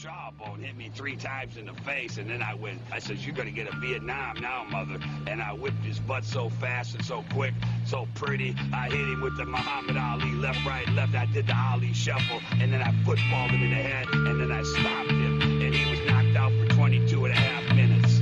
jawbone hit me 3 times in the face, and then I says, you're going to get a Vietnam now, mother. And I whipped his butt so fast and so quick, so pretty. I hit him with the Muhammad Ali, left, right, left. I did the Ali shuffle, and then I footballed him in the head, and then I stopped him, and he was knocked out for 22 and a half minutes.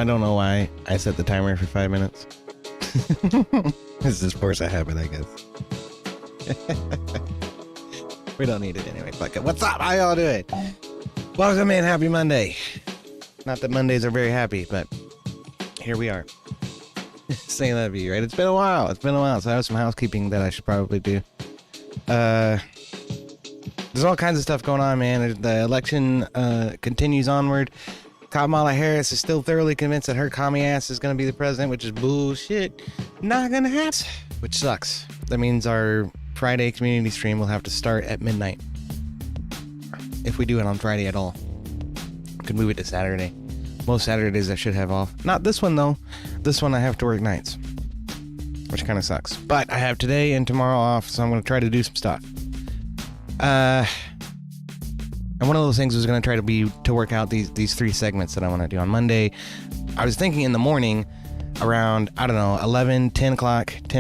I don't know why I set the timer for 5 minutes. This is force a habit, I guess. We don't need it anyway. Fuck it. What's up? How y'all doing? Welcome in. Happy Monday. Not that Mondays are very happy, but here we are. Saying that to you, right? It's been a while. So I have some housekeeping that I should probably do. There's all kinds of stuff going on, man. The election continues onward. Kamala Harris is still thoroughly convinced that her commie ass is going to be the president, which is bullshit. Not going to happen. Which sucks. That means our Friday community stream will have to start at midnight. If we do it on Friday at all. We could move it to Saturday. Most Saturdays I should have off. Not this one, though. This one I have to work nights. Which kind of sucks. But I have today and tomorrow off, so I'm going to try to do some stuff. And one of those things was going to try to work out these 3 segments that I want to do. On Monday, I was thinking in the morning, around, I don't know, 10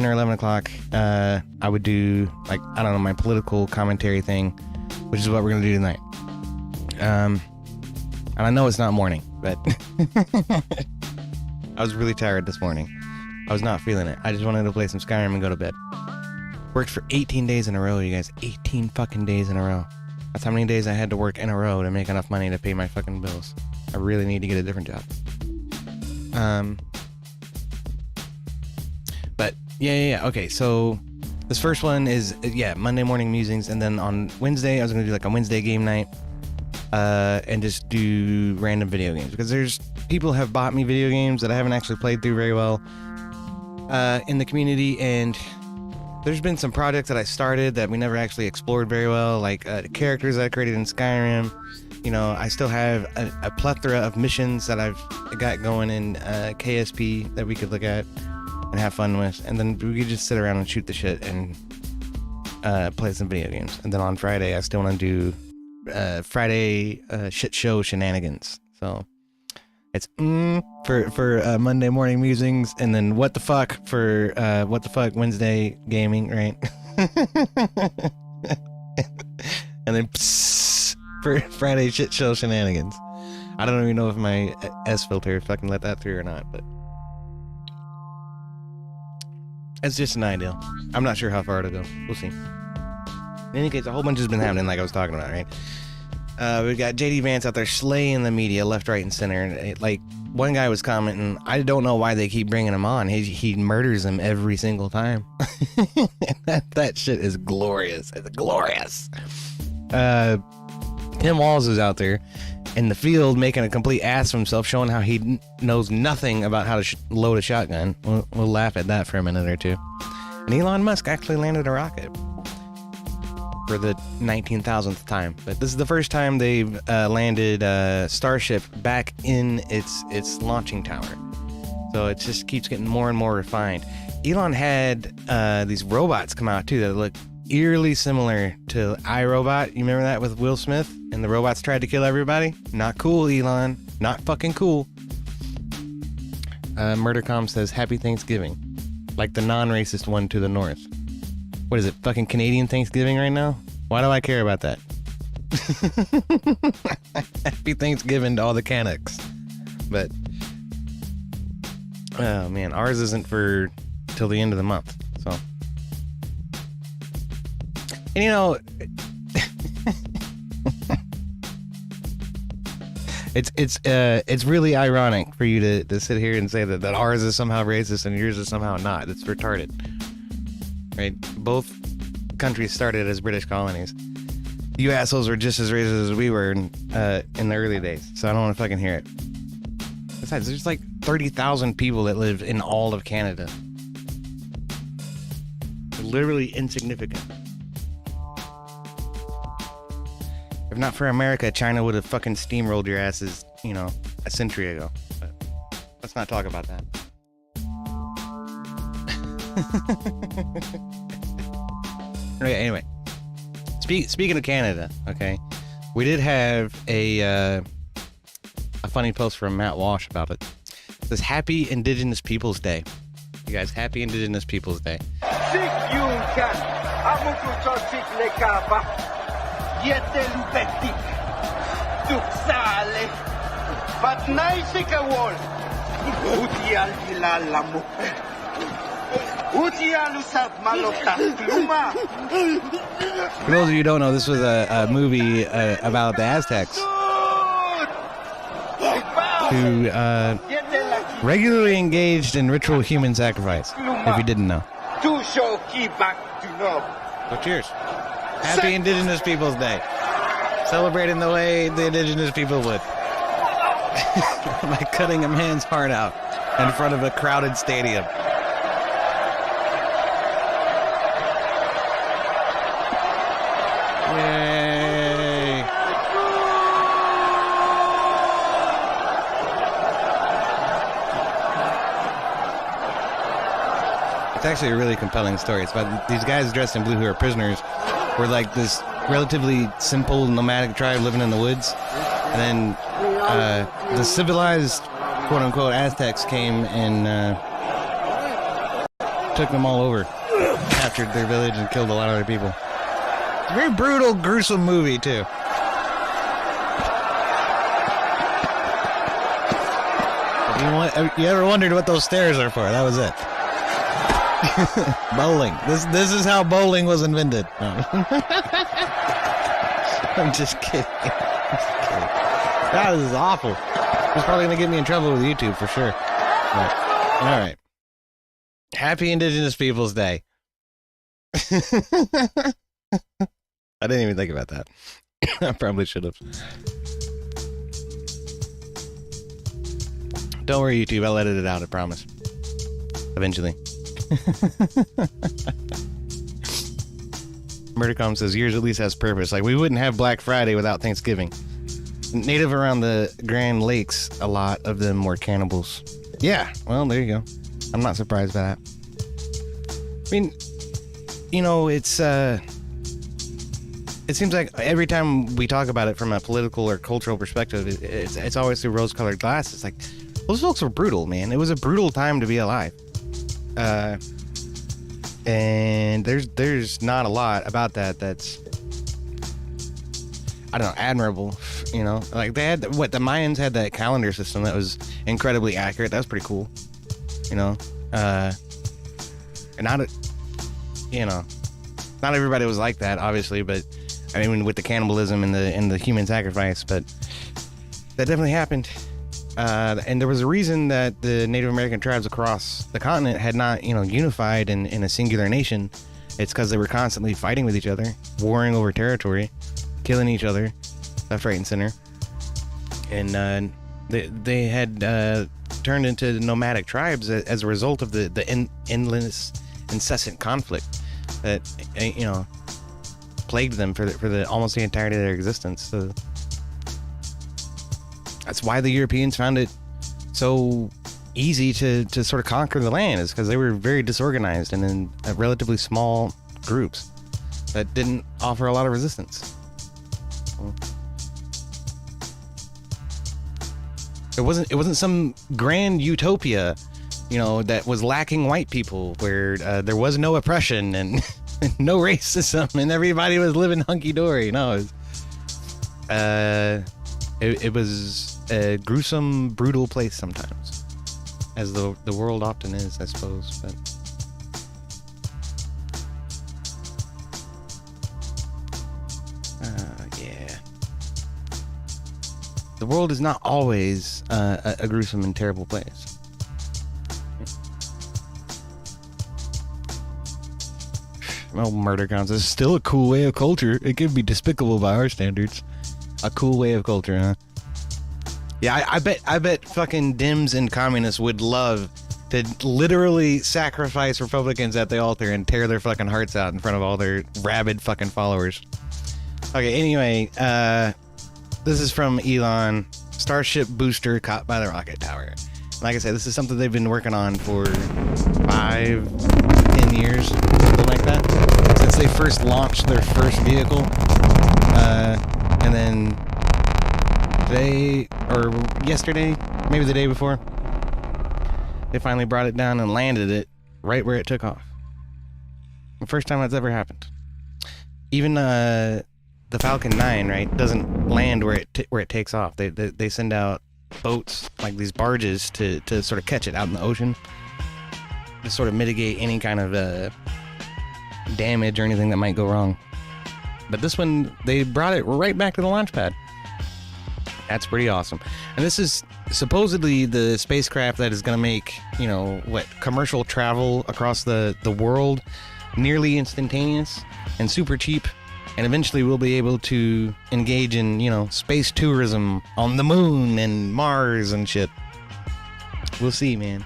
or 11 o'clock, I would do, like, I don't know, my political commentary thing, which is what we're going to do tonight. And I know it's not morning, but I was really tired this morning. I was not feeling it. I just wanted to play some Skyrim and go to bed. Worked for 18 days in a row, you guys. 18 fucking days in a row. That's how many days I had to work in a row to make enough money to pay my fucking bills. I really need to get a different job. But yeah. Okay, so this first one is, Monday morning musings, and then on Wednesday I was gonna do like a Wednesday game night, and just do random video games, because there's people have bought me video games that I haven't actually played through very well in the community, and there's been some projects that I started that we never actually explored very well, like the characters that I created in Skyrim. You know, I still have a plethora of missions that I've got going in KSP that we could look at and have fun with, and then we could just sit around and shoot the shit and play some video games. And then on Friday, I still want to do Friday shit show shenanigans. So it's for Monday morning musings, and then what the fuck for what the fuck Wednesday gaming, right? And then for Friday shit show shenanigans. I don't even know if my S filter, if I can let that through or not, but it's just an ideal. I'm not sure how far it'll go. We'll see. In any case, a whole bunch has been happening, like I was talking about, right? We got JD Vance out there slaying the media left, right, and center. And like, one guy was commenting, I don't know why they keep bringing him on. He murders them every single time. that shit is glorious. It's glorious. Walz is out there in the field making a complete ass of himself, showing how he knows nothing about how to load a shotgun. We'll laugh at that for a minute or two. And Elon Musk actually landed a rocket for the 19,000th time, but this is the first time they've landed Starship back in its launching tower. So it just keeps getting more and more refined. Elon had these robots come out too that look eerily similar to iRobot. You remember that with Will Smith? And the robots tried to kill everybody? Not cool, Elon. Not fucking cool. Murdercom says, Happy Thanksgiving. Like the non-racist one to the north. What is it, fucking Canadian Thanksgiving right now? Why do I care about that? Happy Thanksgiving to all the Canucks. But, oh man, ours isn't for till the end of the month, so. And you know, it's really ironic for you to sit here and say that ours is somehow racist and yours is somehow not. It's retarded. Right? Both countries started as British colonies. You assholes were just as racist as we were in the early days, so I don't want to fucking hear it. Besides, there's like 30,000 people that live in all of Canada. They're literally insignificant. If not for America, China would have fucking steamrolled your asses, you know, a century ago. But let's not talk about that. Okay, anyway. Speaking of Canada, okay, we did have a funny post from Matt Walsh about it. It says, Happy Indigenous Peoples Day. You guys, Happy Indigenous Peoples Day. For those of you who don't know, this was a movie about the Aztecs who regularly engaged in ritual human sacrifice, if you didn't know. So cheers. Happy Indigenous Peoples Day. Celebrating the way the Indigenous people would. By cutting a man's heart out in front of a crowded stadium. Yay! It's actually a really compelling story. It's about these guys dressed in blue who are prisoners. Were like this relatively simple nomadic tribe living in the woods. And then the civilized, quote-unquote, Aztecs came and took them all over. Captured their village and killed a lot of other people. It's a very brutal, gruesome movie, too. You ever wondered what those stairs are for? That was it. Bowling. This is how bowling was invented. No. I'm just kidding. That is awful. It's probably going to get me in trouble with YouTube for sure. All right. Happy Indigenous Peoples Day. I didn't even think about that. I probably should have. Don't worry, YouTube. I'll edit it out, I promise. Eventually. Murdercom says yours at least has purpose. Like, we wouldn't have Black Friday without Thanksgiving. Native around the Grand Lakes, a lot of them were cannibals. Yeah, well, there you go. I'm not surprised by that. I mean, you know, it seems like every time we talk about it from a political or cultural perspective, it's always through rose-colored glasses. Like, those folks were brutal, man. It was a brutal time to be alive. And there's not a lot about that's, I don't know, admirable, you know? Like, they had, the Mayans had that calendar system that was incredibly accurate. That was pretty cool, you know? And not everybody was like that, obviously, but, I mean, with the cannibalism and the human sacrifice, but that definitely happened. And there was a reason that the Native American tribes across the continent had not, unified in a singular nation. It's because they were constantly fighting with each other, warring over territory, killing each other, left, right, and center. And they had turned into nomadic tribes as a result of the endless, incessant conflict that plagued them for the almost the entirety of their existence. So that's why the Europeans found it so easy to sort of conquer the land, is because they were very disorganized and in relatively small groups that didn't offer a lot of resistance. It wasn't some grand utopia, that was lacking white people, where there was no oppression and no racism and everybody was living hunky-dory. No, it was a gruesome, brutal place sometimes, as the world often is, I suppose. But yeah, the world is not always a gruesome and terrible place. Well, murder counts is still a cool way of culture. It can be despicable by our standards. A cool way of culture, huh? Yeah, I bet fucking Dems and communists would love to literally sacrifice Republicans at the altar and tear their fucking hearts out in front of all their rabid fucking followers. Okay, anyway, this is from Elon. Starship booster caught by the rocket tower. Like I said, this is something they've been working on for 5-10 years, something like that, since they first launched their first vehicle. And then today, or yesterday, maybe the day before, they finally brought it down and landed it right where it took off. The first time that's ever happened. Even the Falcon 9, right, doesn't land where it takes off. They send out boats, like these barges, to sort of catch it out in the ocean, to sort of mitigate any kind of damage or anything that might go wrong. But this one, they brought it right back to the launch pad. That's pretty awesome. And this is supposedly the spacecraft that is going to make, you know, commercial travel across the world nearly instantaneous and super cheap. And eventually we'll be able to engage in, you know, space tourism on the moon and Mars and shit. We'll see, man.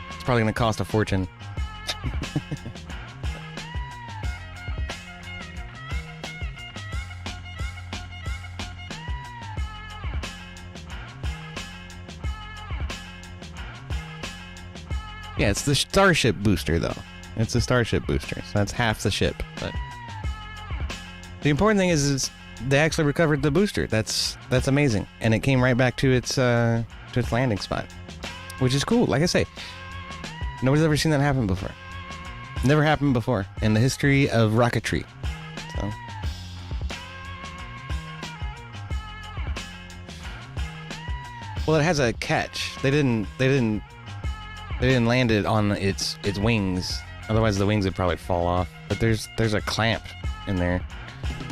It's probably going to cost a fortune. Yeah, it's the Starship booster, though. It's a Starship booster, so that's half the ship. But the important thing is they actually recovered the booster. That's amazing, and it came right back to its landing spot, which is cool. Like I say, nobody's ever seen that happen before. Never happened before in the history of rocketry. So. Well, it has a catch. They didn't land it on its wings. Otherwise, the wings would probably fall off. But there's a clamp in there,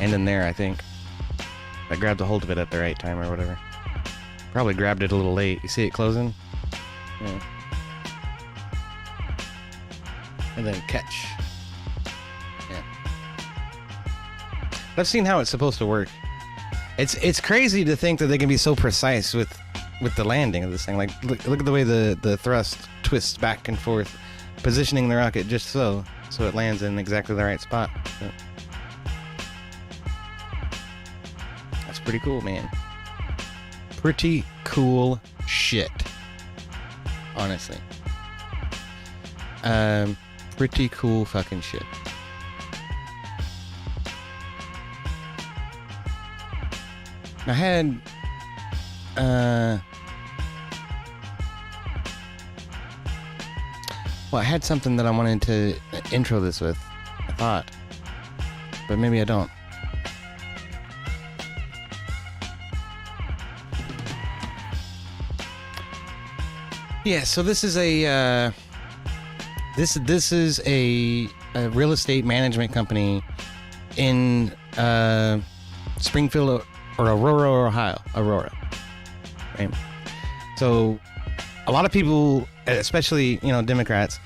and in there, I think. I grabbed a hold of it at the right time or whatever. Probably grabbed it a little late. You see it closing? Yeah. And then catch. Yeah. I've seen how it's supposed to work. It's crazy to think that they can be so precise with the landing of this thing. Like, look at the way the thrust twists back and forth, positioning the rocket just so it lands in exactly the right spot. So, that's pretty cool, man. Pretty cool shit. Honestly. Pretty cool fucking shit. I had well, I had something that I wanted to intro this with, I thought, but maybe I don't. Yeah, so this is a this is a real estate management company in Springfield or Aurora, Ohio. Aurora. Right? So a lot of people, especially, you know, Democrats,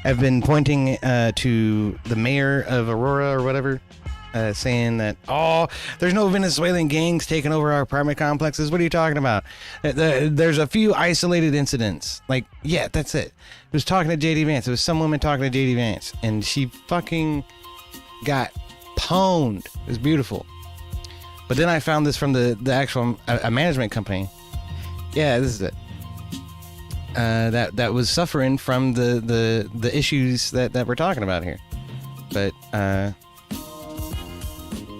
have been pointing to the mayor of Aurora or whatever, saying that, oh, there's no Venezuelan gangs taking over our apartment complexes. What are you talking about? There's a few isolated incidents. Like, yeah, that's it. It was talking to JD Vance. It was some woman talking to JD Vance, and she fucking got pwned. It was beautiful. But then I found this from the actual a management company. Yeah, this is it. That was suffering from the issues that we're talking about here. But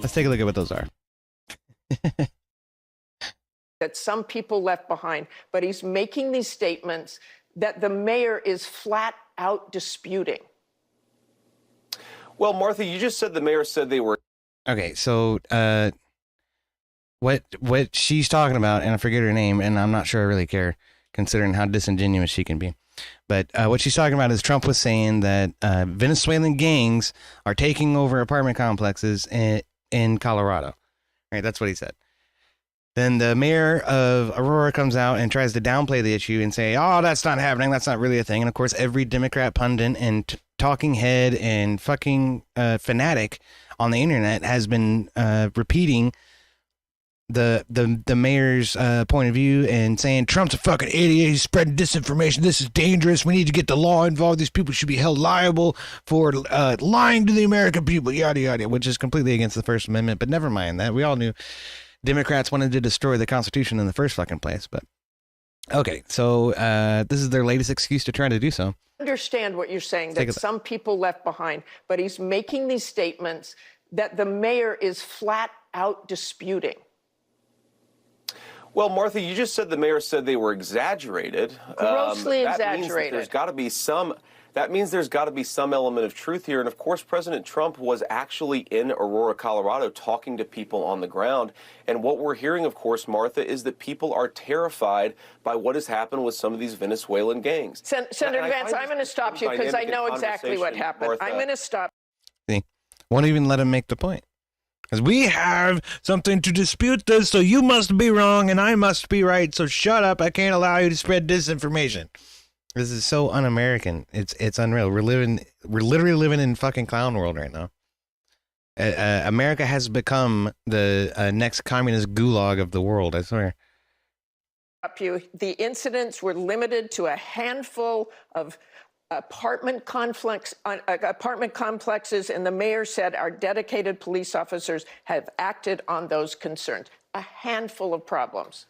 let's take a look at what those are. That some people left behind, but he's making these statements that the mayor is flat out disputing. Well, Martha, you just said the mayor said they were. Okay, so what she's talking about, and I forget her name, and I'm not sure I really care, considering how disingenuous she can be. But what she's talking about is Trump was saying that Venezuelan gangs are taking over apartment complexes in Colorado. Right, that's what he said. Then the mayor of Aurora comes out and tries to downplay the issue and say, oh, that's not happening. That's not really a thing. And of course, every Democrat pundit and talking head and fucking fanatic on the internet has been repeating the mayor's point of view and saying Trump's a fucking idiot. He's spreading disinformation. This is dangerous. We need to get the law involved. These people should be held liable for lying to the American people, yada, yada, which is completely against the First Amendment. But never mind that. We all knew Democrats wanted to destroy the Constitution in the first fucking place. But okay, so this is their latest excuse to try to do so. Understand what you're saying, that some people left behind, but he's making these statements that the mayor is flat out disputing. Well, Martha, you just said the mayor said they were exaggerated. Grossly that exaggerated. Means that there's got to be some that means there's got to be some element of truth here. And of course, President Trump was actually in Aurora, Colorado, talking to people on the ground. And what we're hearing, of course, Martha, is that people are terrified by what has happened with some of these Venezuelan gangs. Senator Vance, I'm going to stop you because I know exactly what happened. Martha. I'm going to stop. See, won't even let him make the point. Because we have something to dispute this, so you must be wrong and I must be right. So shut up. I can't allow you to spread disinformation. This is so un-American. It's unreal. We're literally living in fucking clown world right now. America has become the next communist gulag of the world, I swear. The incidents were limited to a handful of apartment complexes, and the mayor said our dedicated police officers have acted on those concerns. A handful of problems.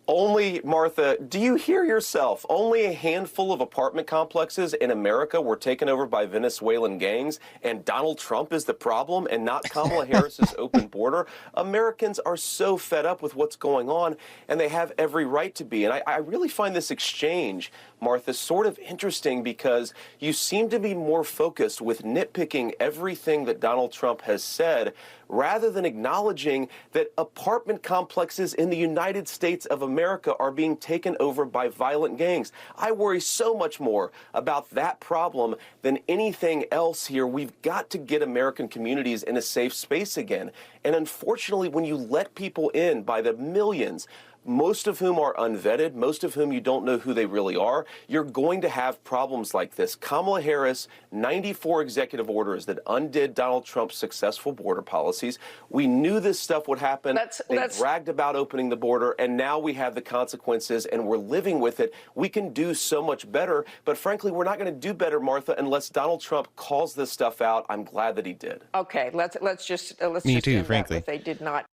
Only, Martha, do you hear yourself? Only a handful of apartment complexes in America were taken over by Venezuelan gangs, and Donald Trump is the problem and not Kamala Harris's open border. Americans are so fed up with what's going on, and they have every right to be. And I really find this exchange, Martha, sort of interesting because you seem to be more focused with nitpicking everything that Donald Trump has said rather than acknowledging that apartment complexes in the United States of America are being taken over by violent gangs. I worry so much more about that problem than anything else here. We've got to get American communities in a safe space again. And unfortunately, when you let people in by the millions, most of whom are unvetted, most of whom you don't know who they really are, you're going to have problems like this. Kamala Harris, 94 executive orders that undid Donald Trump's successful border policies. We knew this stuff would happen. They bragged about opening the border, and now we have the consequences, and we're living with it. We can do so much better, but frankly, we're not going to do better, Martha, unless Donald Trump calls this stuff out. I'm glad that he did. Okay, let's just Me too, frankly. They did not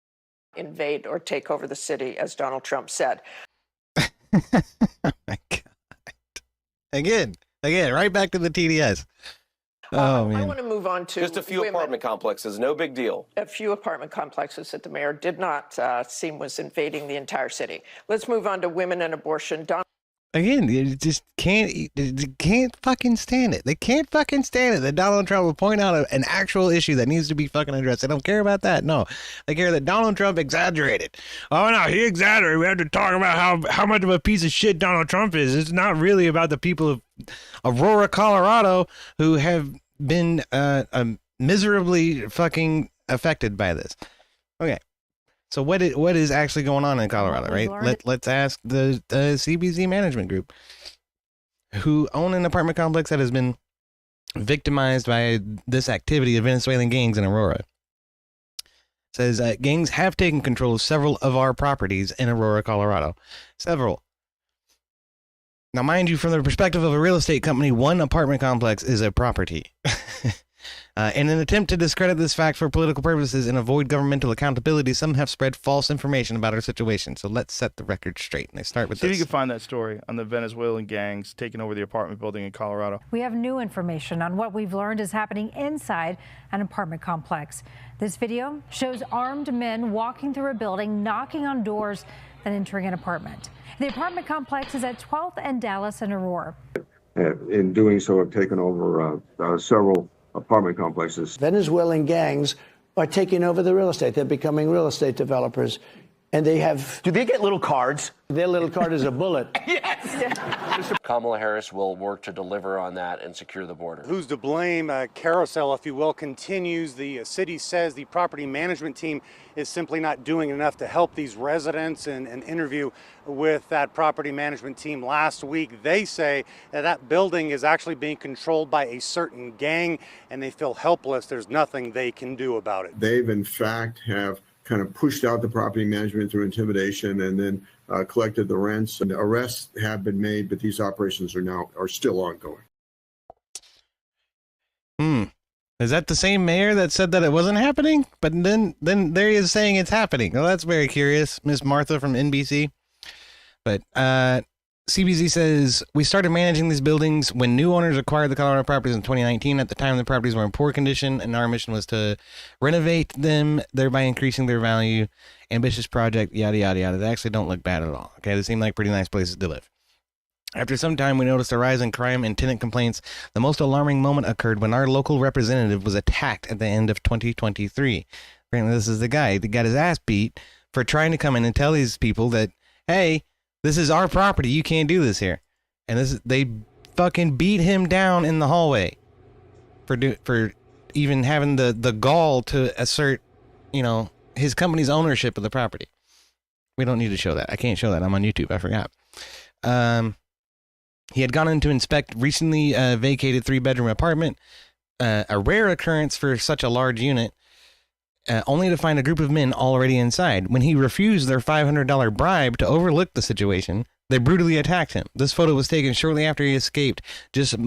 invade or take over the city, as Donald Trump said. Oh my God. Again, right back to the TDS. Oh, man. I want to move on to just a few apartment complexes, no big deal. A few apartment complexes that the mayor did not seem was invading the entire city. Let's move on to women and abortion. Again, you just can't fucking stand it. They can't fucking stand it that Donald Trump will point out an actual issue that needs to be fucking addressed. They don't care about that. No, they care that Donald Trump exaggerated. Oh no, he exaggerated. We have to talk about how much of a piece of shit Donald Trump is. It's not really about the people of Aurora, Colorado, who have been miserably fucking affected by this. Okay. So what is actually going on in Colorado, right? Let's ask the CBZ management group, who own an apartment complex that has been victimized by this activity of Venezuelan gangs in Aurora. Says gangs have taken control of several of our properties in Aurora, Colorado. Several. Now, mind you, from the perspective of a real estate company, one apartment complex is a property. In an attempt to discredit this fact for political purposes and avoid governmental accountability, some have spread false information about our situation. So let's set the record straight. And they start with See this. if you can find that story on the Venezuelan gangs taking over the apartment building in Colorado. We have new information on what we've learned is happening inside an apartment complex. This video shows armed men walking through a building, knocking on doors, then entering an apartment. The apartment complex is at 12th and Dallas and Aurora. In doing so, have taken over several apartment complexes. Venezuelan gangs are taking over the real estate. They're becoming real estate developers. And they have... Do they get little cards? Their little card is a bullet. Yes! Kamala Harris will work to deliver on that and secure the border. Who's to blame? Carousel, if you will, continues. The city says the property management team is simply not doing enough to help these residents. In an interview with that property management team last week, they say that that building is actually being controlled by a certain gang, and they feel helpless. There's nothing they can do about it. They've, in fact, have kind of pushed out the property management through intimidation and then collected the rents. And arrests have been made, but these operations are still ongoing. Is that the same mayor that said that it wasn't happening? But then there he is saying it's happening. Well, that's very curious, Miss Martha from NBC. But CBZ says, we started managing these buildings when new owners acquired the Colorado properties in 2019. At the time, the properties were in poor condition, and our mission was to renovate them, thereby increasing their value. Ambitious project, yada, yada, yada. They actually don't look bad at all. Okay, they seem like pretty nice places to live. After some time, we noticed a rise in crime and tenant complaints. The most alarming moment occurred when our local representative was attacked at the end of 2023. Apparently, this is the guy that got his ass beat for trying to come in and tell these people that, hey, this is our property. You can't do this here. And they fucking beat him down in the hallway for even having the gall to assert, his company's ownership of the property. We don't need to show that. I can't show that. I'm on YouTube. I forgot. He had gone in to inspect recently vacated 3-bedroom apartment, a rare occurrence for such a large unit, only to find a group of men already inside. When he refused their $500 bribe to overlook the situation, they brutally attacked him. This photo was taken shortly after he escaped, just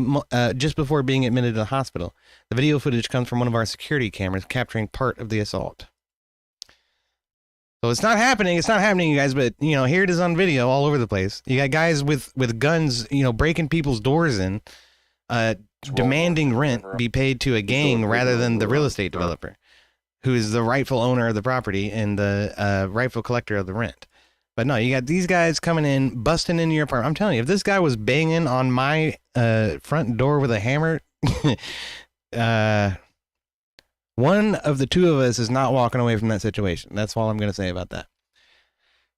before being admitted to the hospital. The video footage comes from one of our security cameras capturing part of the assault. So it's not happening. It's not happening, you guys. But here it is on video all over the place. You got guys with guns, breaking people's doors in, demanding rent be paid to a gang rather than the real estate developer, who is the rightful owner of the property and the rightful collector of the rent. But no, you got these guys coming in, busting into your apartment. I'm telling you, if this guy was banging on my front door with a hammer, one of the two of us is not walking away from that situation. That's all I'm going to say about that.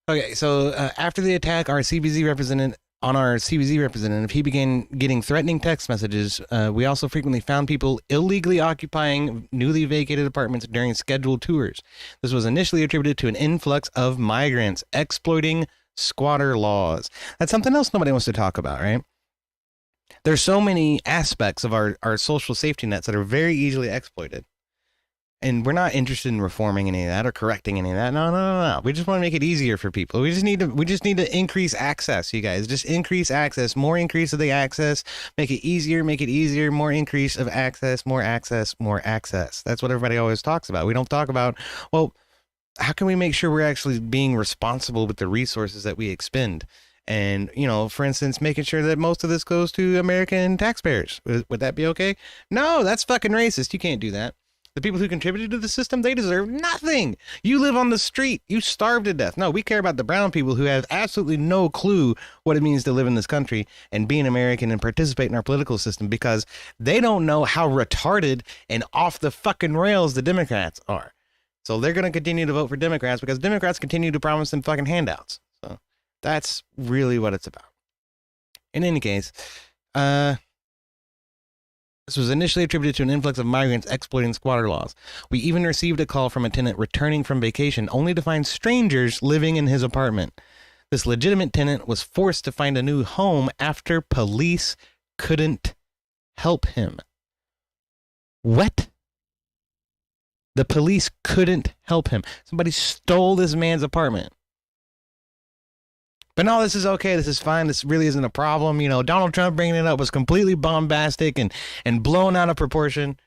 Okay, so after the attack, our CBZ representative, he began getting threatening text messages. We also frequently found people illegally occupying newly vacated apartments during scheduled tours. This was initially attributed to an influx of migrants exploiting squatter laws. That's something else nobody wants to talk about, right? There's so many aspects of our social safety nets that are very easily exploited. And we're not interested in reforming any of that or correcting any of that. No. We just want to make it easier for people. We just need to increase access, you guys. Just increase access, more increase of the access, make it easier, more increase of access, more access, more access. That's what everybody always talks about. We don't talk about, well, how can we make sure we're actually being responsible with the resources that we expend? And, for instance, making sure that most of this goes to American taxpayers. Would that be okay? No, that's fucking racist. You can't do that. The people who contributed to the system, they deserve nothing. You live on the street. You starve to death. No, we care about the brown people who have absolutely no clue what it means to live in this country and be an American and participate in our political system because they don't know how retarded and off the fucking rails the Democrats are. So they're going to continue to vote for Democrats because Democrats continue to promise them fucking handouts. So that's really what it's about. In any case, this was initially attributed to an influx of migrants exploiting squatter laws. We even received a call from a tenant returning from vacation only to find strangers living in his apartment. This legitimate tenant was forced to find a new home after police couldn't help him. What? The police couldn't help him. Somebody stole this man's apartment. But no, this is okay. This is fine. This really isn't a problem. Donald Trump bringing it up was completely bombastic and blown out of proportion.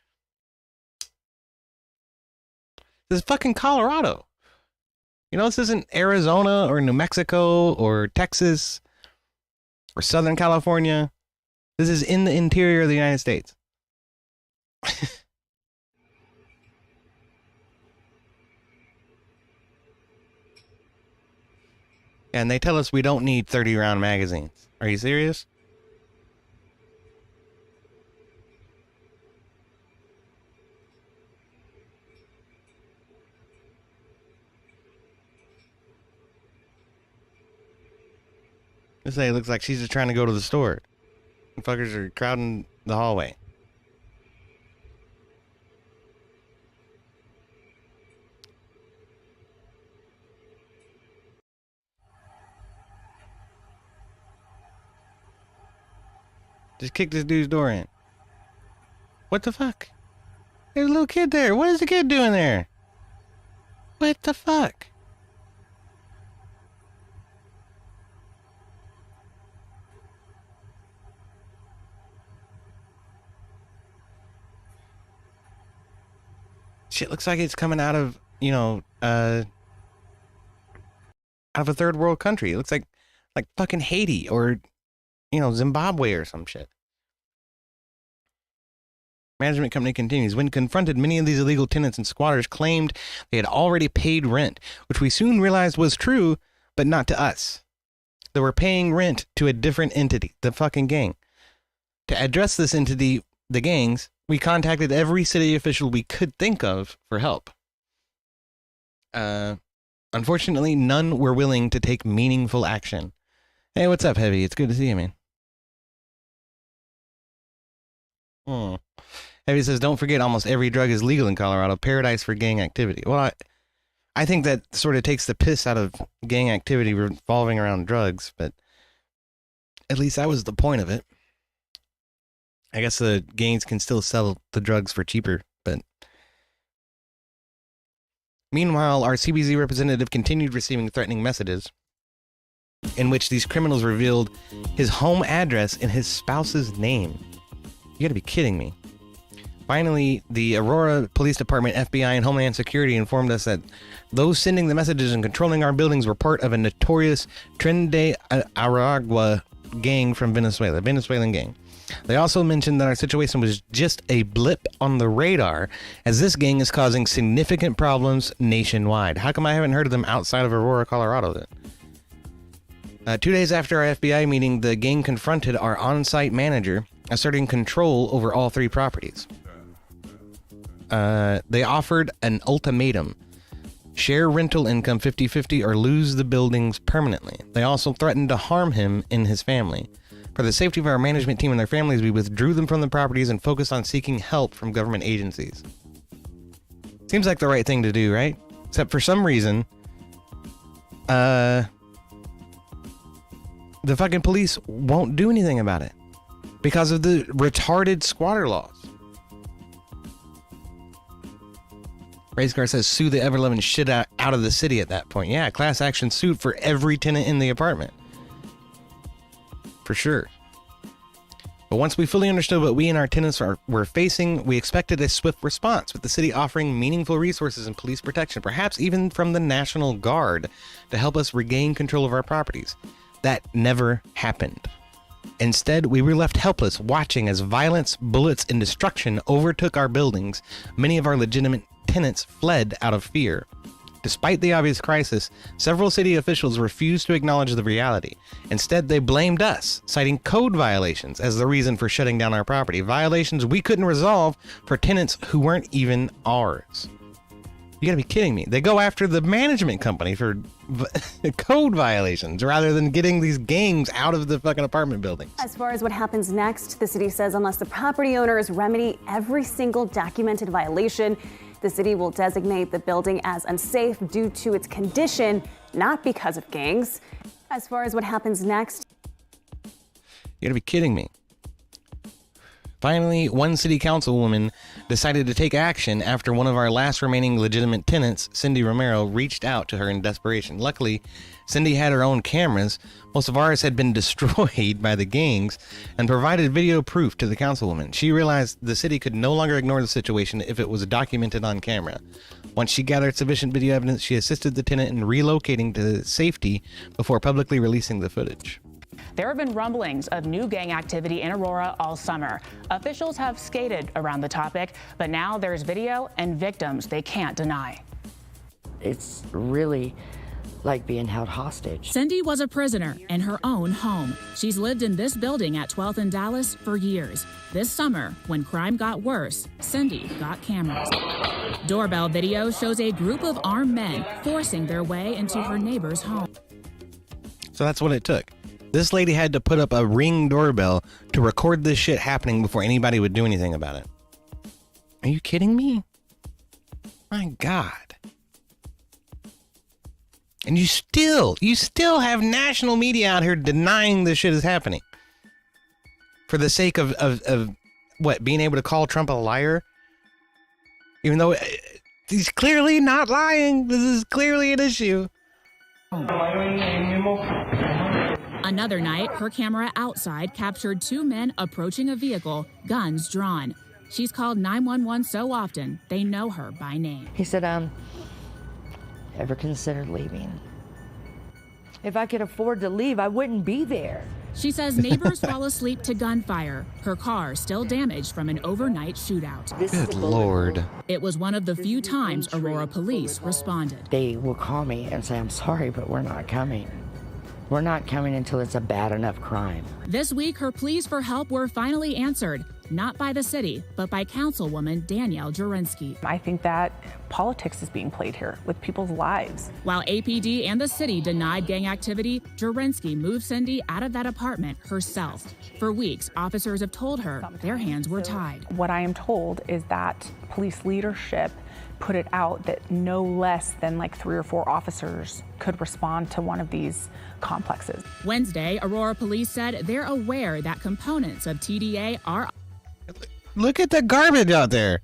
This is fucking Colorado. This isn't Arizona or New Mexico or Texas or Southern California. This is in the interior of the United States. And they tell us we don't need 30-round magazines. Are you serious? This lady looks like she's just trying to go to the store. Fuckers are crowding the hallway. Just kick this dude's door in. What the fuck? There's a little kid there. What is the kid doing there? What the fuck? Shit looks like it's coming out of, out of a third world country. It looks like fucking Haiti or Zimbabwe or some shit. Management company continues. When confronted, many of these illegal tenants and squatters claimed they had already paid rent, which we soon realized was true, but not to us. that were paying rent to a different entity, the fucking gang. To address this entity, the gangs, we contacted every city official we could think of for help. Unfortunately, none were willing to take meaningful action. Hey, what's up, Heavy? It's good to see you, man. Heavy says, don't forget, almost every drug is legal in Colorado. Paradise for gang activity. Well, I think that sort of takes the piss out of gang activity revolving around drugs, but at least that was the point of it. I guess the gangs can still sell the drugs for cheaper, but... Meanwhile, our CBZ representative continued receiving threatening messages in which these criminals revealed his home address and his spouse's name. You gotta be kidding me. Finally, the Aurora Police Department, FBI, and Homeland Security informed us that those sending the messages and controlling our buildings were part of a notorious Tren de Aragua gang from Venezuela, Venezuelan gang. They also mentioned that our situation was just a blip on the radar, as this gang is causing significant problems nationwide. How come I haven't heard of them outside of Aurora, Colorado then? 2 days after our FBI meeting, the gang confronted our on-site manager, asserting control over all 3 properties. They offered an ultimatum: share rental income 50-50 or lose the buildings permanently. They also threatened to harm him and his family. For the safety of our management team and their families, we withdrew them from the properties and focused on seeking help from government agencies. Seems like the right thing to do, right? Except for some reason, the fucking police won't do anything about it because of the retarded squatter laws. Racecar says, sue the ever-loving shit out of the city at that point. Yeah, class action suit for every tenant in the apartment. For sure. But once we fully understood what we and our tenants were facing, we expected a swift response, with the city offering meaningful resources and police protection, perhaps even from the National Guard, to help us regain control of our properties. That never happened. Instead, we were left helpless, watching as violence, bullets, and destruction overtook our buildings. Many of our legitimate tenants fled out of fear. Despite the obvious crisis, several city officials refused to acknowledge the reality. Instead, they blamed us, citing code violations as the reason for shutting down our property. Violations we couldn't resolve for tenants who weren't even ours. You gotta be kidding me. They go after the management company for code violations rather than getting these gangs out of the fucking apartment buildings. As far as what happens next, the city says unless the property owners remedy every single documented violation, the city will designate the building as unsafe due to its condition, not because of gangs. As far as what happens next... You gotta be kidding me. Finally, one city councilwoman decided to take action after one of our last remaining legitimate tenants, Cindy Romero, reached out to her in desperation. Luckily, Cindy had her own cameras. Most of ours had been destroyed by the gangs, and provided video proof to the councilwoman. She realized the city could no longer ignore the situation if it was documented on camera. Once she gathered sufficient video evidence, she assisted the tenant in relocating to safety before publicly releasing the footage. There have been rumblings of new gang activity in Aurora all summer. Officials have skated around the topic, but now there's video and victims they can't deny. It's really like being held hostage. Cindy was a prisoner in her own home. She's lived in this building at 12th and Dallas for years. This summer, when crime got worse, Cindy got cameras. Doorbell video shows a group of armed men forcing their way into her neighbor's home. So that's what it took. This lady had to put up a Ring doorbell to record this shit happening before anybody would do anything about it. Are you kidding me? My God. And you still have national media out here denying this shit is happening. For the sake of what, being able to call Trump a liar? Even though he's clearly not lying. This is clearly an issue. Another night, her camera outside captured 2 men approaching a vehicle, guns drawn. She's called 911 so often, they know her by name. He said, ever considered leaving? If I could afford to leave, I wouldn't be there. She says neighbors fall asleep to gunfire. Her car still damaged from an overnight shootout. Good Lord. It was one of the few times Aurora police responded. They will call me and say, I'm sorry, but we're not coming. We're not coming until it's a bad enough crime. This week, her pleas for help were finally answered, not by the city, but by Councilwoman Danielle Jurenski. I think that politics is being played here with people's lives. While APD and the city denied gang activity, Jurenski moved Cindy out of that apartment herself. For weeks, officers have told her their hands were tied. What I am told is that police leadership put it out that no less than like 3 or 4 officers could respond to one of these complexes. Wednesday, Aurora police said they're aware that components of TDA are... Look at the garbage out there.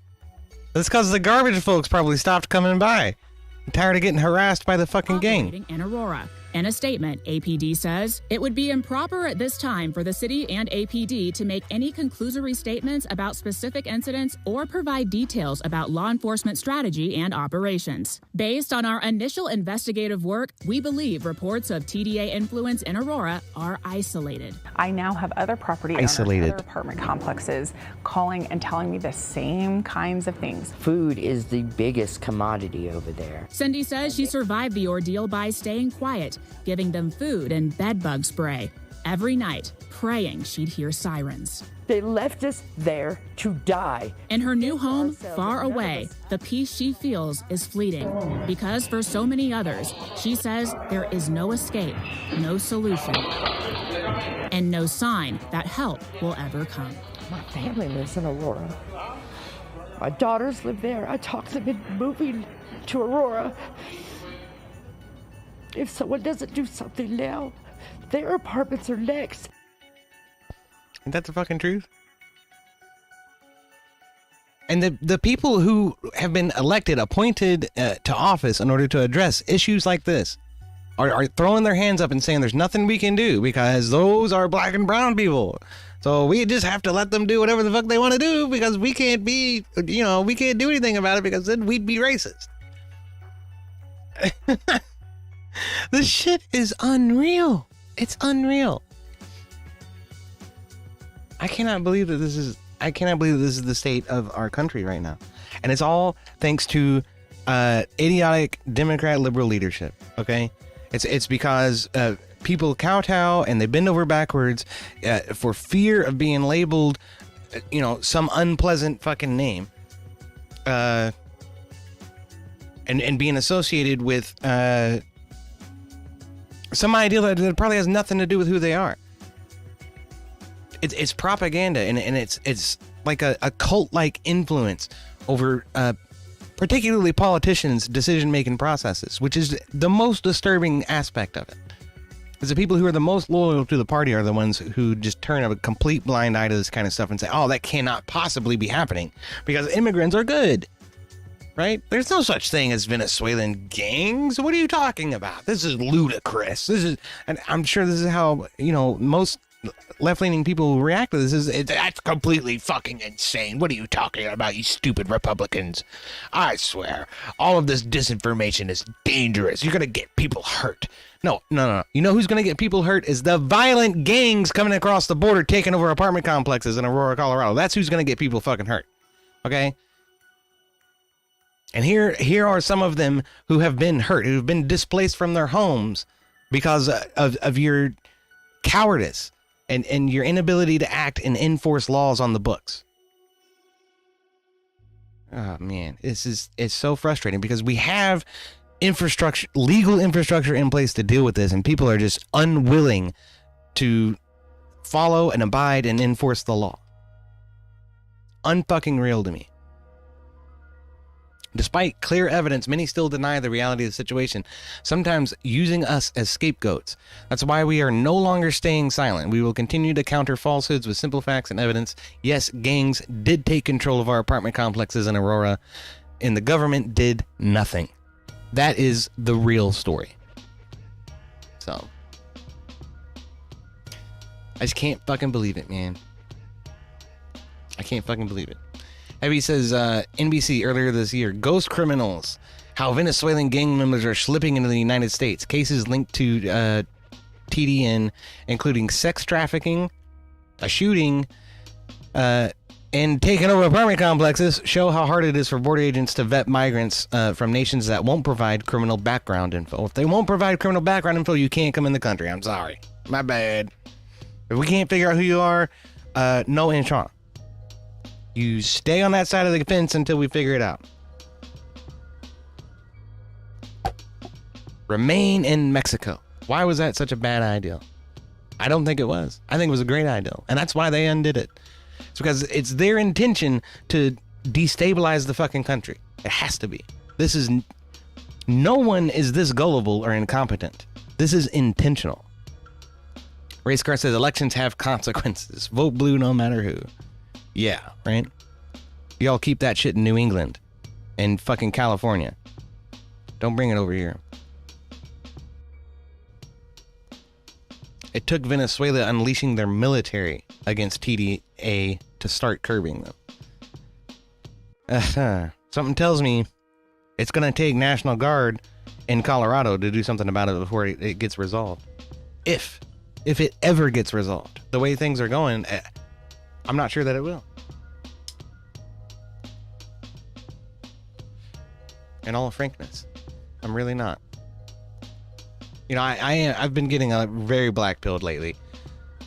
That's because the garbage folks probably stopped coming by. I'm tired of getting harassed by the fucking gang. In Aurora. In a statement, APD says, it would be improper at this time for the city and APD to make any conclusory statements about specific incidents or provide details about law enforcement strategy and operations. Based on our initial investigative work, we believe reports of TDA influence in Aurora are isolated. I now have other property owners, other apartment complexes calling and telling me the same kinds of things. Food is the biggest commodity over there. Cindy says she survived the ordeal by staying quiet, giving them food and bed bug spray every night, praying she'd hear sirens. They left us there to die. In her new home, far away, the peace she feels is fleeting. Because for so many others, she says there is no escape, no solution, and no sign that help will ever come. My family lives in Aurora. My daughters live there. I talked them into moving to Aurora. If someone doesn't do something now, their apartments are next. Isn't that the fucking truth? And the people who have been elected, appointed to office in order to address issues like this are throwing their hands up and saying there's nothing we can do because those are black and brown people. So we just have to let them do whatever the fuck they want to do because we can't be, we can't do anything about it because then we'd be racist. This shit is unreal. It's unreal. I cannot believe that this is the state of our country right now. And it's all thanks to idiotic Democrat liberal leadership. Okay? It's because people kowtow and they bend over backwards for fear of being labeled some unpleasant fucking name. And being associated with some idea that probably has nothing to do with who they are. It's propaganda and it's like a cult-like influence over particularly politicians' decision-making processes, which is the most disturbing aspect of it. Because the people who are the most loyal to the party are the ones who just turn a complete blind eye to this kind of stuff and say, oh, that cannot possibly be happening because immigrants are good. Right? There's no such thing as Venezuelan gangs. What are you talking about? This is ludicrous. And I'm sure this is how, most left-leaning people react to this. That's completely fucking insane. What are you talking about, you stupid Republicans? I swear, all of this disinformation is dangerous. You're going to get people hurt. No. You know who's going to get people hurt is the violent gangs coming across the border, taking over apartment complexes in Aurora, Colorado. That's who's going to get people fucking hurt. Okay? And here are some of them who have been hurt, who've been displaced from their homes because of your cowardice and your inability to act and enforce laws on the books. Oh man, it's so frustrating because we have legal infrastructure in place to deal with this, and people are just unwilling to follow and abide and enforce the law. Unfucking real to me. Despite clear evidence, many still deny the reality of the situation, sometimes using us as scapegoats. That's why we are no longer staying silent. We will continue to counter falsehoods with simple facts and evidence. Yes, gangs did take control of our apartment complexes in Aurora, and the government did nothing. That is the real story. So, I just can't fucking believe it, man. I can't fucking believe it. Heavy says, NBC earlier this year, ghost criminals, how Venezuelan gang members are slipping into the United States. Cases linked to TDN, including sex trafficking, a shooting, And taking over apartment complexes show how hard it is for border agents to vet migrants from nations that won't provide criminal background info. If they won't provide criminal background info, you can't come in the country. I'm sorry. My bad. If we can't figure out who you are, no enchant. You stay on that side of the fence until we figure it out. Remain in Mexico. Why was that such a bad idea? I don't think it was. I think it was a great idea. And that's why they undid it. It's because it's their intention to destabilize the fucking country. It has to be. This is... No one is this gullible or incompetent. This is intentional. Race Car says elections have consequences. Vote blue no matter who. Yeah, right? Y'all keep that shit in New England and fucking California. Don't bring it over here. It took Venezuela unleashing their military against TDA to start curbing them. Something tells me it's going to take National Guard in Colorado to do something about it before it gets resolved. If it ever gets resolved. The way things are going, I'm not sure that it will. In all frankness, I'm really not. You know, I've been getting very black-pilled lately,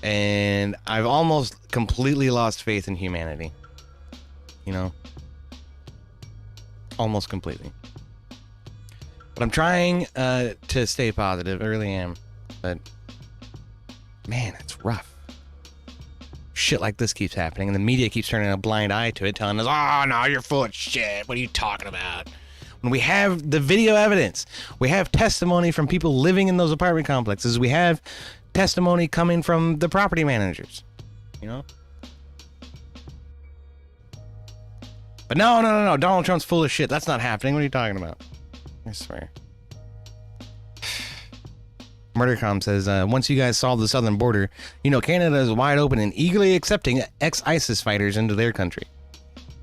and I've almost completely lost faith in humanity. You know? Almost completely. But I'm trying to stay positive. I really am. But, man, it's rough. Shit like this keeps happening, and the media keeps turning a blind eye to it, telling us, oh, no, you're full of shit. What are you talking about? When we have the video evidence, we have testimony from people living in those apartment complexes, we have testimony coming from the property managers, you know? But no, Donald Trump's full of shit. That's not happening. What are you talking about? I swear. MurderCom says, once you guys solve the southern border, you know, Canada is wide open and eagerly accepting ex-ISIS fighters into their country.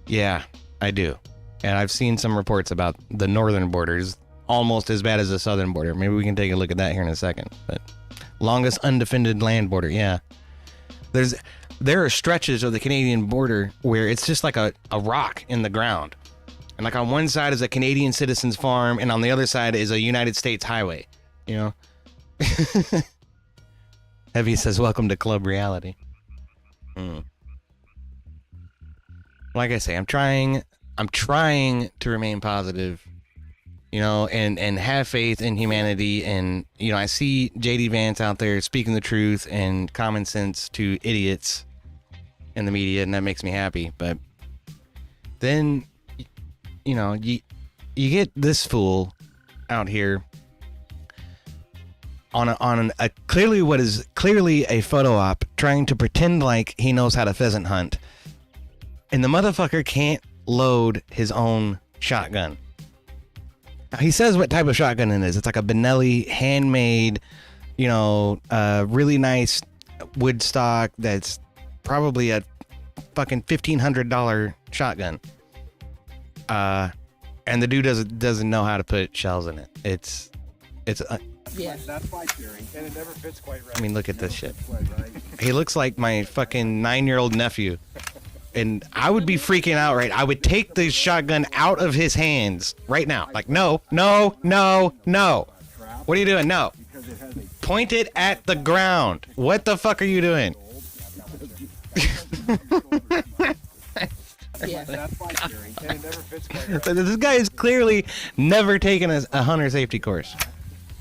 Yeah, I do. And I've seen some reports about the northern borders almost as bad as the southern border. Maybe we can take a look at that here in a second. But longest undefended land border, yeah. There are stretches of the Canadian border where it's just like a rock in the ground. And like on one side is a Canadian citizen's farm, and on the other side is a United States highway, you know? Heavy says, welcome to Club Reality. Like I say, I'm trying to remain positive, you know, and have faith in humanity. And, you know, I see JD Vance out there speaking the truth and common sense to idiots in the media, and that makes me happy. But then, you know, you get this fool out here on a clearly what is clearly a photo op, trying to pretend like he knows how to pheasant hunt, and the motherfucker can't load his own shotgun. Now, he says what type of shotgun it is. It's like a Benelli handmade, you know, really nice wood stock that's probably a fucking $1,500 shotgun. And the dude doesn't know how to put shells in it. It's yeah. That's my theory, and it never fits quite right. I mean, look at this shit. He looks like my fucking 9-year-old nephew. And I would be freaking out, right? I would take the shotgun out of his hands right now. Like, no. What are you doing? No. Point it at the ground. What the fuck are you doing? Yeah. That's my theory, and it never fits quite right. This guy has clearly never taken a hunter safety course.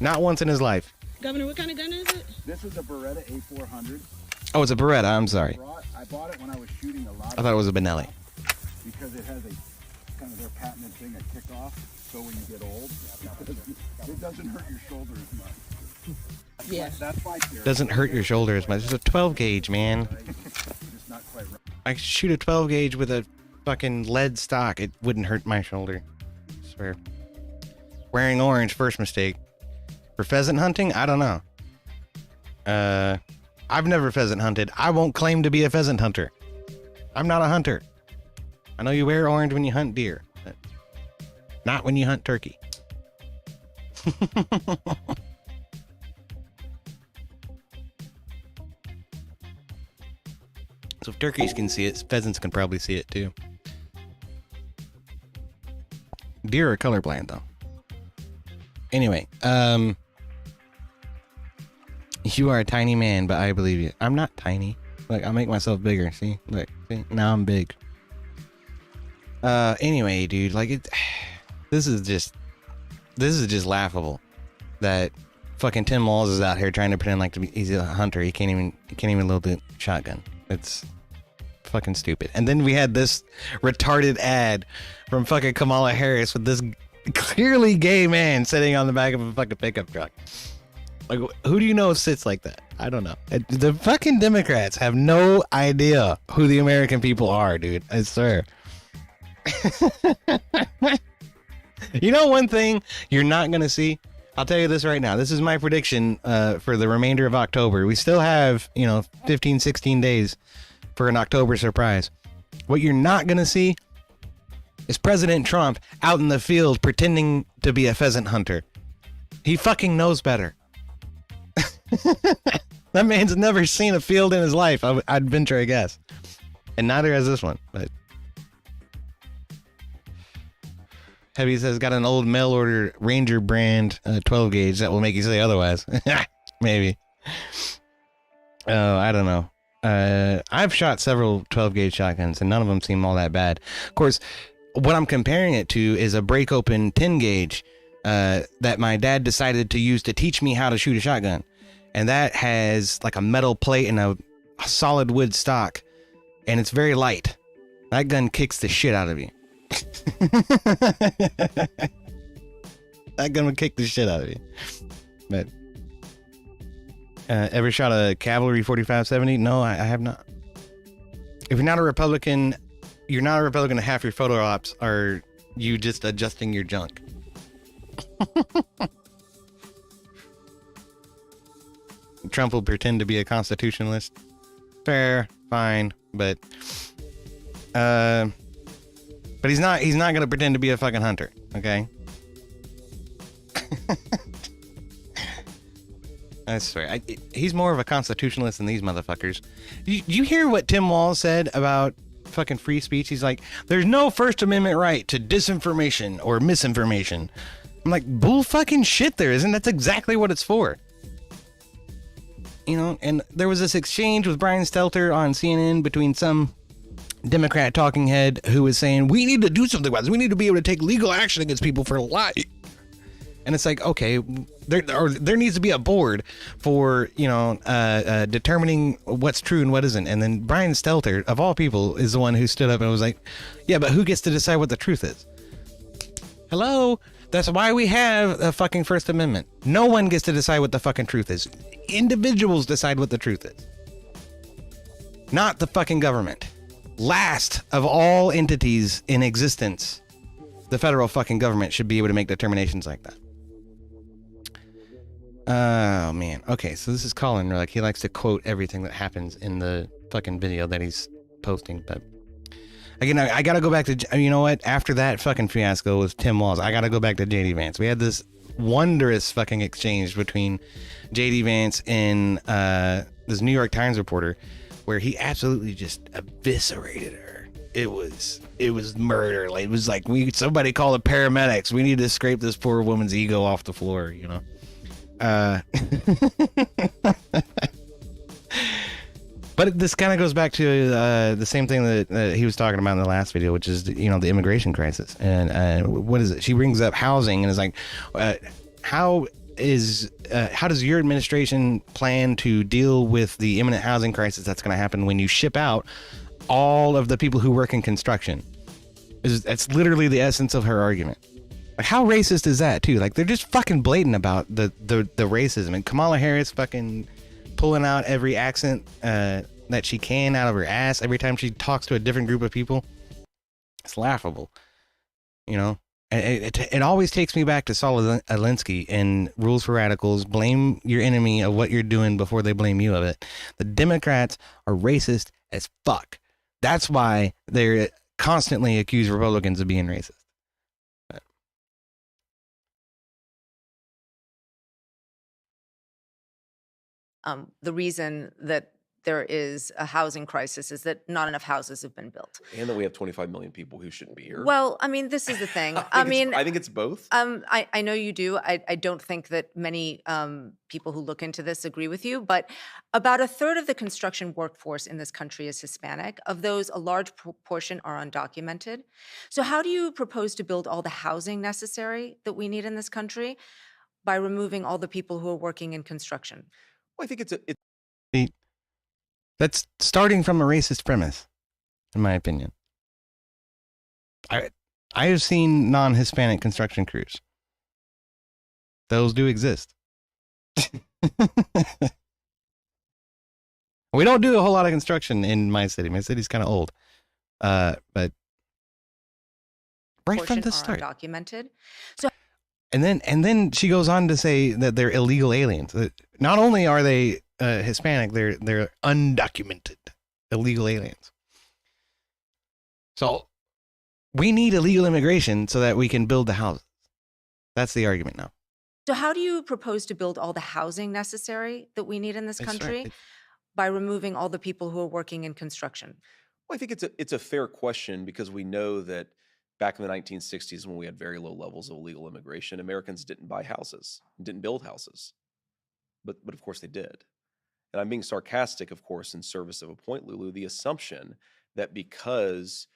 Not once in his life. Governor, what kind of gun is it? This is a Beretta A400. Oh, it's a Beretta. I'm sorry. I bought it when I was shooting a lot. I thought it was a Benelli. Because it has a kind of their patented thing, a kickoff. So when you get old, it doesn't hurt your shoulder as much. Yeah. That's my theory. Doesn't hurt your shoulder as much. It's a 12 gauge, man. Just not quite right. I could shoot a 12 gauge with a fucking lead stock. It wouldn't hurt my shoulder. I swear. Wearing orange, first mistake. For pheasant hunting, I don't know. I've never pheasant hunted. I won't claim to be a pheasant hunter. I'm not a hunter. I know you wear orange when you hunt deer, but not when you hunt turkey. So if turkeys can see it, pheasants can probably see it too. Deer are colorblind though. Anyway, you are a tiny man, but I believe you. I'm not tiny. Like, I'll make myself bigger. See? Look, see? Now I'm big. Anyway, dude, like this is just laughable that fucking Tim Walz is out here trying to pretend like he's a hunter. He can't even load the shotgun. It's fucking stupid. And then we had this retarded ad from fucking Kamala Harris with this clearly gay man sitting on the back of a fucking pickup truck. Like, who do you know sits like that? I don't know. The fucking Democrats have no idea who the American people are, dude. I swear. You know one thing you're not gonna see? I'll tell you this right now. This is my prediction for the remainder of October. We still have, 15, 16 days for an October surprise. What you're not gonna see is President Trump out in the field pretending to be a pheasant hunter. He fucking knows better. That man's never seen a field in his life, I'd venture a guess. And neither has this one, but Heavy says got an old mail order Ranger brand 12 gauge that will make you say otherwise. Maybe. Oh, I don't know. I've shot several 12 gauge shotguns and none of them seem all that bad. Of course, what I'm comparing it to is a break open 10 gauge that my dad decided to use to teach me how to shoot a shotgun. And that has like a metal plate and a solid wood stock, and it's very light. That gun kicks the shit out of you. That gun would kick the shit out of you. But ever shot a cavalry 45-70? No, I have not. If you're not a Republican, half your photo ops are you just adjusting your junk. Trump will pretend to be a constitutionalist. Fair, fine, but he's not going to pretend to be a fucking hunter, okay? I swear, he's more of a constitutionalist than these motherfuckers. You hear what Tim Walz said about fucking free speech? He's like, there's no First Amendment right to disinformation or misinformation. I'm like, bull fucking shit there isn't. That's exactly what it's for. And there was this exchange with Brian Stelter on CNN between some Democrat talking head who was saying, we need to do something about this. We need to be able to take legal action against people for lying. And it's like, okay, there needs to be a board for, determining what's true and what isn't. And then Brian Stelter, of all people, is the one who stood up and was like, yeah, but who gets to decide what the truth is? Hello? That's why we have a fucking First Amendment. No one gets to decide what the fucking truth is. Individuals decide what the truth is. Not the fucking government. Last of all entities in existence, the federal fucking government should be able to make determinations like that. Oh, man. Okay, so this is Colin. Like, he likes to quote everything that happens in the fucking video that he's posting, but again, I gotta go back to, you know what? After that fucking fiasco with Tim Walz, I gotta go back to JD Vance. We had this wondrous fucking exchange between JD Vance and this New York Times reporter where he absolutely just eviscerated her. It was murder. Like, it was like, somebody call the paramedics. We need to scrape this poor woman's ego off the floor, But this kind of goes back to the same thing that he was talking about in the last video, which is, the immigration crisis. And what is it? She brings up housing and is like, how does your administration plan to deal with the imminent housing crisis that's going to happen when you ship out all of the people who work in construction? That's literally the essence of her argument. Like, how racist is that, too? Like, they're just fucking blatant about the racism. And Kamala Harris fucking pulling out every accent that she can out of her ass every time she talks to a different group of people. It's laughable. It always takes me back to Saul Alinsky in Rules for Radicals. Blame your enemy of what you're doing before they blame you of it. The Democrats are racist as fuck. That's why they're constantly accuse Republicans of being racist. The reason that there is a housing crisis is that not enough houses have been built. And that we have 25 million people who shouldn't be here. Well, I mean, this is the thing. I think it's both. I know you do. I don't think that many people who look into this agree with you, but about a third of the construction workforce in this country is Hispanic. Of those, a large proportion are undocumented. So how do you propose to build all the housing necessary that we need in this country by removing all the people who are working in construction? Well, I think it's that's starting from a racist premise, in my opinion. I have seen non-Hispanic construction crews. Those do exist. We don't do a whole lot of construction in my city. My city's kind of old, but right from the start, undocumented. So. And then she goes on to say that they're illegal aliens. Not only are they Hispanic, they're undocumented illegal aliens. So we need illegal immigration so that we can build the houses. That's the argument now. So how do you propose to build all the housing necessary that we need in this country by removing all the people who are working in construction? Well, I think it's a fair question because we know that back in the 1960s, when we had very low levels of illegal immigration, Americans didn't buy houses, didn't build houses. But of course they did. And I'm being sarcastic, of course, in service of a point, Lulu, the assumption that because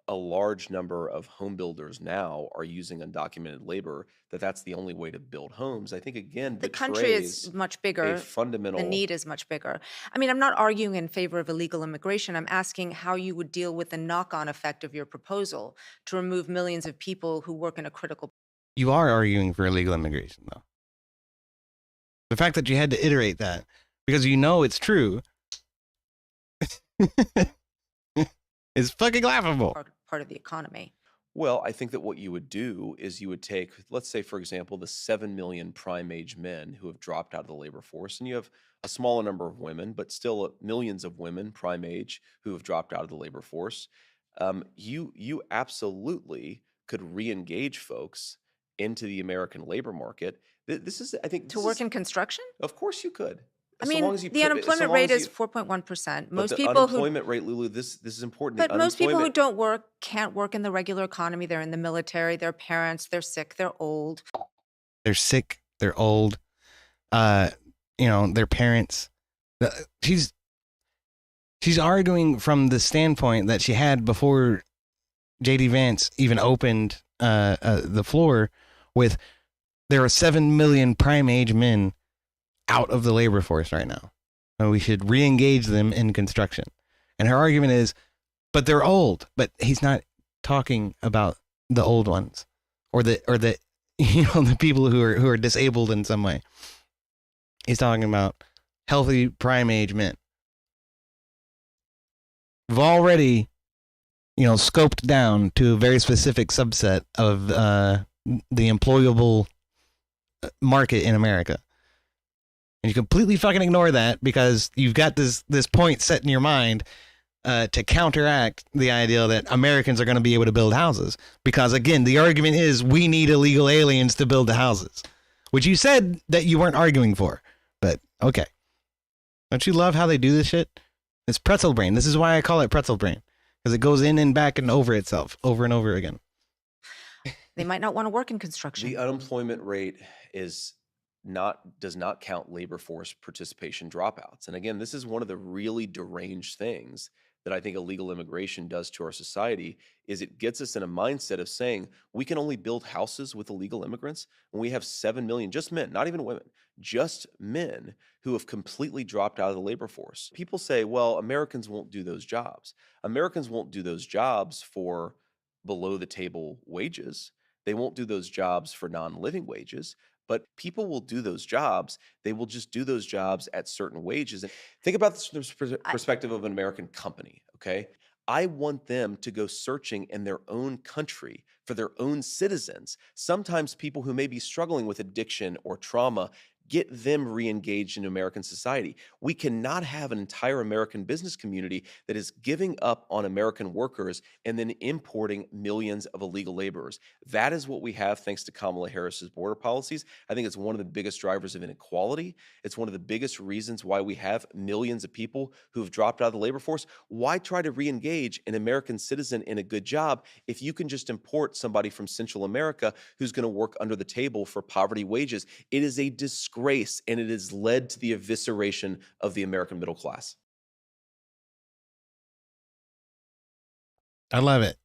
a large number of home builders now are using undocumented labor, that's the only way to build homes. I think, again, the country is much bigger. Fundamental. The need is much bigger. I mean, I'm not arguing in favor of illegal immigration. I'm asking how you would deal with the knock-on effect of your proposal to remove millions of people who work in a critical. You are arguing for illegal immigration, though. The fact that you had to iterate that because you know it's true is fucking laughable. Part of the economy. Well, I think that what you would do is you would take, let's say, for example, the 7 million prime age men who have dropped out of the labor force, and you have a smaller number of women, but still millions of women prime age who have dropped out of the labor force. You absolutely could re-engage folks into the American labor market. This is, I think, to work in construction. Of course, you could. I mean, the unemployment rate is 4.1%. Most people unemployment rate, Lulu, this is important. But most people who don't work can't work in the regular economy. They're in the military. They're parents. They're sick. They're old. They're sick. They're old. Their parents. She's arguing from the standpoint that she had before J.D. Vance even opened the floor with there are 7 million prime age men out of the labor force right now. And we should re-engage them in construction. And her argument is, but they're old. But he's not talking about the old ones or the the people who are disabled in some way. He's talking about healthy prime age men. We've already, scoped down to a very specific subset of the employable market in America. And you completely fucking ignore that because you've got this point set in your mind to counteract the idea that Americans are going to be able to build houses. Because, again, the argument is we need illegal aliens to build the houses, which you said that you weren't arguing for. But, okay. Don't you love how they do this shit? It's pretzel brain. This is why I call it pretzel brain, because it goes in and back and over itself over and over again. They might not want to work in construction. The unemployment rate does not count labor force participation dropouts. And again, this is one of the really deranged things that I think illegal immigration does to our society is it gets us in a mindset of saying we can only build houses with illegal immigrants when we have 7 million, just men, not even women, just men who have completely dropped out of the labor force. People say, well, Americans won't do those jobs. Americans won't do those jobs for below the table wages. They won't do those jobs for non-living wages. But people will do those jobs. They will just do those jobs at certain wages. And think about this from the perspective of an American company, okay? I want them to go searching in their own country for their own citizens. Sometimes people who may be struggling with addiction or trauma get them re-engaged in American society. We cannot have an entire American business community that is giving up on American workers and then importing millions of illegal laborers. That is what we have thanks to Kamala Harris's border policies. I think it's one of the biggest drivers of inequality. It's one of the biggest reasons why we have millions of people who have dropped out of the labor force. Why try to re-engage an American citizen in a good job if you can just import somebody from Central America who's going to work under the table for poverty wages? It is a disgrace, and it has led to the evisceration of the American middle class. I love it.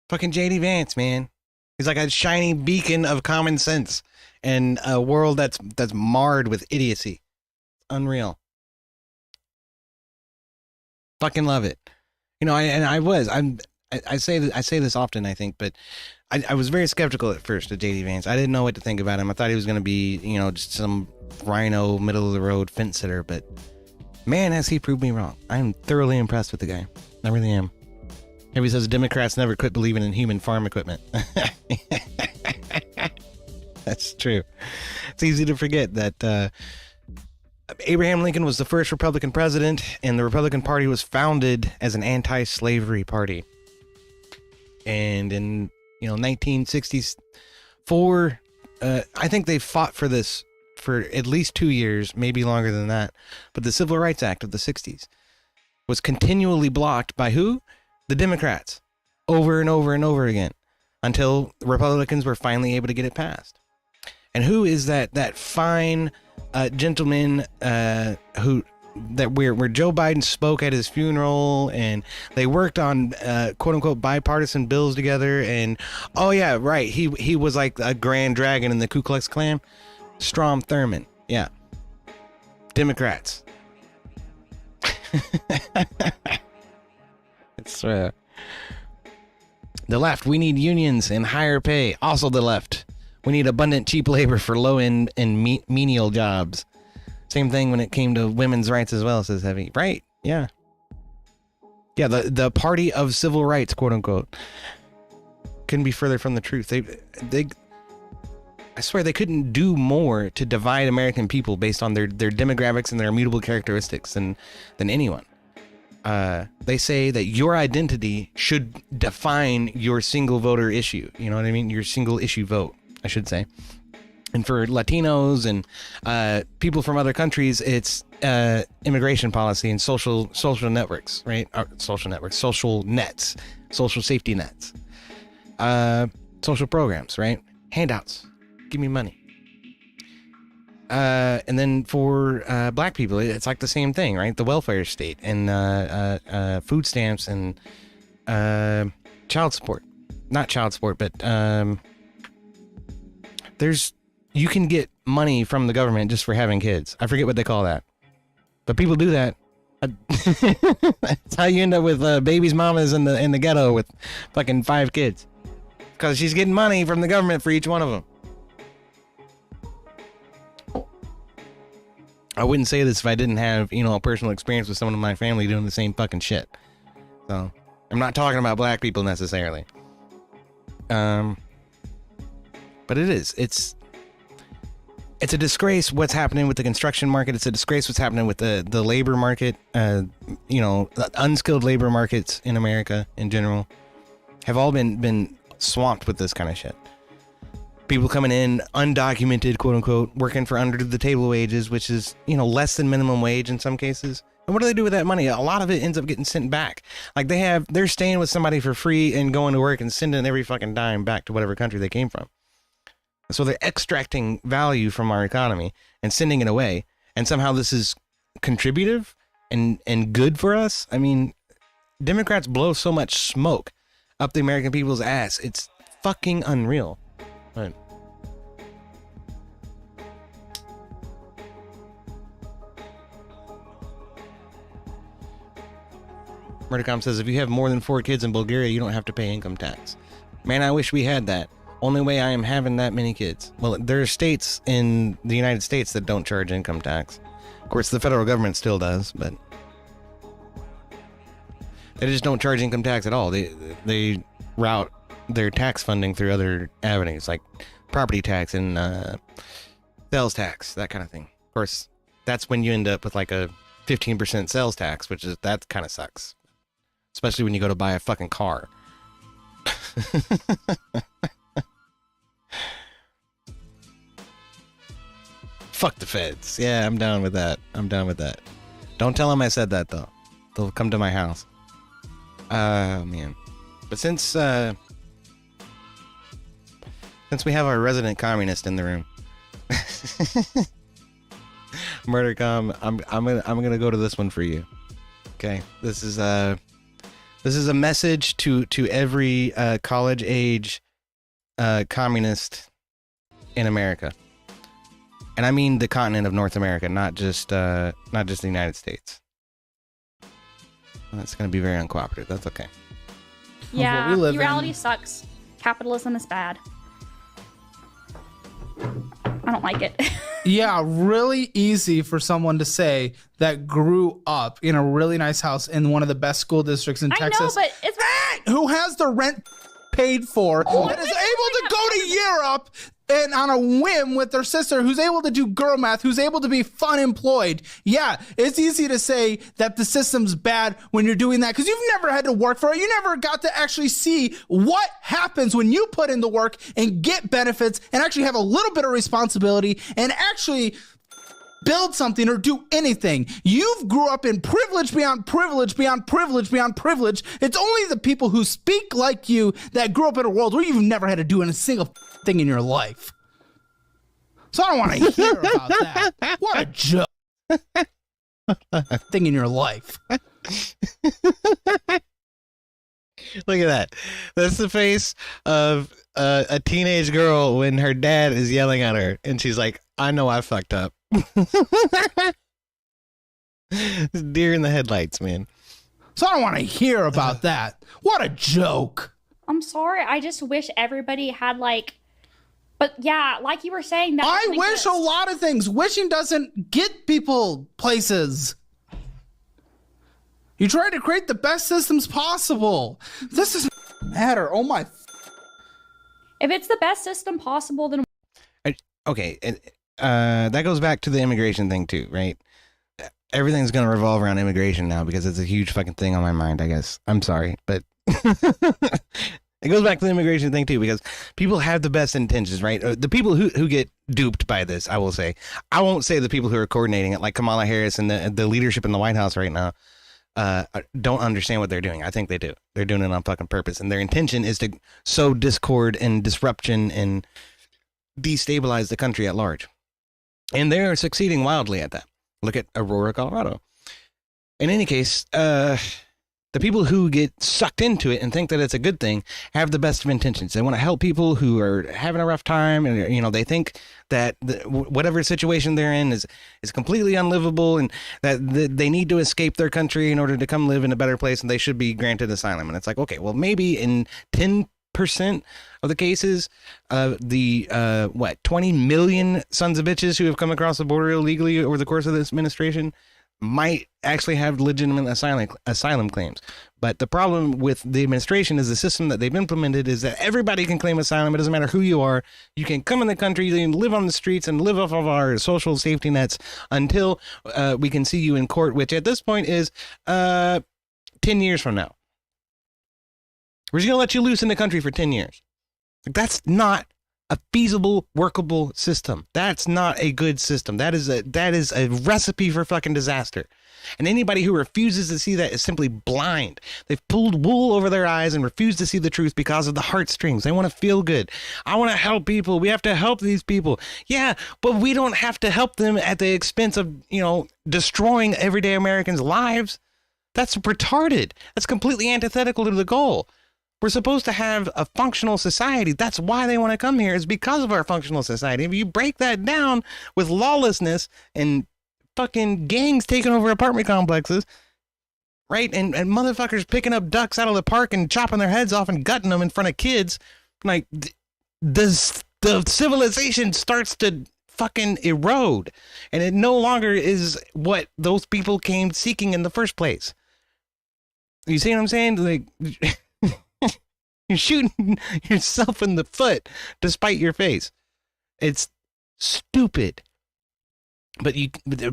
Fucking JD Vance, man. He's like a shiny beacon of common sense in a world that's marred with idiocy. Unreal. Fucking love it. You know, I say this often, I think, but I was very skeptical at first of JD Vance. I didn't know what to think about him. I thought he was going to be, you know, just some rhino, middle of the road fence sitter, but man, has he proved me wrong. I am thoroughly impressed with the guy. I really am. Everybody says Democrats never quit believing in human farm equipment. That's true. It's easy to forget that Abraham Lincoln was the first Republican president, and the Republican Party was founded as an anti-slavery party. And in 1964, I think they fought for this for at least 2 years, maybe longer than that. But the Civil Rights Act of the 60s was continually blocked by who? The Democrats, over and over and over again, until Republicans were finally able to get it passed. And who is that fine gentleman where Joe Biden spoke at his funeral, and they worked on quote unquote bipartisan bills together, and oh yeah, right, he was like a grand dragon in the Ku Klux Klan. Strom Thurmond, yeah. Democrats. It's the left. We need unions and higher pay. Also the left. We need abundant cheap labor for low-end and menial jobs. Same thing when it came to women's rights as well, says Heavy. Right, yeah. Yeah, the party of civil rights, quote unquote. Couldn't be further from the truth. They I swear they couldn't do more to divide American people based on their demographics and their immutable characteristics than anyone. They say that your identity should define your single voter issue. You know what I mean? Your single issue vote, I should say. And for Latinos and people from other countries, it's immigration policy and social networks, right? Social networks, social nets, social safety nets, social programs, right? Handouts, give me money. And then for black people, it's like the same thing, right? The welfare state and food stamps and child support. Not child support, but you can get money from the government just for having kids. I forget what they call that. But people do that. That's how you end up with babies' mamas in the ghetto with fucking 5 kids. Because she's getting money from the government for each one of them. I wouldn't say this if I didn't have, a personal experience with someone in my family doing the same fucking shit. So, I'm not talking about black people necessarily. But it is. It's a disgrace what's happening with the construction market. It's a disgrace what's happening with the labor market. Unskilled labor markets in America in general have all been swamped with this kind of shit. People coming in undocumented, quote unquote, working for under the table wages, which is, less than minimum wage in some cases. And what do they do with that money? A lot of it ends up getting sent back. Like they're staying with somebody for free and going to work and sending every fucking dime back to whatever country they came from. So they're extracting value from our economy and sending it away. And somehow this is contributive and good for us. I mean, Democrats blow so much smoke up the American people's ass. It's fucking unreal. Right. Murdercom says, if you have more than 4 kids in Bulgaria, you don't have to pay income tax. Man, I wish we had that. Only way I am having that many kids. Well, there are states in the United States that don't charge income tax. Of course, the federal government still does, but they just don't charge income tax at all. They route their tax funding through other avenues, like property tax and sales tax, that kind of thing. Of course, that's when you end up with like a 15% sales tax, that kind of sucks. Especially when you go to buy a fucking car. Fuck the feds. Yeah, I'm down with that. Don't tell them I said that, though. They'll come to my house. Man. But since we have our resident communist in the room, Murdercom, I'm gonna go to this one for you. Okay, this is a message to every college age communist in America, and I mean the continent of North America, not just the United States. That's gonna be very uncooperative. That's okay. Yeah, reality sucks. Capitalism is bad. I don't like it. Yeah, really easy for someone to say that grew up in a really nice house in one of the best school districts in Texas. I know, but it's who has the rent paid for, that is able to go to Europe and on a whim with their sister, who's able to do girl math, who's able to be fun employed. Yeah, it's easy to say that the system's bad when you're doing that because you've never had to work for it. You never got to actually see what happens when you put in the work and get benefits and actually have a little bit of responsibility and actually build something or do anything. You've grew up in privilege beyond privilege beyond privilege beyond privilege. It's only the people who speak like you that grew up in a world where you've never had to do a single thing in your life. So I don't want to hear about that. What a joke. Thing in your life. Look at that. That's the face of a teenage girl when her dad is yelling at her and she's like, I know I fucked up. Deer in the headlights, man. So I don't want to hear about that. What a joke. I'm sorry. I just wish everybody had but yeah, like you were saying, that I wish a lot of things. Wishing doesn't get people places. You try to create the best systems possible. This doesn't matter. Oh my. If it's the best system possible, then okay, and that goes back to the immigration thing too, right? Everything's gonna revolve around immigration now because it's a huge fucking thing on my mind, I guess. I'm sorry, but it goes back to the immigration thing too because people have the best intentions, right? The people who get duped by this, I will say. I won't say the people who are coordinating it, like Kamala Harris and the leadership in the White House right now. Don't understand what they're doing. I think they do. They're doing it on fucking purpose, and their intention is to sow discord and disruption and destabilize the country at large. And they're succeeding wildly at that. Look at Aurora, Colorado. In any case, the people who get sucked into it and think that it's a good thing have the best of intentions. They want to help people who are having a rough time, and they think that whatever situation they're in is completely unlivable, and that they need to escape their country in order to come live in a better place, and they should be granted asylum. And it's like, okay, well, maybe in 10% of the cases, the 20 million sons of bitches who have come across the border illegally over the course of this administration might actually have legitimate asylum claims. But the problem with the administration is the system that they've implemented is that everybody can claim asylum. It doesn't matter who you are. You can come in the country, you can live on the streets and live off of our social safety nets until we can see you in court, which at this point is 10 years from now. We're just going to let you loose in the country for 10 years. That's not a feasible, workable system. That's not a good system. That is a recipe for fucking disaster. And anybody who refuses to see that is simply blind. They've pulled wool over their eyes and refuse to see the truth because of the heartstrings. They want to feel good. I want to help people. We have to help these people. Yeah, but we don't have to help them at the expense of, destroying everyday Americans' lives. That's retarded. That's completely antithetical to the goal. We're supposed to have a functional society. That's why they want to come here, is because of our functional society. If you break that down with lawlessness and fucking gangs taking over apartment complexes, right? And motherfuckers picking up ducks out of the park and chopping their heads off and gutting them in front of kids, like the civilization starts to fucking erode. And it no longer is what those people came seeking in the first place. You see what I'm saying? Like... You're shooting yourself in the foot despite your face. It's stupid. But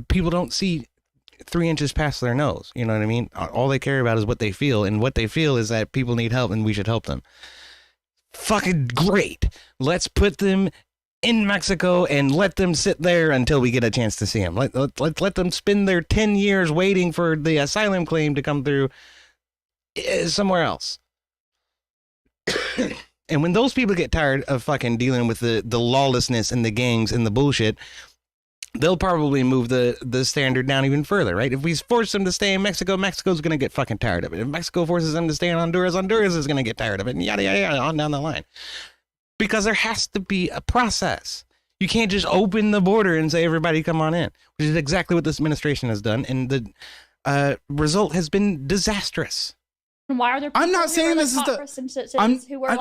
people don't see 3 inches past their nose. You know what I mean? All they care about is what they feel, and what they feel is that people need help and we should help them. Fucking great. Let's put them in Mexico and let them sit there until we get a chance to see them. Let them spend their 10 years waiting for the asylum claim to come through somewhere else. And when those people get tired of fucking dealing with the lawlessness and the gangs and the bullshit, they'll probably move the standard down even further, right? If we force them to stay in Mexico, Mexico's going to get fucking tired of it. If Mexico forces them to stay in Honduras, Honduras is going to get tired of it, and yada, yada, yada, on down the line. Because there has to be a process. You can't just open the border and say, everybody come on in, which is exactly what this administration has done. And the result has been disastrous. Why are there? I'm not saying this is the.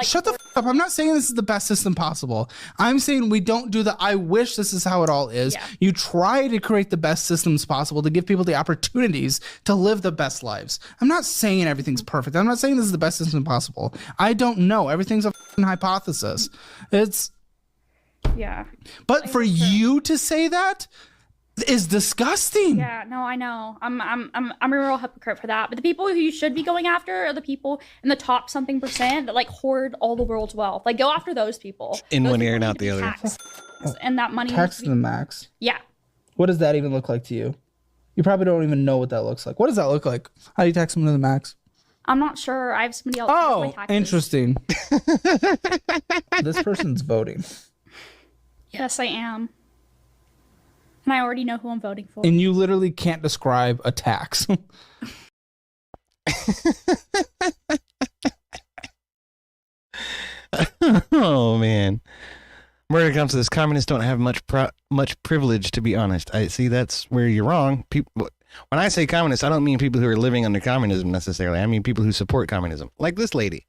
Shut the f up! I'm not saying this is the best system possible. I'm saying we don't do the. I wish this is how it all is. Yeah. You try to create the best systems possible to give people the opportunities to live the best lives. I'm not saying everything's perfect. I'm not saying this is the best system possible. I don't know. Everything's a hypothesis. It's. Yeah. But for you to say that is disgusting. Yeah, no, I know. I'm a real hypocrite for that. But the people who you should be going after are the people in the top something percent that like hoard all the world's wealth. Like go after those people. In those one ear people and out the other. And that money. Tax to the max. Yeah. What does that even look like to you? You probably don't even know what that looks like. What does that look like? How do you tax them to the max? I'm not sure. I have somebody else. Oh, interesting. This person's voting. Yes, I am. And I already know who I'm voting for. And you literally can't describe a tax. Oh, man. Murder comes to this. Communists don't have much privilege, to be honest. I see that's where you're wrong. People, when I say communists, I don't mean people who are living under communism necessarily. I mean people who support communism, like this lady.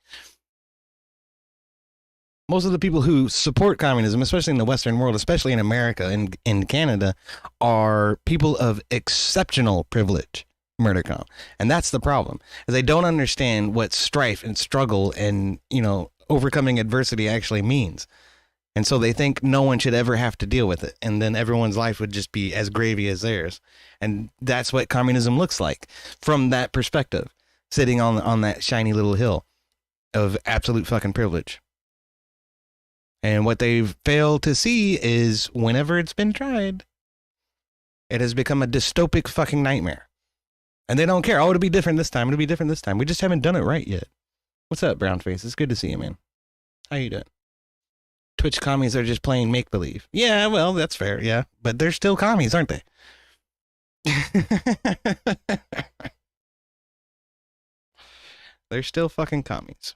Most of the people who support communism, especially in the Western world, especially in America and in Canada, are people of exceptional privilege, Murdercom. And that's the problem, is they don't understand what strife and struggle and, overcoming adversity actually means. And so they think no one should ever have to deal with it. And then everyone's life would just be as gravy as theirs. And that's what communism looks like from that perspective, sitting on that shiny little hill of absolute fucking privilege. And what they've failed to see is whenever it's been tried, it has become a dystopic fucking nightmare. And they don't care. Oh, it'll be different this time. It'll be different this time. We just haven't done it right yet. What's up, Brownface? It's good to see you, man. How you doing? Twitch commies are just playing make-believe. Yeah, well, that's fair, yeah. But they're still commies, aren't they? They're still fucking commies.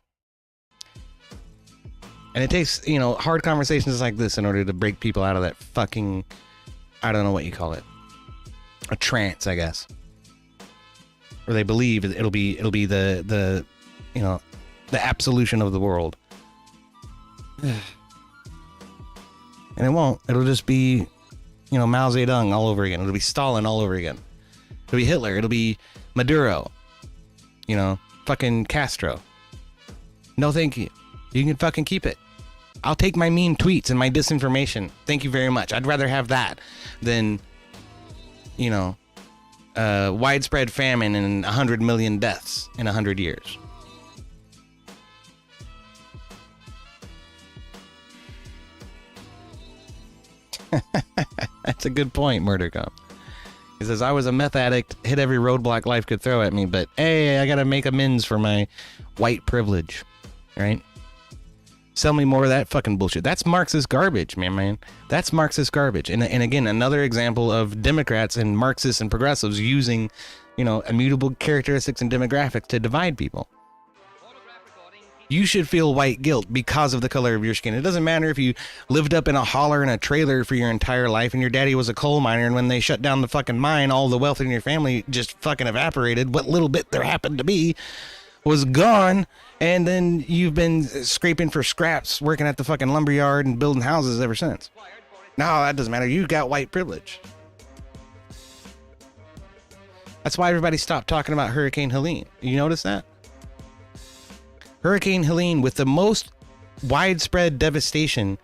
And it takes, hard conversations like this in order to break people out of that fucking, I don't know what you call it, a trance, I guess. Or they believe it'll be the absolution of the world. And it won't. It'll just be, Mao Zedong all over again. It'll be Stalin all over again. It'll be Hitler. It'll be Maduro. Fucking Castro. No, thank you. You can fucking keep it. I'll take my mean tweets and my disinformation. Thank you very much. I'd rather have that than, widespread famine and 100 million deaths in 100 years. That's a good point, Murdercom. He says, I was a meth addict, hit every roadblock life could throw at me, but hey, I gotta make amends for my white privilege, right? Sell me more of that fucking bullshit. That's Marxist garbage, man. That's Marxist garbage. And again, another example of Democrats and Marxists and progressives using, immutable characteristics and demographics to divide people. You should feel white guilt because of the color of your skin. It doesn't matter if you lived up in a holler in a trailer for your entire life and your daddy was a coal miner, and when they shut down the fucking mine, all the wealth in your family just fucking evaporated. What little bit there happened to be was gone, and then you've been scraping for scraps, working at the fucking lumberyard and building houses ever since. No, that doesn't matter. You got white privilege. That's why everybody stopped talking about Hurricane Helene. You notice that? Hurricane Helene, with the most widespread devastation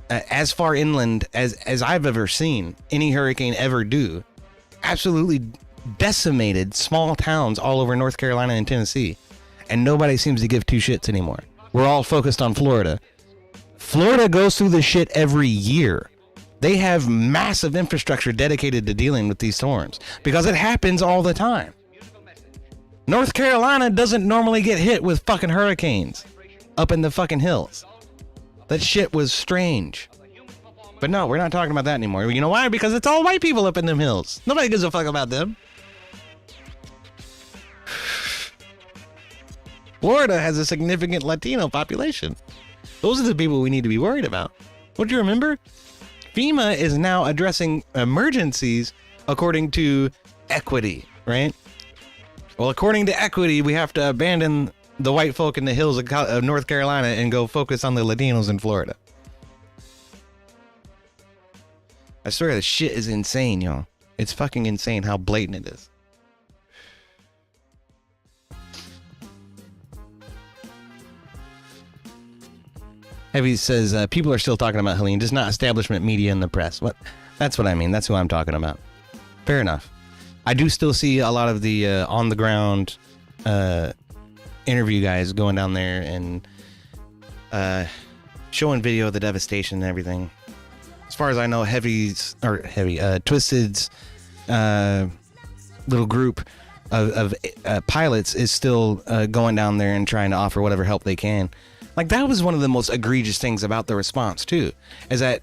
as far inland as I've ever seen any hurricane ever do. Absolutely decimated small towns all over North Carolina and Tennessee. And nobody seems to give two shits anymore. We're all focused on Florida. Florida goes through this shit every year. They have massive infrastructure dedicated to dealing with these storms because it happens all the time. North Carolina doesn't normally get hit with fucking hurricanes up in the fucking hills. That shit was strange. But no, we're not talking about that anymore. You know why? Because it's all white people up in them hills. Nobody gives a fuck about them. Florida has a significant Latino population. Those are the people we need to be worried about. Don't you remember? FEMA is now addressing emergencies according to equity, right? Well, according to equity, we have to abandon the white folk in the hills of North Carolina and go focus on the Latinos in Florida. I swear, this shit is insane, y'all. It's fucking insane how blatant it is. Heavy says, people are still talking about Helene, just not establishment media and the press. What? That's what I mean. That's who I'm talking about. Fair enough. I do still see a lot of the on-the-ground interview guys going down there and showing video of the devastation and everything. As far as I know, Twisted's little group of pilots is still going down there and trying to offer whatever help they can. Like, that was one of the most egregious things about the response, too, is that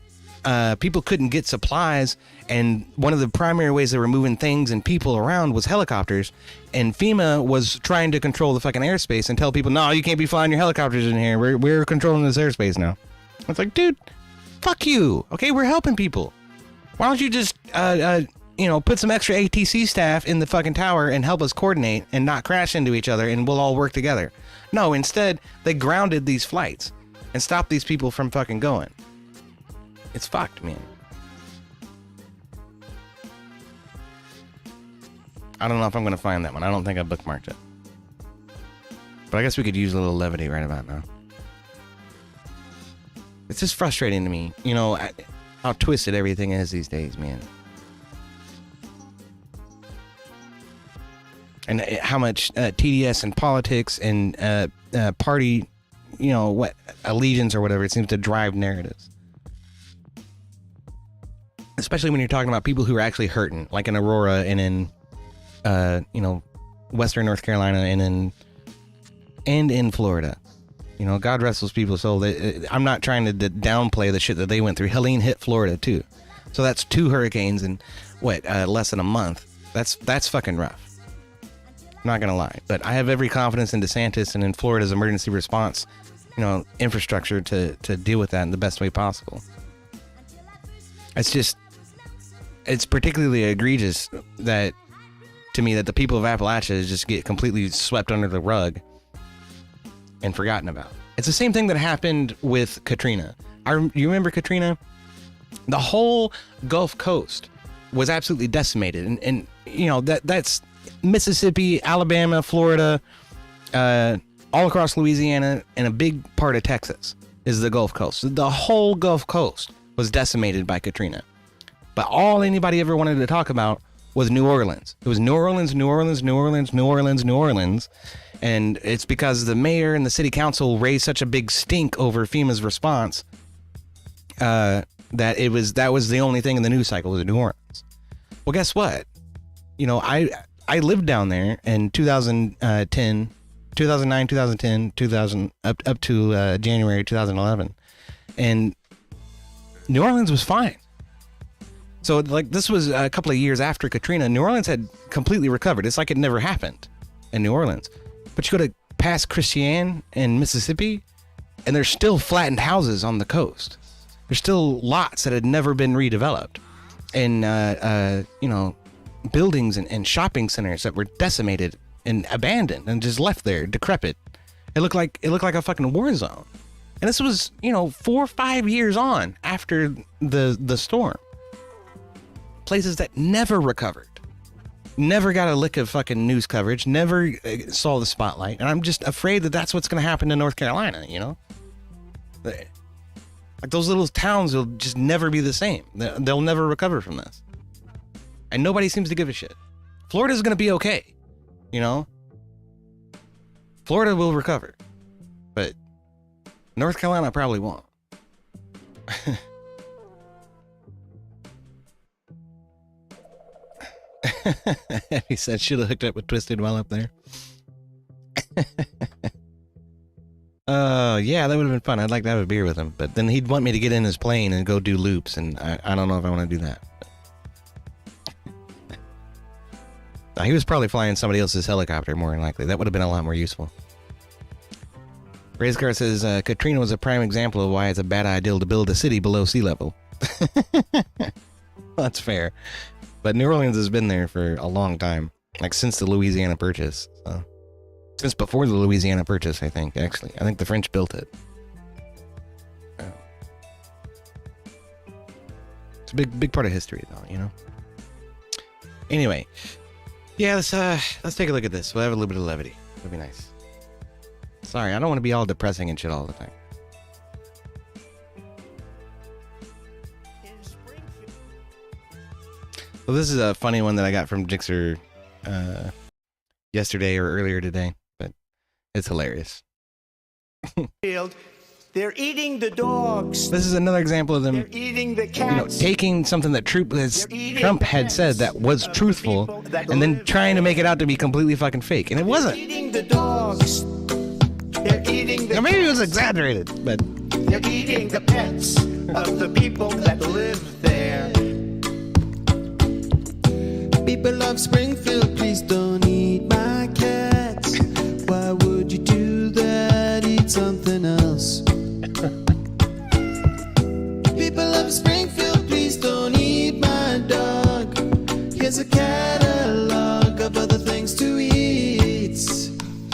people couldn't get supplies, and one of the primary ways they were moving things and people around was helicopters, and FEMA was trying to control the fucking airspace and tell people, no, you can't be flying your helicopters in here. We're controlling this airspace now. It's like, dude, fuck you. Okay, we're helping people. Why don't you just, put some extra ATC staff in the fucking tower and help us coordinate and not crash into each other, and we'll all work together. No, instead, they grounded these flights and stopped these people from fucking going. It's fucked, man. I don't know if I'm going to find that one. I don't think I bookmarked it. But I guess we could use a little levity right about now. It's just frustrating to me, how twisted everything is these days, man. And how much TDS and politics and party, allegiance or whatever, it seems to drive narratives. Especially when you're talking about people who are actually hurting, like in Aurora and in, Western North Carolina and in Florida. God rest those people's soul. I'm not trying to downplay the shit that they went through. Helene hit Florida too, so that's 2 hurricanes in less than a month. That's fucking rough. Not gonna lie, but I have every confidence in DeSantis and in Florida's emergency response, infrastructure to deal with that in the best way possible. It's particularly egregious that the people of Appalachia just get completely swept under the rug and forgotten about. It's the same thing that happened with Katrina. You remember Katrina? The whole Gulf Coast was absolutely decimated, and that's Mississippi, Alabama, Florida, all across Louisiana, and a big part of Texas is the Gulf Coast. The whole Gulf Coast was decimated by Katrina. But all anybody ever wanted to talk about was New Orleans. It was New Orleans, New Orleans, New Orleans, New Orleans, New Orleans. And it's because the mayor and the city council raised such a big stink over FEMA's response that was the only thing in the news cycle was New Orleans. Well, guess what? I lived down there in 2009, 2010, 2000 up to January 2011, and New Orleans was fine. So this was a couple of years after Katrina. New Orleans had completely recovered. It's like it never happened in New Orleans. But you go to past Christian in Mississippi, and there's still flattened houses on the coast. There's still lots that had never been redeveloped, and buildings and shopping centers that were decimated and abandoned and just left there decrepit. It looked like a fucking war zone. And this was 4 or 5 years on after the storm. Places that never recovered, never got a lick of fucking news coverage, never saw the spotlight. And I'm just afraid that that's what's going to happen to North Carolina. Like, those little towns will just never be the same. They'll never recover from this. And nobody seems to give a shit. Florida's going to be okay. You know? Florida will recover. But North Carolina probably won't. He said should have hooked up with Twisted while up there. Yeah, that would have been fun. I'd like to have a beer with him, but then he'd want me to get in his plane and go do loops, and I don't know if I want to do that. No, he was probably flying somebody else's helicopter, more than likely. That would have been a lot more useful. Racecar says Katrina was a prime example of why it's a bad idea to build a city below sea level. That's fair. But New Orleans has been there for a long time, like since the Louisiana Purchase. So. Since before the Louisiana Purchase, I think, actually. I think the French built it. It's a big part of history, though, you know? Anyway. Yeah, let's take a look at this. We'll have a little bit of levity. It'll be nice. Sorry, I don't want to be all depressing and shit all the time. Well, this is a funny one that I got from Jixer yesterday or earlier today, but it's hilarious. They're eating the dogs. This is another example of them, They're eating the cats. taking something that Trump had said that was truthful, and then trying to make it out to be completely fucking fake, and it wasn't. They're eating the dogs. They're eating the maybe it was exaggerated, but they're eating the pets of the people that live there. People of Springfield, please don't eat my cats. Why would you do that? Eat something else. People of Springfield, please don't eat my dog. Here's a catalog of other things to eat.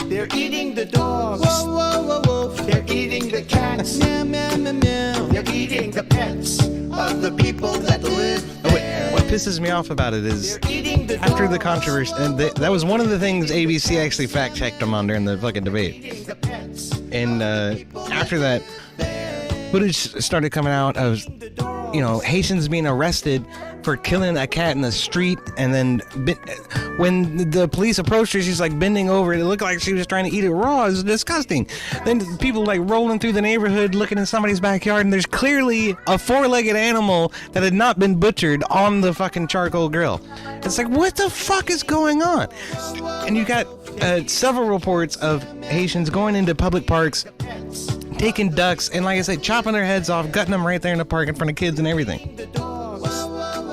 They're eating the dogs. Whoa, whoa, whoa, whoa. They're eating the cats. Meow, meow, meow, meow. They're eating the pets of the people that live there. what pisses me off about it is after the controversy, and that was one of the things ABC actually fact-checked them on during the fucking debate. And after that, footage started coming out of, Haitians being arrested for killing a cat in the street, and then when the police approached her, she's like bending over. It looked like she was trying to eat it raw. It was disgusting. Then people like rolling through the neighborhood looking in somebody's backyard, and there's clearly a four-legged animal that had not been butchered on the fucking charcoal grill. It's like, what the fuck is going on? And you got several reports of Haitians going into public parks, taking ducks, and like I said, chopping their heads off, gutting them right there in the park in front of kids and everything.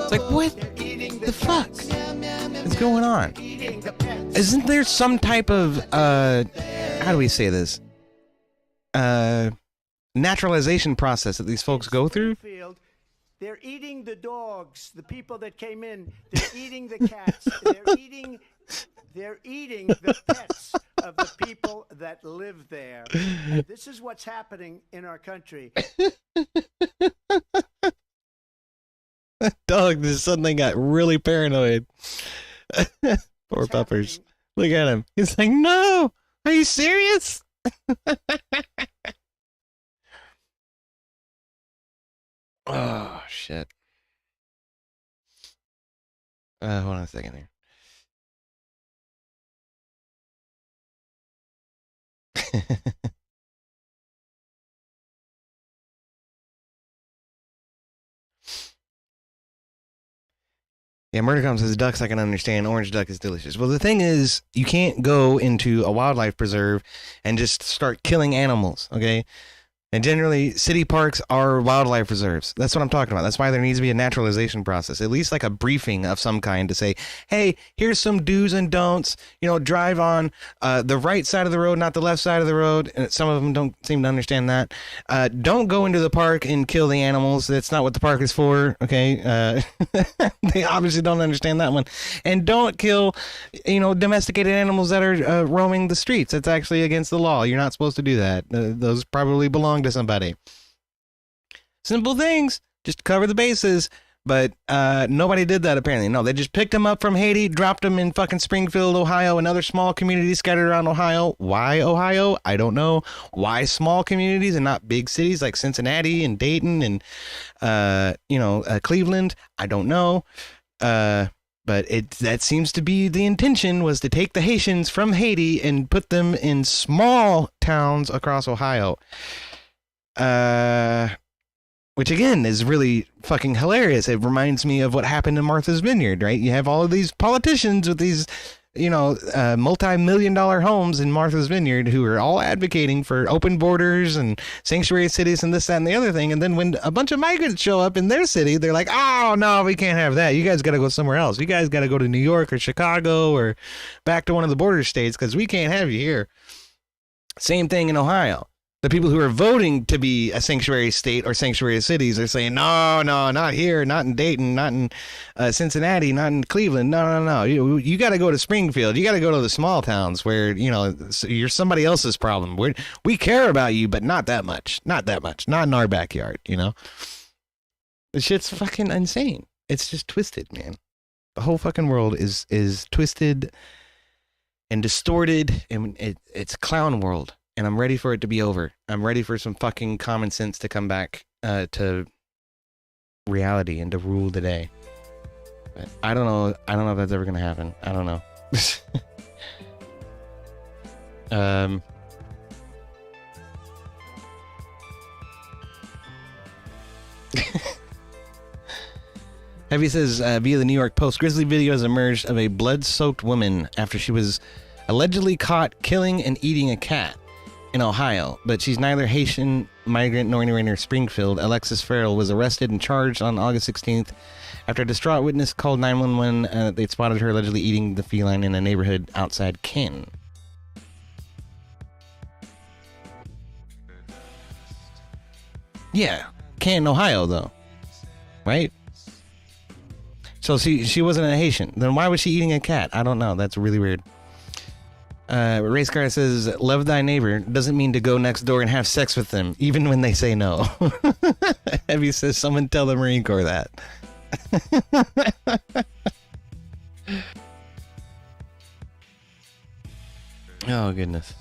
It's like, what the fuck is going on? Isn't there some type of, how do we say this? Naturalization process that these folks go through? They're eating the dogs, the people that came in. They're eating the cats. They're eating the pets of the people that live there. And this is what's happening in our country. That dog just suddenly got really paranoid. Poor puppers. Look at him. He's like, no! Are you serious? Oh, shit. Hold on a second here. Yeah, Murdercom says ducks I can understand. Orange duck is delicious. Well, the thing is, you can't go into a wildlife preserve and just start killing animals, okay? And generally, city parks are wildlife reserves. That's what I'm talking about. That's why there needs to be a naturalization process, at least like a briefing of some kind to say, hey, here's some do's and don'ts. Drive on the right side of the road, not the left side of the road. And some of them don't seem to understand that. Don't go into the park and kill the animals. That's not what the park is for, okay? They obviously don't understand that one. And don't kill, domesticated animals that are roaming the streets. It's actually against the law. You're not supposed to do that. Those probably belong to somebody. Simple things. Just cover the bases. But nobody did that, apparently. No, they just picked him up from Haiti, dropped him in fucking Springfield, Ohio, another small community scattered around Ohio. Why Ohio? I don't know. Why small communities and not big cities like Cincinnati and Dayton and, Cleveland? I don't know. But that seems to be the intention, was to take the Haitians from Haiti and put them in small towns across Ohio. Which, again, is really fucking hilarious. It reminds me of what happened in Martha's Vineyard, right? You have all of these politicians with these, multi-million-dollar homes in Martha's Vineyard who are all advocating for open borders and sanctuary cities and this, that, and the other thing. And then when a bunch of migrants show up in their city, they're like, oh, no, we can't have that. You guys got to go somewhere else. You guys got to go to New York or Chicago or back to one of the border states because we can't have you here. Same thing in Ohio. The people who are voting to be a sanctuary state or sanctuary cities are saying, no, not here, not in Dayton, not in Cincinnati, not in Cleveland. No. You got to go to Springfield. You got to go to the small towns where, you're somebody else's problem. We care about you, but not that much. Not in our backyard, The shit's fucking insane. It's just twisted, man. The whole fucking world is twisted and distorted, and it's clown world. And I'm ready for it to be over. I'm ready for some fucking common sense to come back to reality and to rule the day. But I don't know if that's ever gonna happen. I don't know. Heavy says via the New York Post, grisly videos emerged of a blood-soaked woman after she was allegedly caught killing and eating a cat in Ohio, but she's neither Haitian migrant nor anywhere near Springfield. Alexis Farrell was arrested and charged on August 16th after a distraught witness called 911. They'd spotted her allegedly eating the feline in a neighborhood outside Canton. Yeah, Canton, Ohio, though, right? So she wasn't a Haitian. Then why was she eating a cat? I don't know. That's really weird. Race Car says, love thy neighbor doesn't mean to go next door and have sex with them, even when they say no. Heavy says, someone tell the Marine Corps that. Oh, goodness.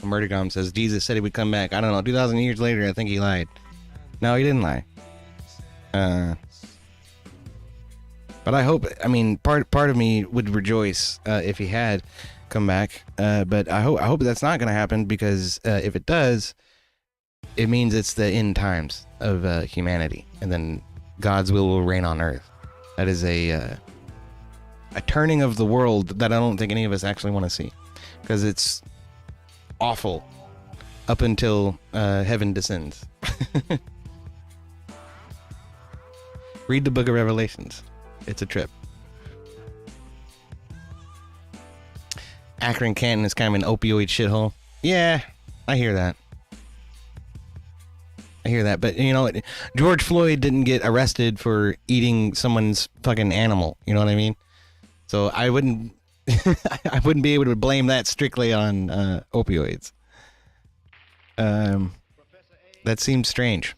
Murdergom says, Jesus said he would come back. I don't know, 2,000 years later, I think he lied. No, he didn't lie. But I hope, part of me would rejoice if he had come back. But I hope that's not going to happen, because if it does, it means it's the end times of humanity. And then God's will reign on earth. That is a turning of the world that I don't think any of us actually want to see. Because it's awful up until heaven descends. Read the book of Revelations. It's a trip. Akron, Canton is kind of an opioid shithole. Yeah, I hear that. But George Floyd didn't get arrested for eating someone's fucking animal. You know what I mean? So I wouldn't be able to blame that strictly on opioids. That seems strange.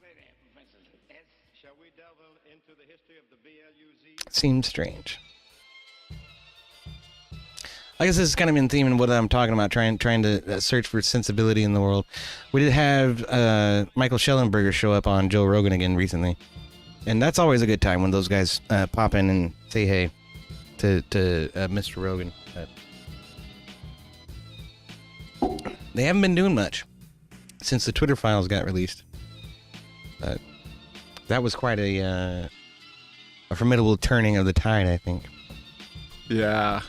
Seems strange. I guess this is kind of in theme in what I'm talking about, trying to search for sensibility in the world. We did have Michael Schellenberger show up on Joe Rogan again recently, and that's always a good time when those guys pop in and say hey to Mr. Rogan. They haven't been doing much since the Twitter files got released. That was quite a formidable turning of the tide, I think. Yeah.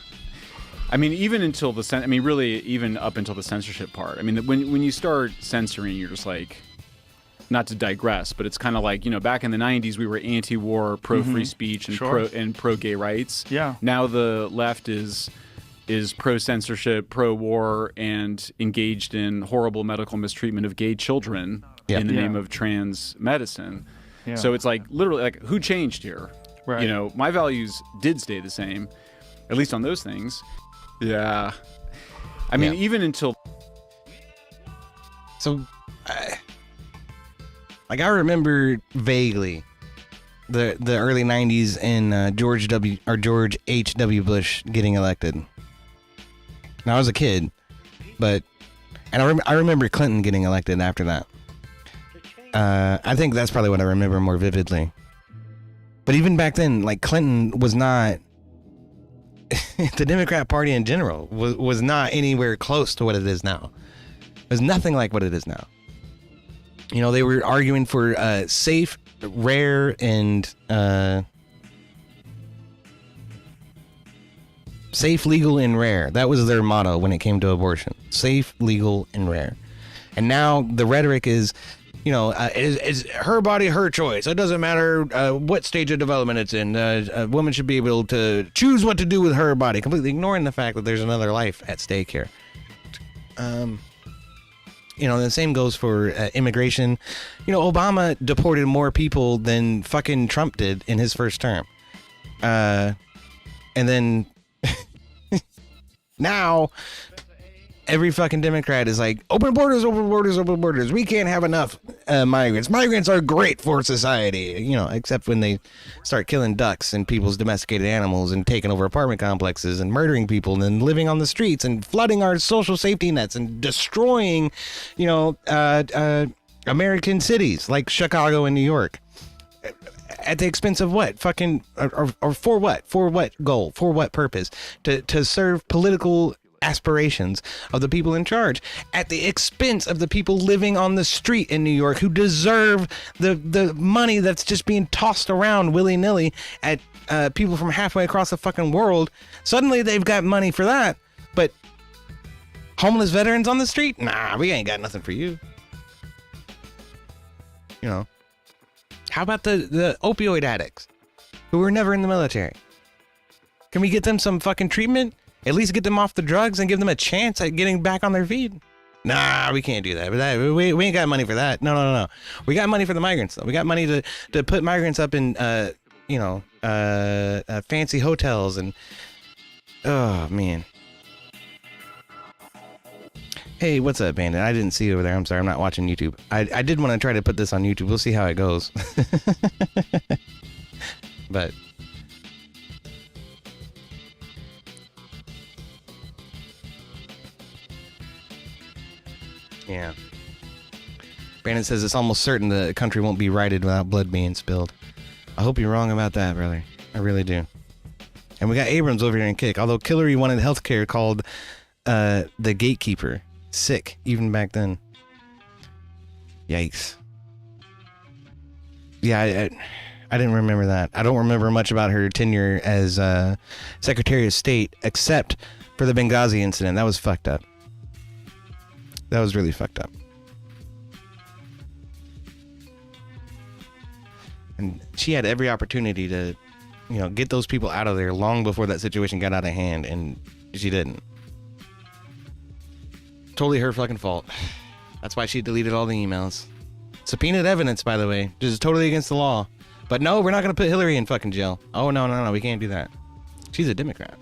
Even until really even up until the censorship part. When you start censoring, you're just like, not to digress, but it's kind of like, back in the 90s, we were anti-war, pro-free speech, and pro-gay rights. Yeah. Now the left is pro-censorship, pro-war, and engaged in horrible medical mistreatment of gay children in the name of trans medicine. Yeah. So it's like, literally, like, who changed here? Right. My values did stay the same, at least on those things. Yeah. I mean, even until. So, like, I remember vaguely the early 90s and George H.W. Bush getting elected. Now, I was a kid, but. And I remember Clinton getting elected after that. I think that's probably what I remember more vividly. But even back then, like, Clinton was not. The Democrat Party in general was not anywhere close to what it is now. It was nothing like what it is now. You know, they were arguing for safe, rare, and safe, legal, and rare. That was their motto when it came to abortion. Safe, legal, and rare. And now the rhetoric is, you know, is her body, her choice. It doesn't matter what stage of development it's in. A woman should be able to choose what to do with her body, completely ignoring the fact that there's another life at stake here. You know, the same goes for immigration. You know, Obama deported more people than fucking Trump did in his first term. And then now every fucking Democrat is like, open borders, open borders, open borders. We can't have enough migrants. Migrants are great for society, you know, except when they start killing ducks and people's domesticated animals and taking over apartment complexes and murdering people and then living on the streets and flooding our social safety nets and destroying, you know, American cities like Chicago and New York. At the expense of what? Fucking, or for what? For what goal? For what purpose? To serve political aspirations of the people in charge at the expense of the people living on the street in New York who deserve the money that's just being tossed around willy-nilly at people from halfway across the fucking world. Suddenly they've got money for that, but homeless veterans on the street? Nah, we ain't got nothing for you. You know. How about the opioid addicts who were never in the military? Can we get them some fucking treatment? At least get them off the drugs and give them a chance at getting back on their feet? Nah, we can't do that. But we ain't got money for that. No. We got money for the migrants, though. We got money to put migrants up in, you know, fancy hotels and... Oh, man. Hey, what's up, Bandit? I didn't see you over there. I'm sorry. I'm not watching YouTube. I did want to try to put this on YouTube. We'll see how it goes. But... yeah. Brandon says it's almost certain the country won't be righted without blood being spilled. I hope you're wrong about that, brother. I really do. And we got Abrams over here in Kick. Although Hillary wanted healthcare called the gatekeeper. Sick, even back then. Yikes. Yeah, I didn't remember that. I don't remember much about her tenure as Secretary of State, except for the Benghazi incident. That was fucked up. That was really fucked up. And she had every opportunity to, you know, get those people out of there long before that situation got out of hand, and she didn't. Totally her fucking fault. That's why she deleted all the emails. Subpoenaed evidence, by the way. Just totally against the law. But no, we're not going to put Hillary in fucking jail. Oh, no. We can't do that. She's a Democrat.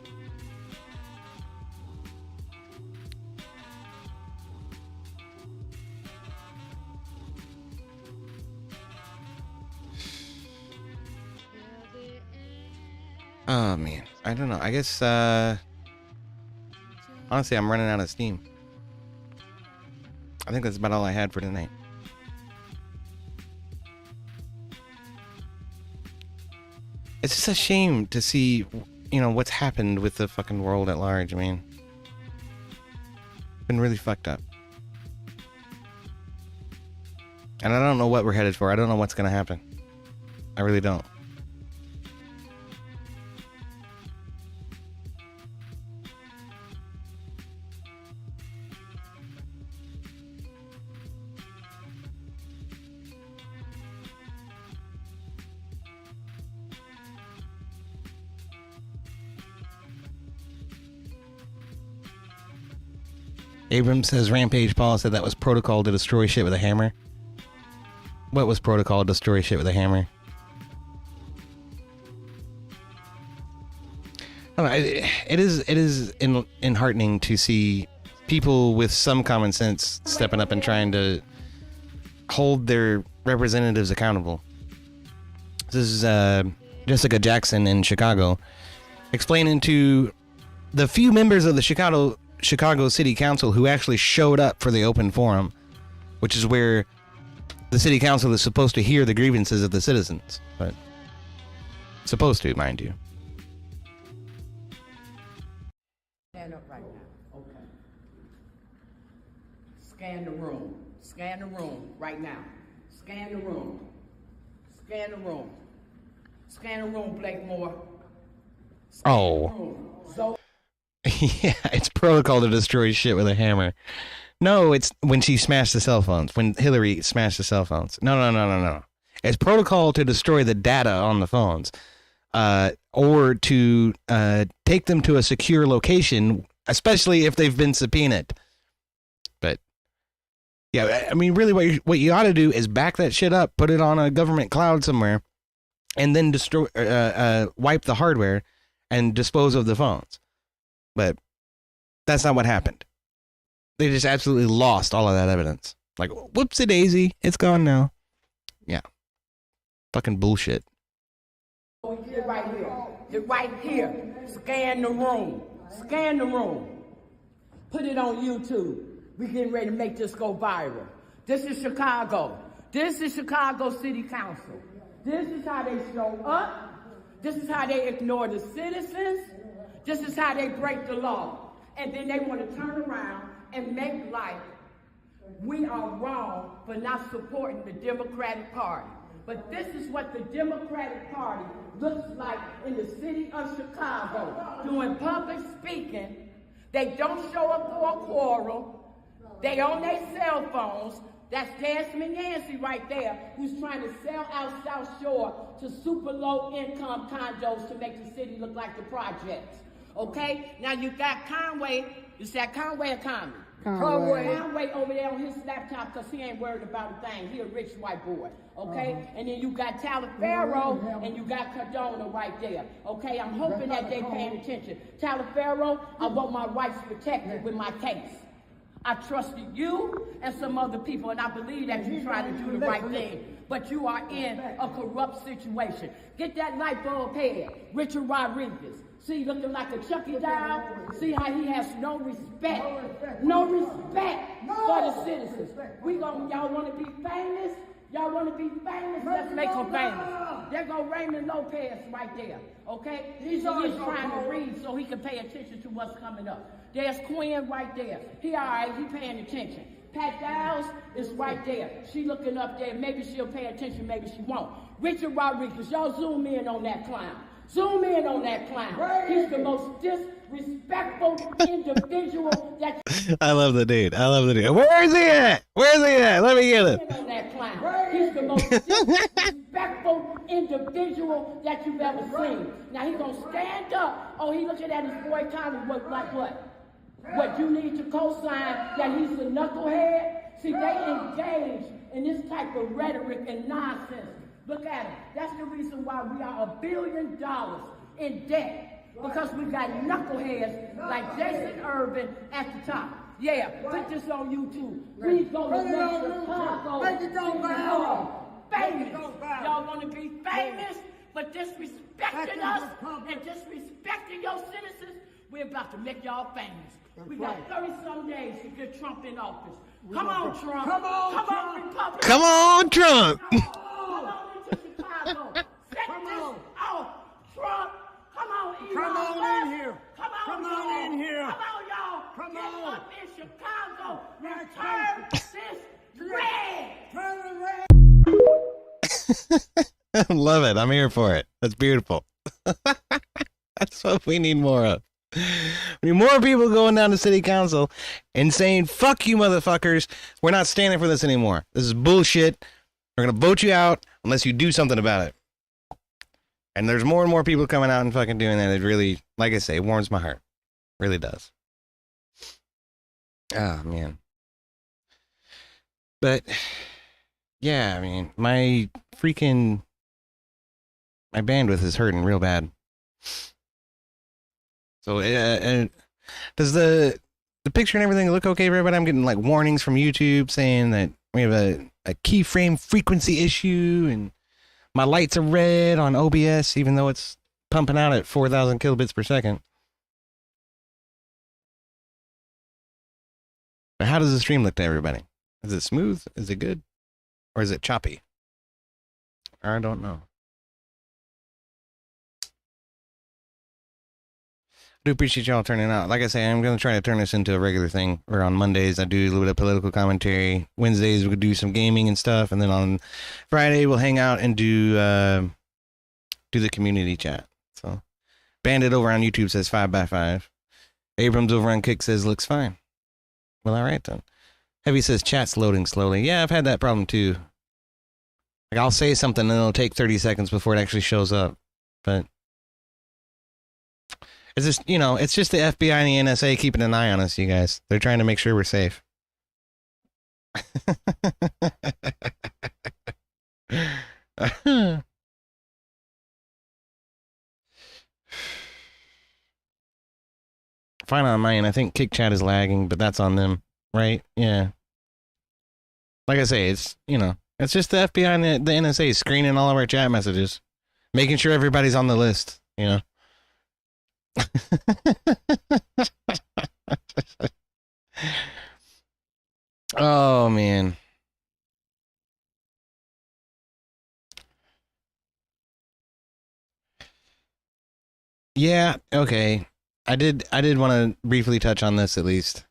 Oh, man. I don't know. I guess, honestly, I'm running out of steam. I think that's about all I had for tonight. It's just a shame to see, you know, what's happened with the fucking world at large. I mean, been really fucked up. And I don't know what we're headed for. I don't know what's going to happen. I really don't. Abrams says Rampage Paul said that was protocol to destroy shit with a hammer. What was protocol to destroy shit with a hammer? don't know, it is enheartening to see people with some common sense stepping up and trying to hold their representatives accountable. This is Jessica Jackson in Chicago explaining to the few members of the Chicago City Council who actually showed up for the open forum, which is where the City Council is supposed to hear the grievances of the citizens. But supposed to, mind you. Stand up right now. Okay. Scan the room. Scan the room right now. Scan the room. Scan the room. Scan the room, Blakemore. Oh. Yeah, it's protocol to destroy shit with a hammer. No, it's when she smashed the cell phones. When Hillary smashed the cell phones. No. It's protocol to destroy the data on the phones. Or to take them to a secure location, especially if they've been subpoenaed. But yeah, I mean, really, what you ought to do is back that shit up, put it on a government cloud somewhere, and then destroy, wipe the hardware and dispose of the phones. But that's not what happened. They just absolutely lost all of that evidence. Like, whoopsie daisy, it's gone now. Yeah, fucking bullshit. Get right here. Get right here. Scan the room. Scan the room. Put it on YouTube. We're getting ready to make this go viral. This is Chicago. This is Chicago City Council. This is how they show up. This is how they ignore the citizens. This is how they break the law. And then they want to turn around and make like we are wrong for not supporting the Democratic Party. But this is what the Democratic Party looks like in the city of Chicago, doing public speaking. They don't show up for a quorum. They on their cell phones. That's Desmond Yancey right there, who's trying to sell out South Shore to super low income condos to make the city look like the projects. Okay? Now you got Conway. Is that Conway or Conway? Conway over there on his laptop because he ain't worried about a thing. He a rich white boy, okay? And then you got Talaferro and you got Cardona right there, okay? I'm hoping that they paying attention. Talaferro, I want my rights protected with my case. I trusted you and some other people, and I believe that you're trying to do the right thing. But you are in a corrupt situation. Get that light bulb head, Richard Rodriguez. See, looking like a Chucky doll. See how he has no respect. No respect for the citizens. Y'all want to be famous? Y'all want to be famous? Let's make them famous. There go Raymond Lopez right there, okay? He's trying to read so he can pay attention to what's coming up. There's Quinn right there. He all right, he paying attention. Pat Downs is right there. She looking up there. Maybe she'll pay attention, maybe she won't. Richard Rodriguez, y'all zoom in on that clown. Zoom in on that clown. He's the most disrespectful individual that... I love the dude. Where is he at? Let me get it. On that clown. He's the most disrespectful individual that you've ever seen. Now he's gonna stand up. Oh, he looking at his boy Tommy like what? What, you need to co-sign that he's a knucklehead? See, they engage in this type of rhetoric and nonsense. Look at it. That's the reason why we are $1 billion in debt. Because we got knuckleheads like Jason Irvin at the top. Yeah, put this on YouTube. Please go to Chicago. Famous. Y'all want to be famous, but disrespecting us and disrespecting your citizens, we're about to make y'all famous. We got 30-some days to get Trump in office. Come on, Trump. Come on, Republicans. Come on, Trump. Chicago. Set this off. Trump, come on, Elon Come on Musk. in here. Come on in here. Come on, y'all. Come Get on. up in Chicago. Turn this red. Turn the red. I love it. I'm here for it. That's beautiful. That's what we need more of. We need more people going down to city council and saying, fuck you motherfuckers. We're not standing for this anymore. This is bullshit. We're going to vote you out unless you do something about it. And there's more and more people coming out and fucking doing that. It really, like I say, warms my heart. Really does. Ah, man. But, yeah, I mean, my bandwidth is hurting real bad. So, does the picture and everything look okay for everybody? I'm getting like warnings from YouTube saying that we have a keyframe frequency issue and my lights are red on OBS, even though it's pumping out at 4,000 kilobits per second. But how does the stream look to everybody? Is it smooth? Is it good? Or is it choppy? I don't know. I do appreciate y'all turning out. Like I say, I'm going to try to turn this into a regular thing. Where on Mondays, I do a little bit of political commentary. Wednesdays, we'll do some gaming and stuff. And then on Friday, we'll hang out and do the community chat. So, Bandit over on YouTube says 5x5. Abrams over on Kick says looks fine. Well, all right then. Heavy says chat's loading slowly. Yeah, I've had that problem too. Like I'll say something and it'll take 30 seconds before it actually shows up. But it's just, you know, it's just the FBI and the NSA keeping an eye on us, you guys. They're trying to make sure we're safe. Fine on mine. I think Kick Chat is lagging, but that's on them, right? Yeah. Like I say, it's, you know, it's just the FBI and the NSA screening all of our chat messages, making sure everybody's on the list, you know. Oh man. Yeah, okay. I did want to briefly touch on this at least.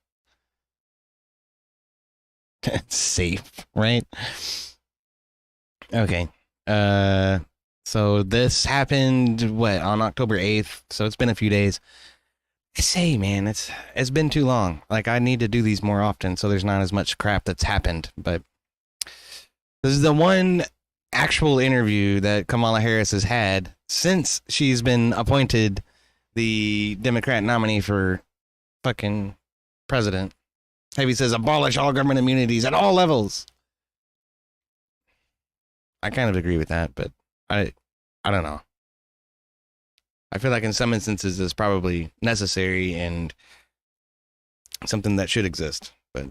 Safe, right? Okay. So this happened on October 8th, so it's been a few days. I say, man, it's been too long. Like I need to do these more often so there's not as much crap that's happened, but this is the one actual interview that Kamala Harris has had since she's been appointed the Democrat nominee for fucking president. Heavy says abolish all government immunities at all levels. I kind of agree with that, but I don't know. I feel like in some instances it's probably necessary and something that should exist. But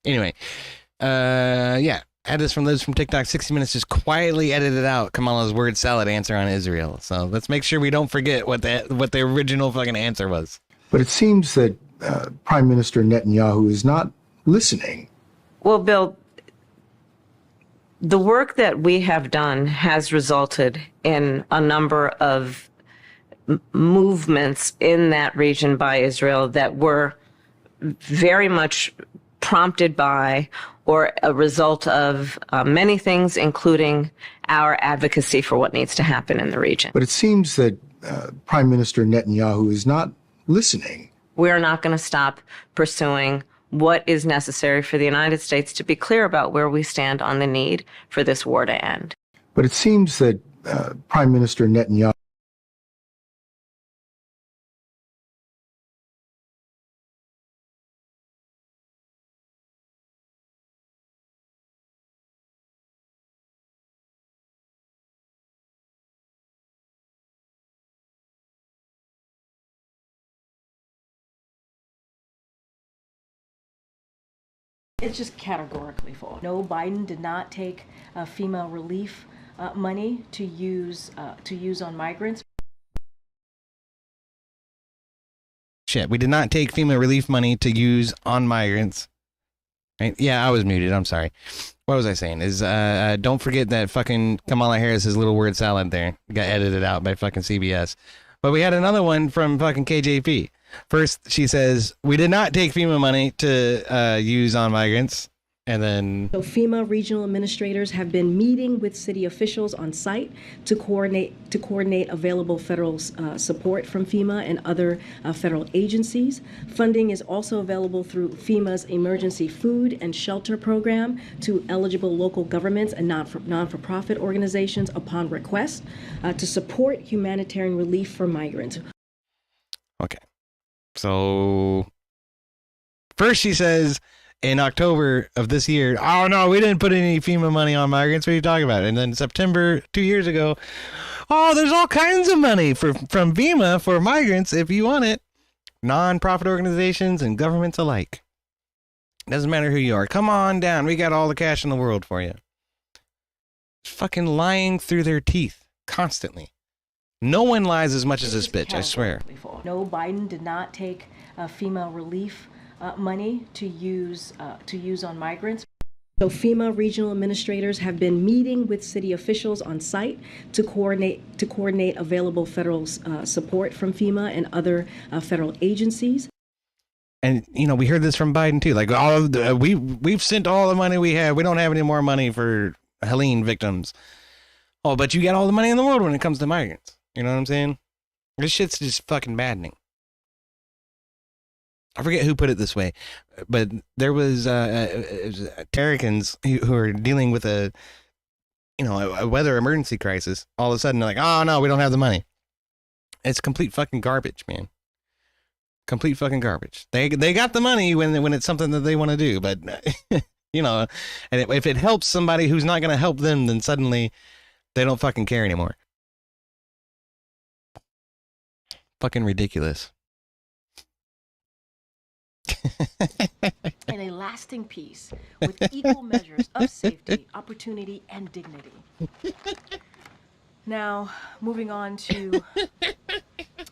anyway, yeah. Had this from Liz from TikTok. 60 Minutes just quietly edited out Kamala's word salad answer on Israel. So let's make sure we don't forget what the original fucking answer was. But it seems that Prime Minister Netanyahu is not listening. Well, Bill, the work that we have done has resulted in a number of movements in that region by Israel that were very much prompted by or a result of many things, including our advocacy for what needs to happen in the region. But it seems that Prime Minister Netanyahu is not listening. We're not going to stop pursuing what is necessary for the United States to be clear about where we stand on the need for this war to end. But it seems that Prime Minister Netanyahu It's just categorically full. No, Biden did not take FEMA relief money to use on migrants. Shit, we did not take FEMA relief money to use on migrants. Right? Yeah, I was muted. I'm sorry. What was I saying? Is don't forget that fucking Kamala Harris's little word salad there got edited out by fucking CBS. But we had another one from fucking KJP. First, she says, we did not take FEMA money to use on migrants. And then So FEMA regional administrators have been meeting with city officials on site to coordinate available federal support from FEMA and other federal agencies. Funding is also available through FEMA's emergency food and shelter program to eligible local governments and non-for-profit organizations upon request to support humanitarian relief for migrants. Okay. So first she says in October of this year, oh no, we didn't put any FEMA money on migrants. What are you talking about? And then September 2 years ago, Oh, there's all kinds of money from FEMA for migrants if you want it. Non-profit organizations and governments alike. Doesn't matter who you are. Come on down. We got all the cash in the world for you. Fucking lying through their teeth constantly. No one lies as much as this bitch, I swear. No, Biden did not take FEMA relief money to use on migrants. So FEMA regional administrators have been meeting with city officials on site to coordinate available federal support from FEMA and other federal agencies. And we heard this from Biden too. Like all of the, we've sent all the money we have. We don't have any more money for Helene victims. Oh, but you got all the money in the world when it comes to migrants. You know what I'm saying? This shit's just fucking maddening. I forget who put it this way, but there was Americans who are dealing with a weather emergency crisis. All of a sudden, they're like, "Oh no, we don't have the money." It's complete fucking garbage, man. Complete fucking garbage. They got the money when it's something that they want to do, but and if it helps somebody who's not going to help them, then suddenly they don't fucking care anymore. Fucking ridiculous. And a lasting peace with equal measures of safety, opportunity, and dignity. Now, moving on to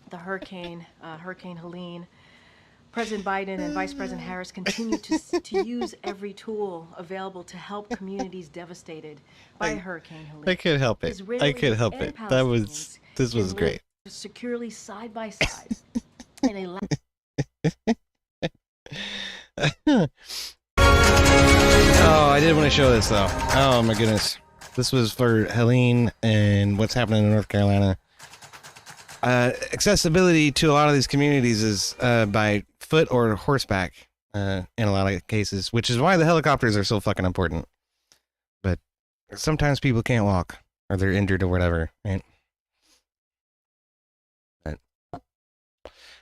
the Hurricane Helene. President Biden and Vice President Harris continue to use every tool available to help communities devastated by Hurricane Helene. I could help it. I could help it. This was great. Securely side by side in a Oh, I did want to show this though. Oh my goodness. This was for Helene and what's happening in North Carolina. Accessibility to a lot of these communities is by foot or horseback in a lot of cases, which is why the helicopters are so fucking important. But sometimes people can't walk or they're injured or whatever, right? But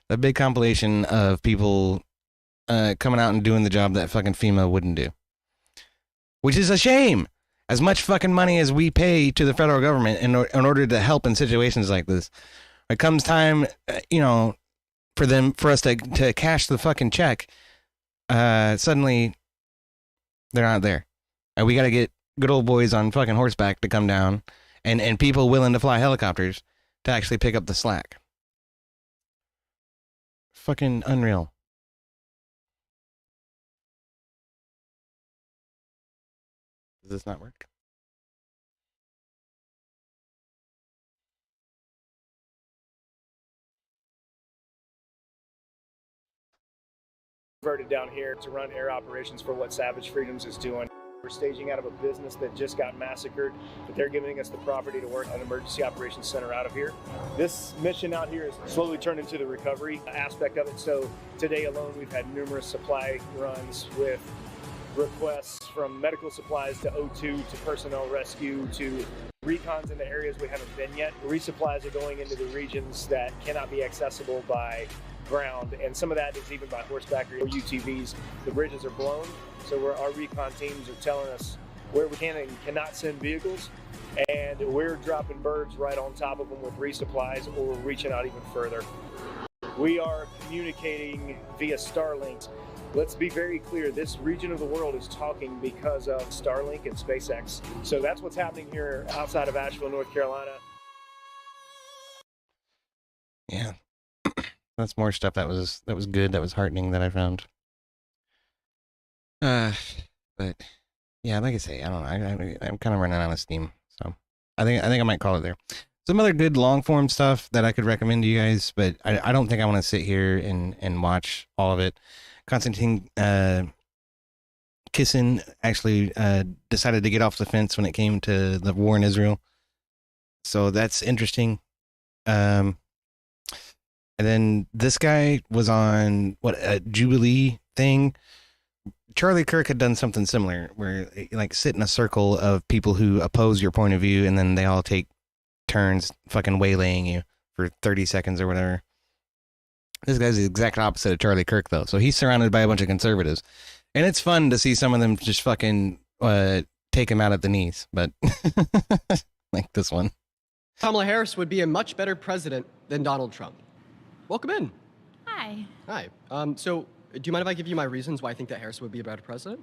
a big compilation of people coming out and doing the job that fucking FEMA wouldn't do. Which is a shame. As much fucking money as we pay to the federal government in order to help in situations like this, it comes time, for us to cash the fucking check. Suddenly, they're not there, and we got to get good old boys on fucking horseback to come down, and people willing to fly helicopters to actually pick up the slack. Fucking unreal. Does this not work? Converted down here to run air operations for what Savage Freedoms is doing. We're staging out of a business that just got massacred, but they're giving us the property to work an emergency operations center out of here. This mission out here is slowly turned into the recovery aspect of it. So today alone, we've had numerous supply runs with requests from medical supplies to O2 to personnel rescue to recons into areas we haven't been yet. Resupplies are going into the regions that cannot be accessible by ground, and some of that is even by horseback or UTVs. The bridges are blown, so our recon teams are telling us where we can and cannot send vehicles, and we're dropping birds right on top of them with resupplies, or we're reaching out even further. We are communicating via Starlink. Let's be very clear, this region of the world is talking because of Starlink and SpaceX. So that's what's happening here outside of Asheville, North Carolina. Yeah. That's more stuff that was good, that was heartening that I found. But yeah, like I say, I don't know. I'm kind of running out of steam, so I think I might call it there. Some other good long form stuff that I could recommend to you guys, but I don't think I want to sit here and watch all of it. Konstantin Kisin actually decided to get off the fence when it came to the war in Israel, so that's interesting. And then this guy was on a Jubilee thing. Charlie Kirk had done something similar where like sit in a circle of people who oppose your point of view, and then they all take turns fucking waylaying you for 30 seconds or whatever. This guy's the exact opposite of Charlie Kirk, though. So he's surrounded by a bunch of conservatives, and it's fun to see some of them just fucking take him out at the knees, but like this one. Kamala Harris would be a much better president than Donald Trump. Welcome in. Hi. Hi. So, do you mind if I give you my reasons why I think that Harris would be a better president?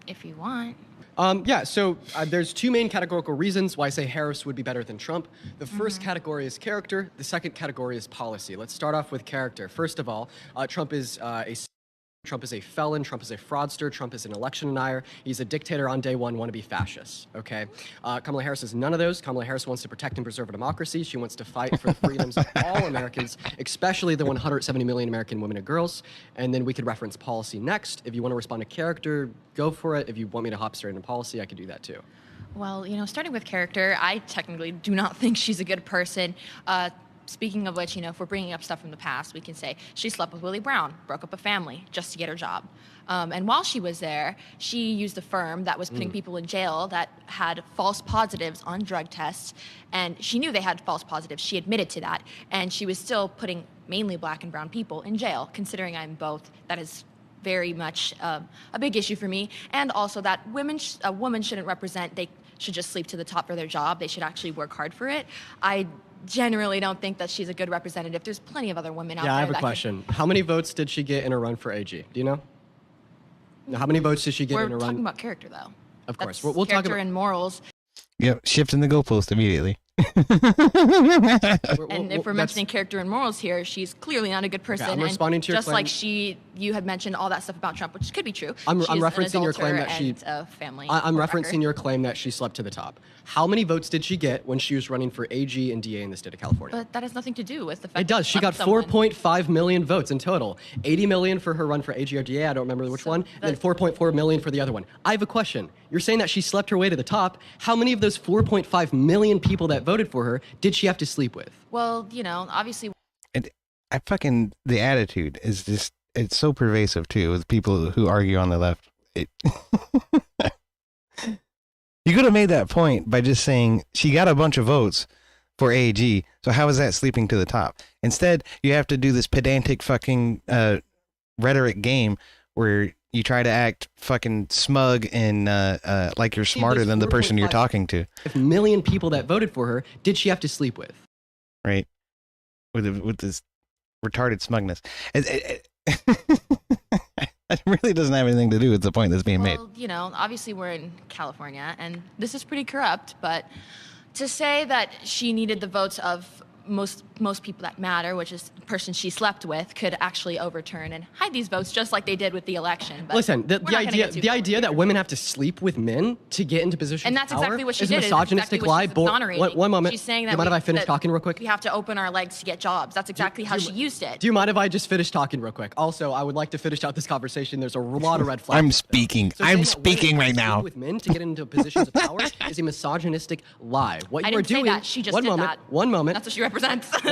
If you want. Yeah, so there's two main categorical reasons why I say Harris would be better than Trump. The first category is character. The second category is policy. Let's start off with character. First of all, Trump is a felon, Trump is a fraudster, Trump is an election denier, he's a dictator on day one, wannabe fascist, okay? Kamala Harris is none of those. Kamala Harris wants to protect and preserve a democracy. She wants to fight for the freedoms of all Americans, especially the 170 million American women and girls. And then we could reference policy next. If you want to respond to character, go for it. If you want me to hop straight into policy, I could do that too. Well, starting with character, I technically do not think she's a good person. Speaking of which, if we're bringing up stuff from the past, we can say she slept with Willie Brown, broke up a family just to get her job. And while she was there, she used a firm that was putting people in jail that had false positives on drug tests. And she knew they had false positives. She admitted to that. And she was still putting mainly black and brown people in jail, considering I'm both. That is very much a big issue for me. And also that a woman shouldn't represent, they should just sleep to the top for their job. They should actually work hard for it. I generally don't think that she's a good representative. There's plenty of other women out there. Yeah, I have a question. How many votes did she get in her run for AG? Do you know? How many votes did she get in her run? We're talking about character, though. Of course. We'll talk about character and morals. Yep, shifting the goalpost immediately. And if we're mentioning character and morals here, she's clearly not a good person. Okay, I'm responding to your just claim. like you had mentioned all that stuff about Trump, which could be true. I'm She's referencing your claim an that she. adulterer and a family. I'm court referencing wrecker. your claim that she slept to the top. How many votes did she get when she was running for AG and DA in the state of California? But that has nothing to do with the fact. It does. She got 4.5 million votes in total. 80 million for her run for AG or DA. I don't remember which one. And then 4.4 million for the other one. I have a question. You're saying that she slept her way to the top. How many of those 4.5 million people that voted for her did she have to sleep with? Well, obviously. And the attitude is just, it's so pervasive too with people who argue on the left. You could have made that point by just saying she got a bunch of votes for AG, so how is that sleeping to the top? Instead, you have to do this pedantic fucking rhetoric game where you try to act fucking smug and like you're smarter than the person you're talking to. 5 million people that voted for her, did she have to sleep with? Right. With this retarded smugness. It really doesn't have anything to do with the point that's being made. Well, obviously we're in California, and this is pretty corrupt, but to say that she needed the votes of most people that matter, which is the person she slept with, could actually overturn and hide these votes just like they did with the election. But listen, the idea that women have to sleep with men to get into positions and that's of power exactly what she is did. a misogynistic lie. One moment. She's saying that do you mind if I finish talking real quick? We have to open our legs to get jobs. That's exactly how she used it. Do you mind if I just finish talking real quick? Also, I would like to finish out this conversation. There's a lot of red flags. I'm speaking. So I'm speaking right now. With men to get into positions of power is a misogynistic lie. What you are doing? Say that. She just one did moment. that. One moment. That's what she represents.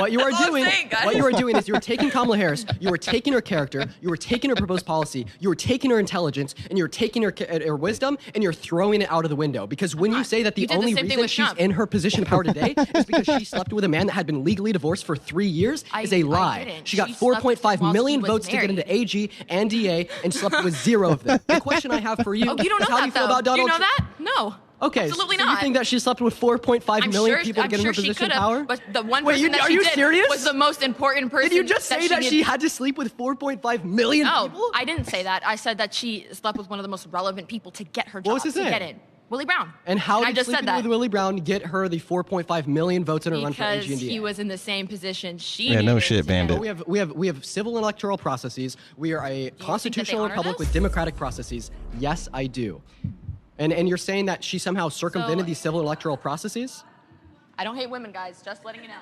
What you are That's all I'm doing? saying, guys. What you are doing is you are taking Kamala Harris. You are taking her character. You are taking her proposed policy. You are taking her intelligence, and you're taking her wisdom, and you're throwing it out of the window. Because when you say that the only reason she's in her position of power today is because she slept with a man that had been legally divorced for 3 years is a lie. She got 4.5 million votes to get into AG and DA and slept with 0 of them. The question I have for you Oh, you don't know is how that, do you feel though. about Donald Do you know Trump? that? No. Okay, Absolutely so not. you think that she slept with 4.5 million people to get in her position of power? But the one Wait, person that are she you did serious? was the most important person. Did you just say that she had to sleep with 4.5 million people? No, I didn't say that. I said that she slept with one of the most relevant people to get her job. What was his name? Get in. Willie Brown. And how I did just said sleeping that with Willie Brown get her the 4.5 million votes in her run for because AG&DA? he was in the same position she Yeah, no needed shit, to Bandit. We have civil and electoral processes. We are a constitutional honor republic those? with democratic processes. Yes, I do. And you're saying that she somehow circumvented these civil and electoral processes? I don't hate women, guys. Just letting you know.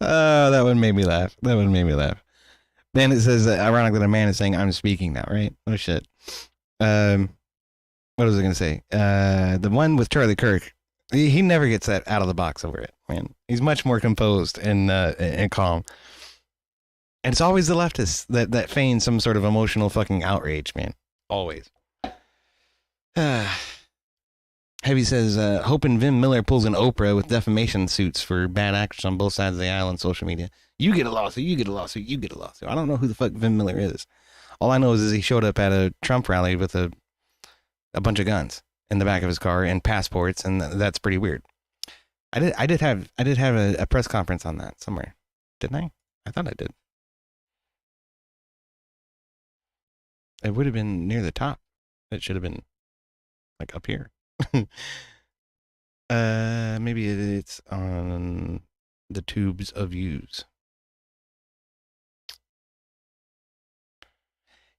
That one made me laugh. Bandit says that ironic that a man is saying I'm speaking now, right? Oh shit. What was I gonna say? The one with Charlie Kirk, he never gets that out of the box over it, man. He's much more composed and calm. And it's always the leftists that feign some sort of emotional fucking outrage, man. Always. Heavy says, hoping Vin Miller pulls an Oprah with defamation suits for bad actors on both sides of the aisle on social media. You get a lawsuit, you get a lawsuit, you get a lawsuit. I don't know who the fuck Vin Miller is. All I know is he showed up at a Trump rally with a bunch of guns in the back of his car and passports, and that's pretty weird. I did have a press conference on that somewhere, didn't I? I thought I did. It would have been near the top. It should have been like up here. Maybe it's on the tubes of views.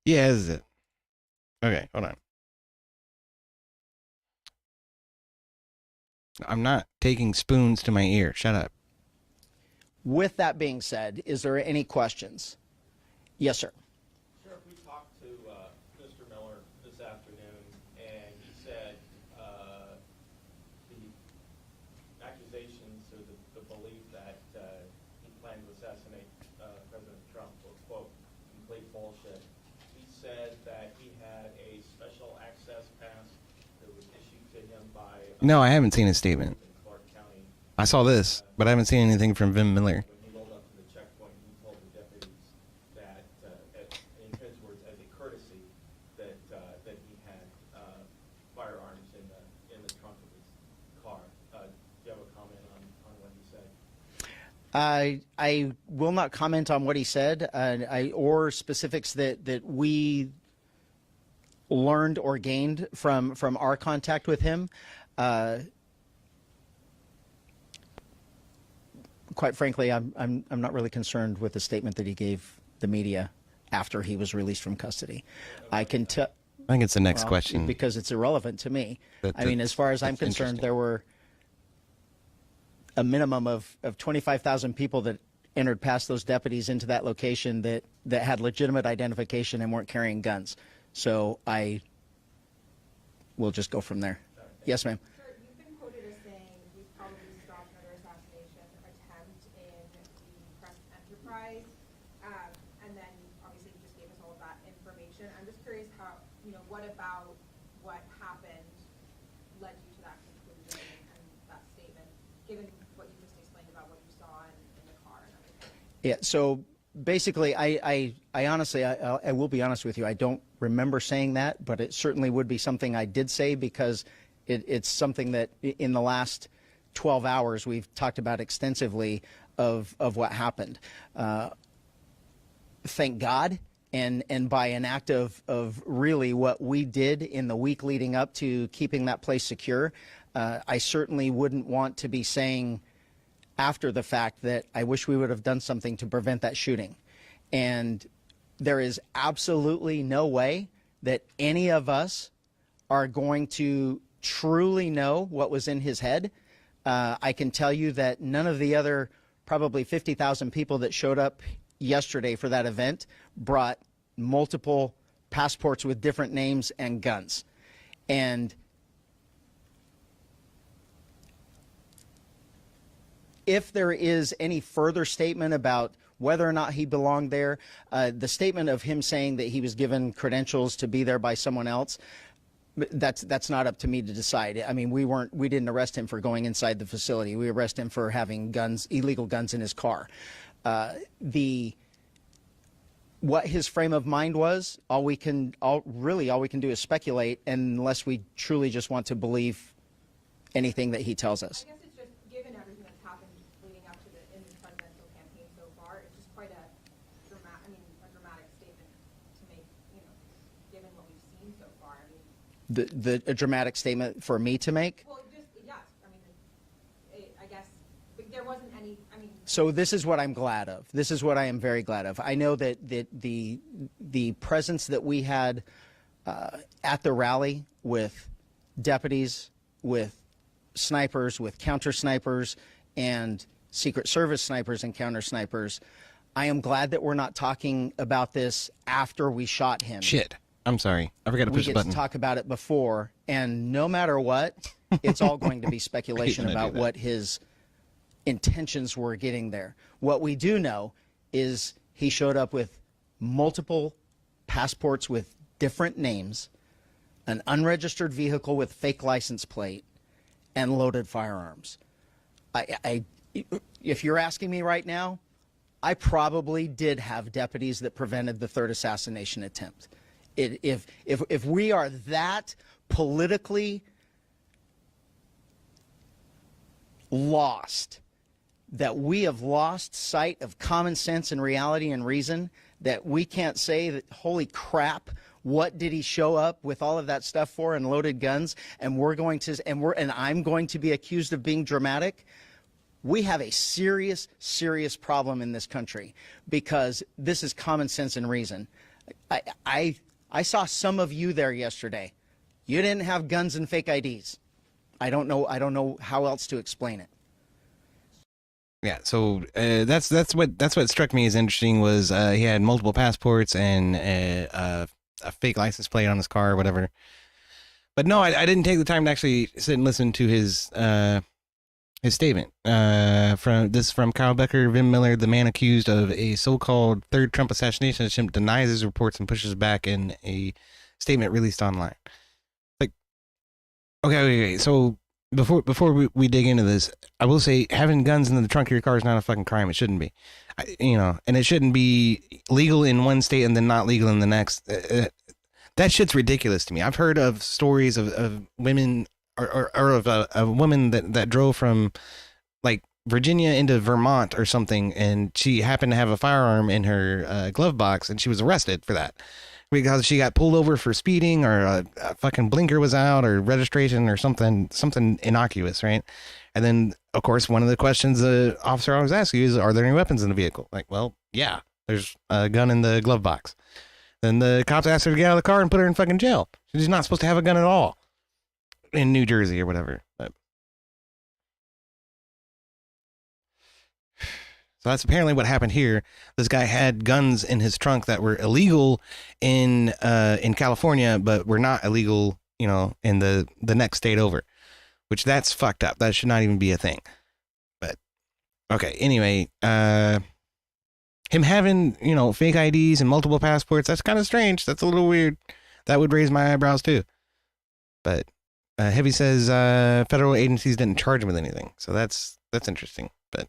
Yeah, this is it. Okay, hold on. I'm not taking spoons to my ear. Shut up. With that being said, is there any questions? Yes, sir. Sheriff, we talked to Mr. Miller this afternoon, and he said the accusations or the belief that he planned to assassinate President Trump were, quote, complete bullshit. He said that he had a special access pass that was issued to him by... No, I haven't seen his statement. I saw this, but I haven't seen anything from Vim Miller. When he rolled up to the checkpoint, he told the deputies that, in his words, as a courtesy, that he had firearms in the trunk of his car. Do you have a comment on what he said? I will not comment on what he said, or specifics that we learned or gained from our contact with him. Quite frankly, I'm not really concerned with the statement that he gave the media after he was released from custody. I can tell. I think it's the next question because it's irrelevant to me. I mean, as far as I'm concerned, there were a minimum of 25,000 people that entered past those deputies into that location that had legitimate identification and weren't carrying guns. So I will just go from there. Yes, ma'am. What about what happened led you to that conclusion and that statement, given what you just explained about what you saw in the car and everything? Yeah, so basically, I honestly, I will be honest with you, I don't remember saying that, but it certainly would be something I did say because it's something that in the last 12 hours we've talked about extensively of what happened. Thank God. And by an act of really what we did in the week leading up to keeping that place secure, I certainly wouldn't want to be saying after the fact that I wish we would have done something to prevent that shooting. And there is absolutely no way that any of us are going to truly know what was in his head. I can tell you that none of the other probably 50,000 people that showed up yesterday for that event brought multiple passports with different names and guns. And if there is any further statement about whether or not he belonged there, the statement of him saying that he was given credentials to be there by someone else, that's not up to me to decide. I mean, we didn't arrest him for going inside the facility. We arrested him for having guns, illegal guns in his car. What his frame of mind was, all we can do is speculate, unless we truly just want to believe anything that he tells us. I guess it's just, given everything that's happened leading up to the presidential campaign so far, it's just quite a dramatic statement to make, given what we've seen so far. I mean, A dramatic statement for me to make? Well, just, yes. I mean, I guess there wasn't any, So this is what I'm glad of. This is what I am very glad of. I know that the presence that we had at the rally with deputies, with snipers, with counter snipers, and Secret Service snipers and counter snipers, I am glad that we're not talking about this after we shot him. Shit. I'm sorry. I forgot to push the button. We get to talk about it before, and no matter what, it's all going to be speculation about what his intentions were getting there. What we do know is he showed up with multiple passports with different names, an unregistered vehicle with fake license plate, and loaded firearms. If you're asking me right now, I probably did have deputies that prevented the third assassination attempt. If we are that politically lost, that we have lost sight of common sense and reality and reason, that we can't say that, holy crap, what did he show up with all of that stuff for and loaded guns, and I'm going to be accused of being dramatic? We have a serious, serious problem in this country because this is common sense and reason. I saw some of you there yesterday. You didn't have guns and fake IDs. I don't know how else to explain it. Yeah, so that's what struck me as interesting was he had multiple passports and a fake license plate on his car or whatever. But no, I didn't take the time to actually sit and listen to his statement. From Kyle Becker, Vin Miller, the man accused of a so-called third Trump assassination attempt, denies his reports and pushes back in a statement released online. Like, okay, so before we dig into this, I will say having guns in the trunk of your car is not a fucking crime. It shouldn't be, and it shouldn't be legal in one state and then not legal in the next. That shit's ridiculous to me. I've heard of stories of women or of a woman that drove from like Virginia into Vermont or something, and she happened to have a firearm in her glove box, and she was arrested for that because she got pulled over for speeding, or a fucking blinker was out, or registration, or something innocuous, right? And then, of course, one of the questions the officer always asks you is, are there any weapons in the vehicle? Like, well, yeah, there's a gun in the glove box. Then the cops asked her to get out of the car and put her in fucking jail. She's not supposed to have a gun at all in New Jersey or whatever. But so that's apparently what happened here. This guy had guns in his trunk that were illegal in California, but were not illegal, in the next state over, which that's fucked up. That should not even be a thing. But okay, anyway, him having, fake IDs and multiple passports, that's kind of strange. That's a little weird. That would raise my eyebrows too. But Heavy says federal agencies didn't charge him with anything. So that's interesting. But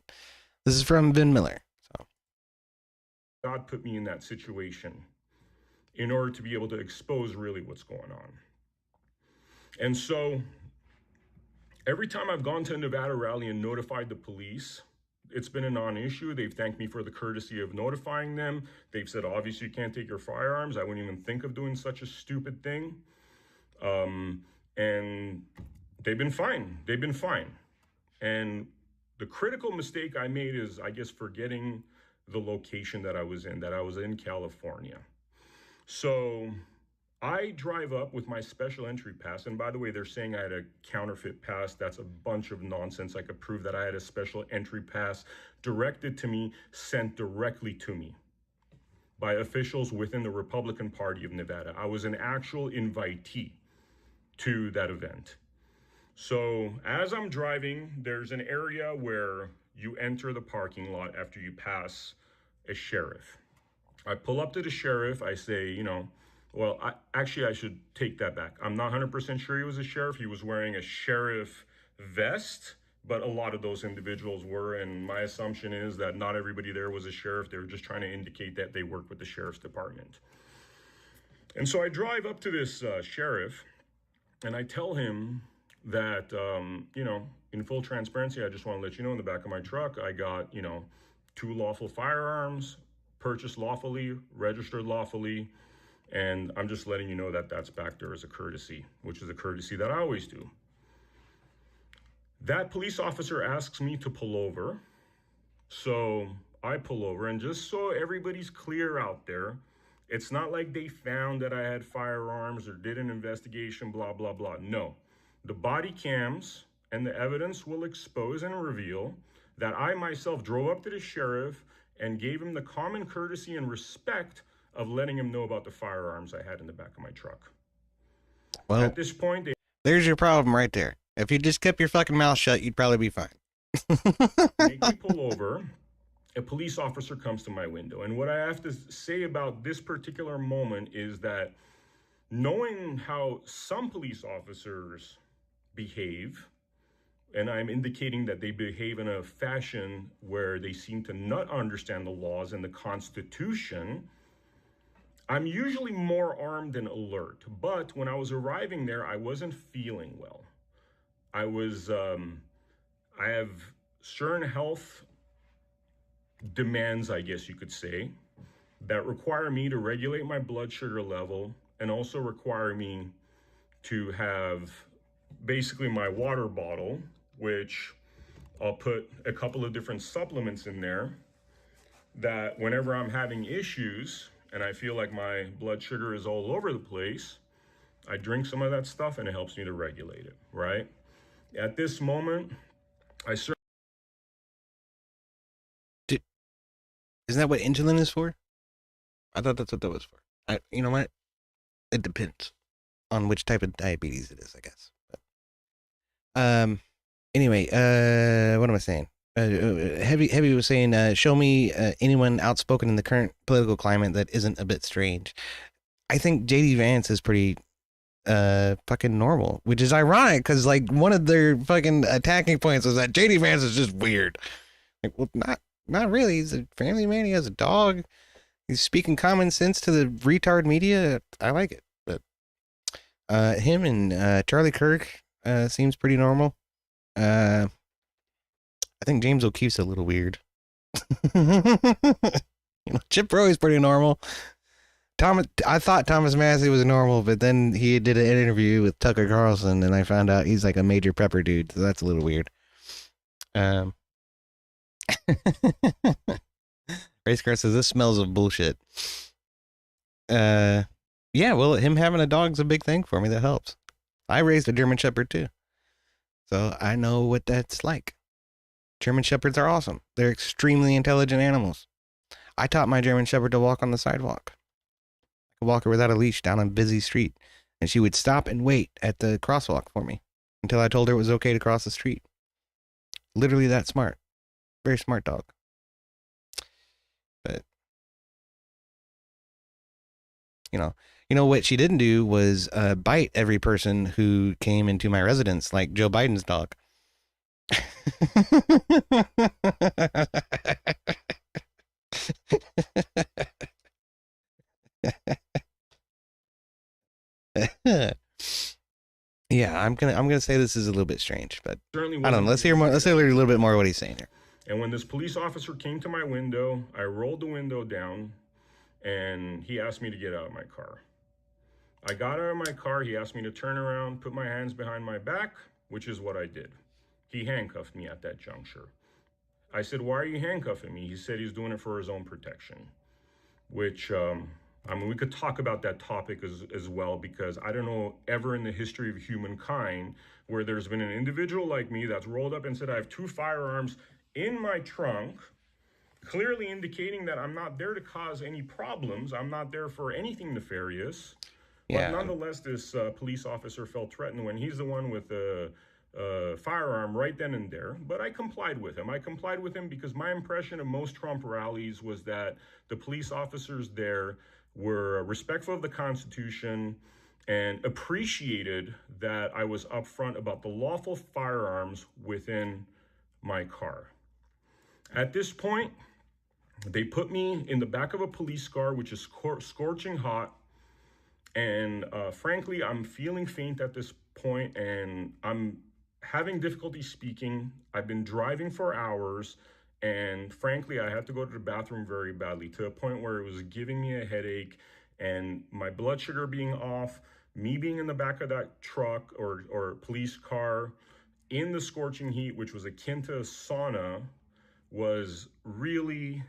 this is from Vin Miller. So God put me in that situation in order to be able to expose really what's going on. And so every time I've gone to a Nevada rally and notified the police, it's been a non-issue. They've thanked me for the courtesy of notifying them. They've said, obviously, you can't take your firearms. I wouldn't even think of doing such a stupid thing. And they've been fine. They've been fine. And the critical mistake I made is, I guess, forgetting the location that I was in California. So I drive up with my special entry pass. And by the way, they're saying I had a counterfeit pass. That's a bunch of nonsense. I could prove that I had a special entry pass directed to me, sent directly to me by officials within the Republican Party of Nevada. I was an actual invitee to that event. So as I'm driving, there's an area where you enter the parking lot after you pass a sheriff. I pull up to the sheriff. I say, well, I should take that back. I'm not 100% sure he was a sheriff. He was wearing a sheriff vest, but a lot of those individuals were. And my assumption is that not everybody there was a sheriff. They were just trying to indicate that they worked with the sheriff's department. And so I drive up to this sheriff, and I tell him that, in full transparency, I just want to let you know, in the back of my truck, I got, 2 lawful firearms, purchased lawfully, registered lawfully, and I'm just letting you know that that's back there as a courtesy, which is a courtesy that I always do. That police officer asks me to pull over, so I pull over, and just so everybody's clear out there, it's not like they found that I had firearms or did an investigation, blah, blah, blah. No. The body cams and the evidence will expose and reveal that I myself drove up to the sheriff and gave him the common courtesy and respect of letting him know about the firearms I had in the back of my truck. Well, at this point, there's your problem right there. If you just kept your fucking mouth shut, you'd probably be fine. make me pull over. A police officer comes to my window. And what I have to say about this particular moment is that knowing how some police officers behave, and I'm indicating that they behave in a fashion where they seem to not understand the laws and the Constitution, I'm usually more armed and alert. But when I was arriving there, I wasn't feeling well. I I have certain health demands, I guess you could say, that require me to regulate my blood sugar level and also require me to have basically my water bottle, which I'll put a couple of different supplements in there that whenever I'm having issues and I feel like my blood sugar is all over the place, I drink some of that stuff and it helps me to regulate it, right? At this moment, Isn't that what insulin is for? I thought that's what that was for. You know what? It depends on which type of diabetes it is, I guess. But, anyway, what am I saying? Heavy was saying, show me anyone outspoken in the current political climate that isn't a bit strange. I think JD Vance is pretty fucking normal, which is ironic because like one of their fucking attacking points was that JD Vance is just weird. Like, well, not really. He's a family man. He has a dog. He's speaking common sense to the retard media. I like it. But him and Charlie Kirk seems pretty normal. I think James O'Keefe's a little weird. Chip Roy's pretty normal. I thought Thomas Massey was normal, but then he did an interview with Tucker Carlson, and I found out he's like a major pepper dude, so that's a little weird. Racecar says this smells of bullshit. Yeah, well, him having a dog's a big thing for me. That helps. I raised a German Shepherd too, so I know what that's like. German Shepherds are awesome. They're extremely intelligent animals. I taught my German Shepherd to walk on the sidewalk. I could walk her without a leash down a busy street, and she would stop and wait at the crosswalk for me until I told her it was okay to cross the street. Literally that smart. Very smart dog. But you know what she didn't do was bite every person who came into my residence, like Joe Biden's dog. Yeah, I'm gonna say this is a little bit strange, but I don't know. Let's hear more. Let's hear a little bit more of what he's saying here. And when this police officer came to my window, I rolled the window down and he asked me to get out of my car. I got out of my car. He asked me to turn around, put my hands behind my back, which is what I did. He handcuffed me at that juncture. I said, "Why are you handcuffing me?" He said he's doing it for his own protection, which, we could talk about that topic as well, because I don't know ever in the history of humankind where there's been an individual like me that's rolled up and said, "I have 2 firearms in my trunk," clearly indicating that I'm not there to cause any problems. I'm not there for anything nefarious. Yeah. But nonetheless, this police officer felt threatened when he's the one with the firearm right then and there. But I complied with him. I complied with him because my impression of most Trump rallies was that the police officers there were respectful of the Constitution and appreciated that I was upfront about the lawful firearms within my car. At this point, they put me in the back of a police car, which is scorching hot. And frankly, I'm feeling faint at this point, and I'm having difficulty speaking. I've been driving for hours, and frankly, I had to go to the bathroom very badly, to a point where it was giving me a headache, and my blood sugar being off, me being in the back of that truck or police car in the scorching heat, which was akin to a sauna, was really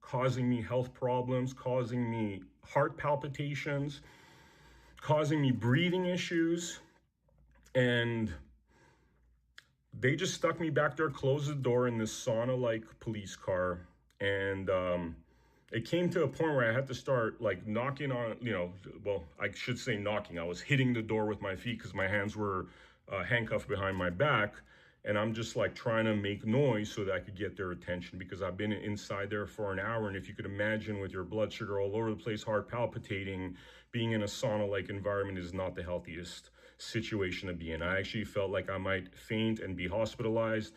causing me health problems, causing me heart palpitations, causing me breathing issues. And they just stuck me back there, closed the door in this sauna-like police car. And it came to a point where I had to start like knocking on, well, I should say knocking. I was hitting the door with my feet because my hands were handcuffed behind my back. And I'm just like trying to make noise so that I could get their attention, because I've been inside there for an hour. And if you could imagine, with your blood sugar all over the place, heart palpitating, being in a sauna-like environment is not the healthiest situation to be in. I actually felt like I might faint and be hospitalized.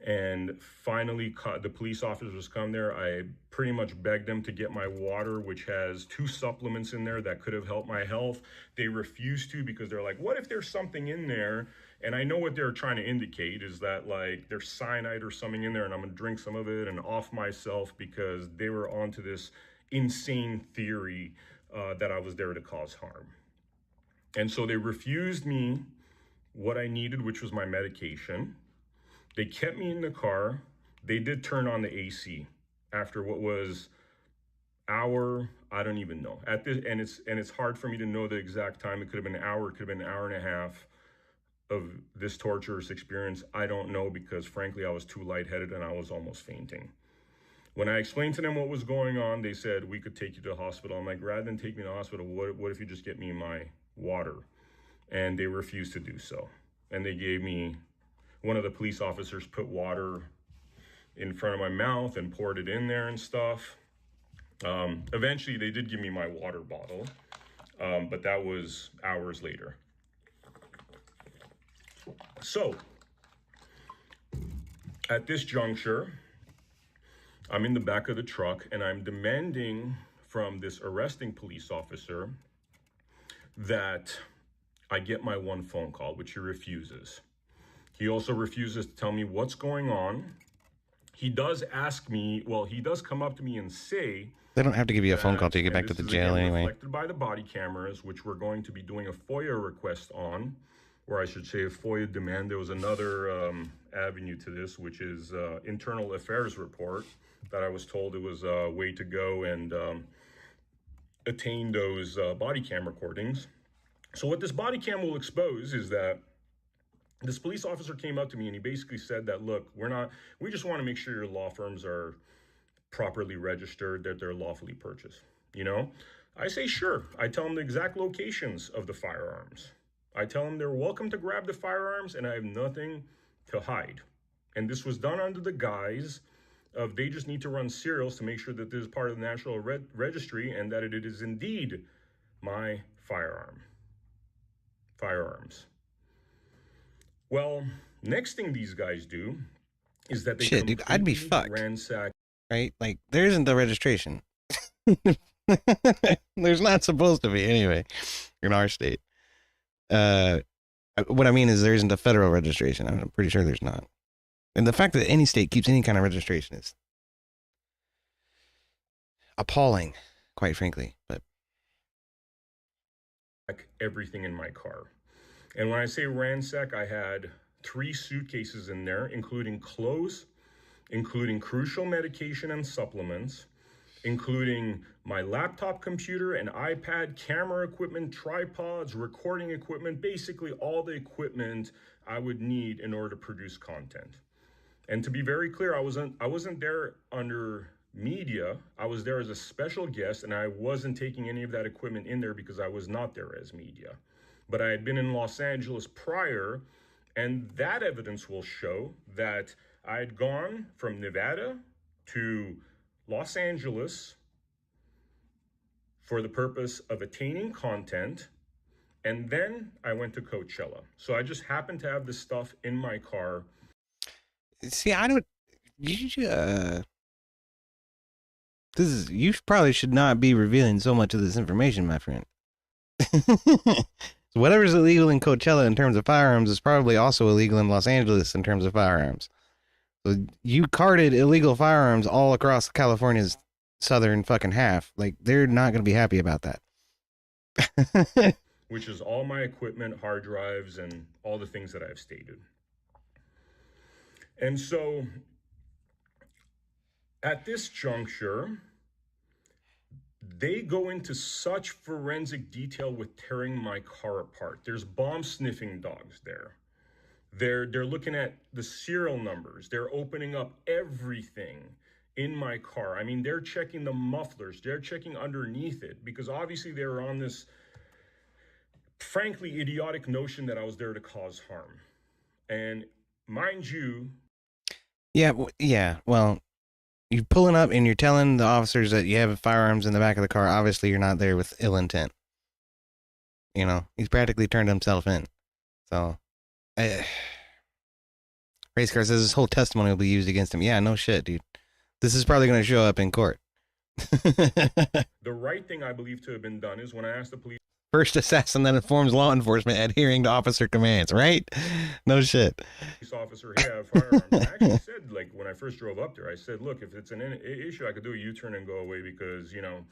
And finally, the police officers come there. I pretty much begged them to get my water, which has 2 supplements in there that could have helped my health. They refused to because they're like, what if there's something in there? And I know what they're trying to indicate is that like there's cyanide or something in there and I'm gonna drink some of it and off myself, because they were onto this insane theory that I was there to cause harm. And so they refused me what I needed, which was my medication. They kept me in the car. They did turn on the AC after what was hour, I don't even know. And it's hard for me to know the exact time. It could have been an hour, it could have been an hour and a half of this torturous experience. I don't know, because frankly, I was too lightheaded and I was almost fainting. When I explained to them what was going on, they said, we could take you to the hospital. I'm like, rather than take me to the hospital, what if you just get me my water? And they refused to do so. And they gave me, one of the police officers put water in front of my mouth and poured it in there and stuff. Eventually, they did give me my water bottle, but that was hours later. So, at this juncture, I'm in the back of the truck and I'm demanding from this arresting police officer that I get my one phone call, which he refuses. He also refuses to tell me what's going on. He does ask me, well, he does come up to me and say, they don't have to give you a phone call to get back to the jail anyway. Reflected by the body cameras, which we're going to be doing a FOIA request on, or I should say a FOIA demand. There was another avenue to this, which is internal affairs report that I was told it was a way to go and attain those body cam recordings. So what this body cam will expose is that this police officer came up to me and he basically said that, look, we just want to make sure your law firms are properly registered, that they're lawfully purchased. You know, I say, sure. I tell them the exact locations of the firearms. I tell them they're welcome to grab the firearms and I have nothing to hide. And this was done under the guise of they just need to run serials to make sure that this is part of the National Registry and that it is indeed my firearms. Well, next thing these guys do is that they dude, I'd be fucked. Ransack. Right? Like, there isn't the registration. There's not supposed to be anyway in our state. What I mean is there isn't a federal registration. I'm pretty sure there's not. And the fact that any state keeps any kind of registration is appalling, quite frankly. But everything in my car. And when I say ransack, I had 3 suitcases in there, including clothes, including crucial medication and supplements, including my laptop computer and iPad, camera equipment, tripods, recording equipment, basically all the equipment I would need in order to produce content. And to be very clear, I wasn't there under media. I was there as a special guest, and I wasn't taking any of that equipment in there because I was not there as media. But I had been in Los Angeles prior, and that evidence will show that I had gone from Nevada to Los Angeles for the purpose of attaining content, and then I went to Coachella. So I just happened to have this stuff in my car. See, you probably should not be revealing so much of this information, my friend. So whatever's illegal in Coachella in terms of firearms is probably also illegal in Los Angeles in terms of firearms. So you carted illegal firearms all across California's southern fucking half. Like, they're not going to be happy about that. Which is all my equipment, hard drives, and all the things that I've stated. And so at this juncture, they go into such forensic detail with tearing my car apart. There's bomb sniffing dogs there. They're looking at the serial numbers. They're opening up everything in my car. I mean, they're checking the mufflers. They're checking underneath it because obviously they were on this, frankly, idiotic notion that I was there to cause harm. And mind you... Yeah, well, you're pulling up and you're telling the officers that you have firearms in the back of the car. Obviously, you're not there with ill intent. You know, he's practically turned himself in. So, Race car says his whole testimony will be used against him. Yeah, no shit, dude. This is probably going to show up in court. The right thing I believe to have been done is when I asked the police. First assassin that informs law enforcement adhering to officer commands, right? No shit. Police officer, hey, I have firearms. I actually said, like, when I first drove up there, I said, look, if it's an issue, I could do a U-turn and go away because, you know,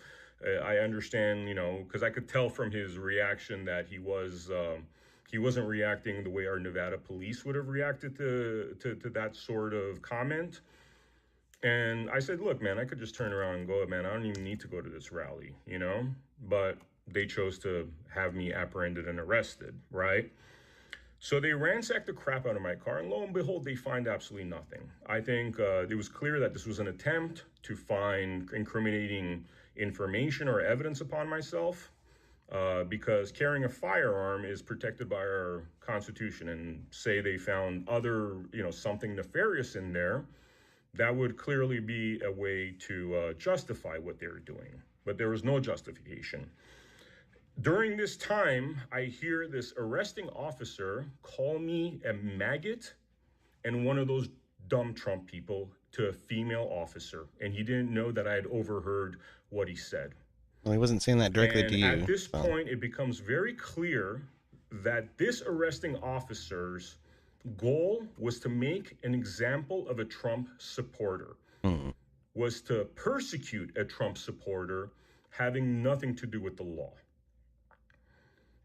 I understand, you know, because I could tell from his reaction that he wasn't reacting the way our Nevada police would have reacted to that sort of comment. And I said, look, man, I could just turn around and go, man, I don't even need to go to this rally, you know? But they chose to have me apprehended and arrested, right? So they ransacked the crap out of my car, and lo and behold, they find absolutely nothing. I think it was clear that this was an attempt to find incriminating information or evidence upon myself, because carrying a firearm is protected by our Constitution, and say they found other, you know, something nefarious in there, that would clearly be a way to justify what they were doing. But there was no justification. During this time, I hear this arresting officer call me a maggot and one of those dumb Trump people to a female officer. And he didn't know that I had overheard what he said. Well, he wasn't saying that directly to you. At this point, it becomes very clear that this arresting officer's goal was to make an example of a Trump supporter, was to persecute a Trump supporter having nothing to do with the law.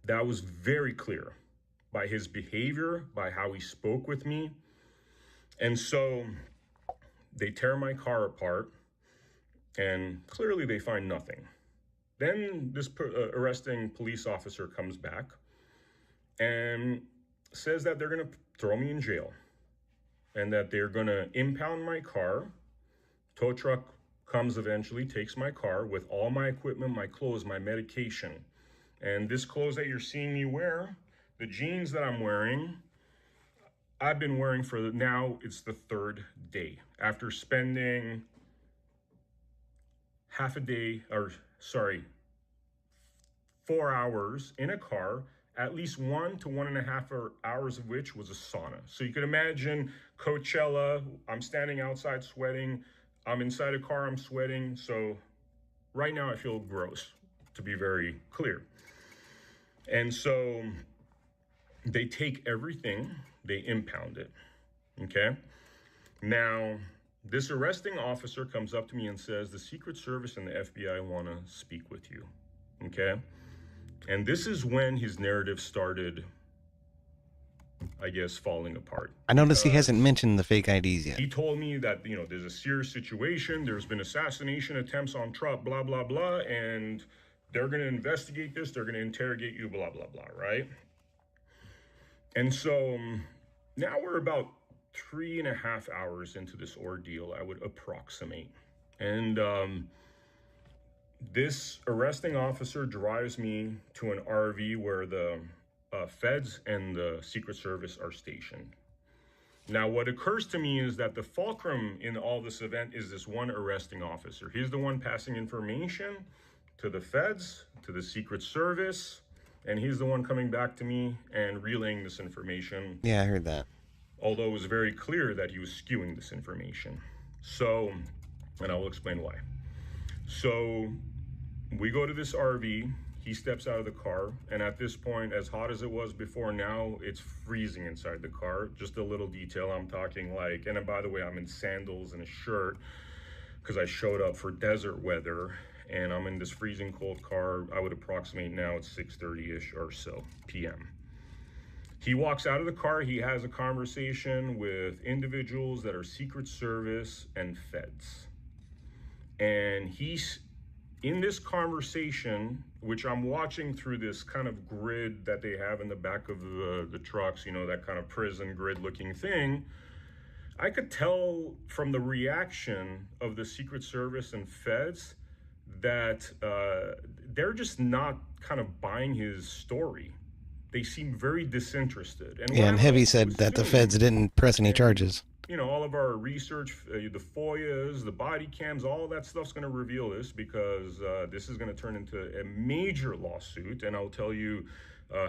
That was very clear by his behavior, by how he spoke with me. And so they tear my car apart, and clearly they find nothing. Then this arresting police officer comes back and says that they're going to throw me in jail and that they're going to impound my car. Tow truck comes eventually, takes my car with all my equipment, my clothes, my medication. And this clothes that you're seeing me wear, the jeans that I'm wearing, I've been wearing for now, it's the third day. After spending 4 hours in a car, at least 1 to 1.5 hours of which was a sauna. So you can imagine Coachella, I'm standing outside sweating, I'm inside a car, I'm sweating. So right now I feel gross, to be very clear. And so they take everything, they impound it, okay? Now, this arresting officer comes up to me and says, the Secret Service and the FBI want to speak with you, okay? And this is when his narrative started, I guess, falling apart. I noticed he hasn't mentioned the fake IDs yet. He told me that, you know, there's a serious situation, there's been assassination attempts on Trump, blah, blah, blah, and they're going to investigate this, they're going to interrogate you, blah, blah, blah, right? And so now we're about 3.5 hours into this ordeal, I would approximate. And this arresting officer drives me to an RV where the feds and the Secret Service are stationed. Now, what occurs to me is that the fulcrum in all this event is this one arresting officer. He's the one passing information to the feds, to the Secret Service, and he's the one coming back to me and relaying this information. Yeah, I heard that. Although it was very clear that he was skewing this information. So, and I will explain why. So we go to this RV, he steps out of the car, and at this point, as hot as it was before, now it's freezing inside the car. Just a little detail, I'm talking like, and by the way, I'm in sandals and a shirt because I showed up for desert weather, and I'm in this freezing cold car. I would approximate now it's 6:30-ish or so p.m. He walks out of the car, he has a conversation with individuals that are Secret Service and feds. And he's in this conversation, which I'm watching through this kind of grid that they have in the back of the trucks, you know, that kind of prison grid looking thing. I could tell from the reaction of the Secret Service and feds that they're just not kind of buying his story. They seem very disinterested. And yeah, and Heavy said that the feds didn't press any charges. You know, all of our research, the FOIAs, the body cams, all that stuff's going to reveal this because this is going to turn into a major lawsuit. And I'll tell you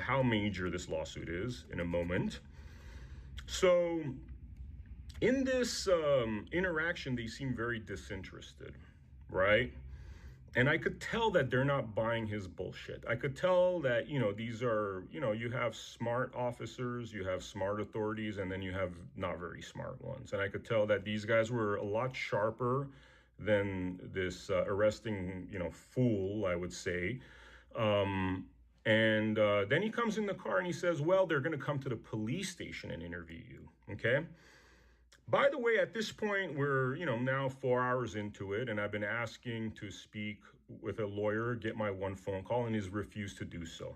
how major this lawsuit is in a moment. So in this interaction, they seem very disinterested, right? And I could tell that they're not buying his bullshit. I could tell that, you know, these are, you know, you have smart officers, you have smart authorities, and then you have not very smart ones. And I could tell that these guys were a lot sharper than this arresting, you know, fool, I would say. And then he comes in the car and he says, well, they're going to come to the police station and interview you, okay? By the way, at this point, we're, you know, now 4 hours into it, and I've been asking to speak with a lawyer, get my one phone call, and he's refused to do so.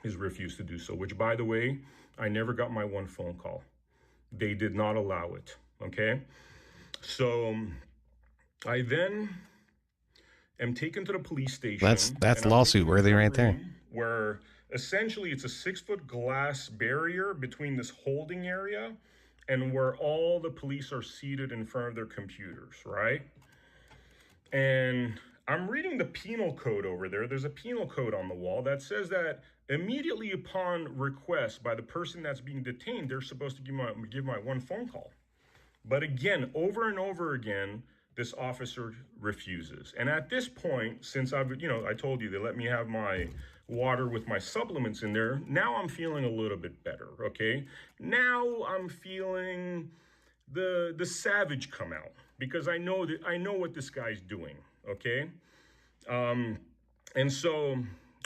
He's refused to do so, which, by the way, I never got my one phone call. They did not allow it, okay? So I then am taken to the police station. That's lawsuit worthy right there. Where essentially it's a 6-foot glass barrier between this holding area and where all the police are seated in front of their computers, right? And I'm reading the penal code over there. There's a penal code on the wall that says that immediately upon request by the person that's being detained, they're supposed to give my one phone call. But again, over and over again, this officer refuses. And at this point, since I've, you know, I told you they let me have my water with my supplements in there, now I'm feeling a little bit better, okay? Now I'm feeling the savage come out because I know what this guy's doing, okay? And so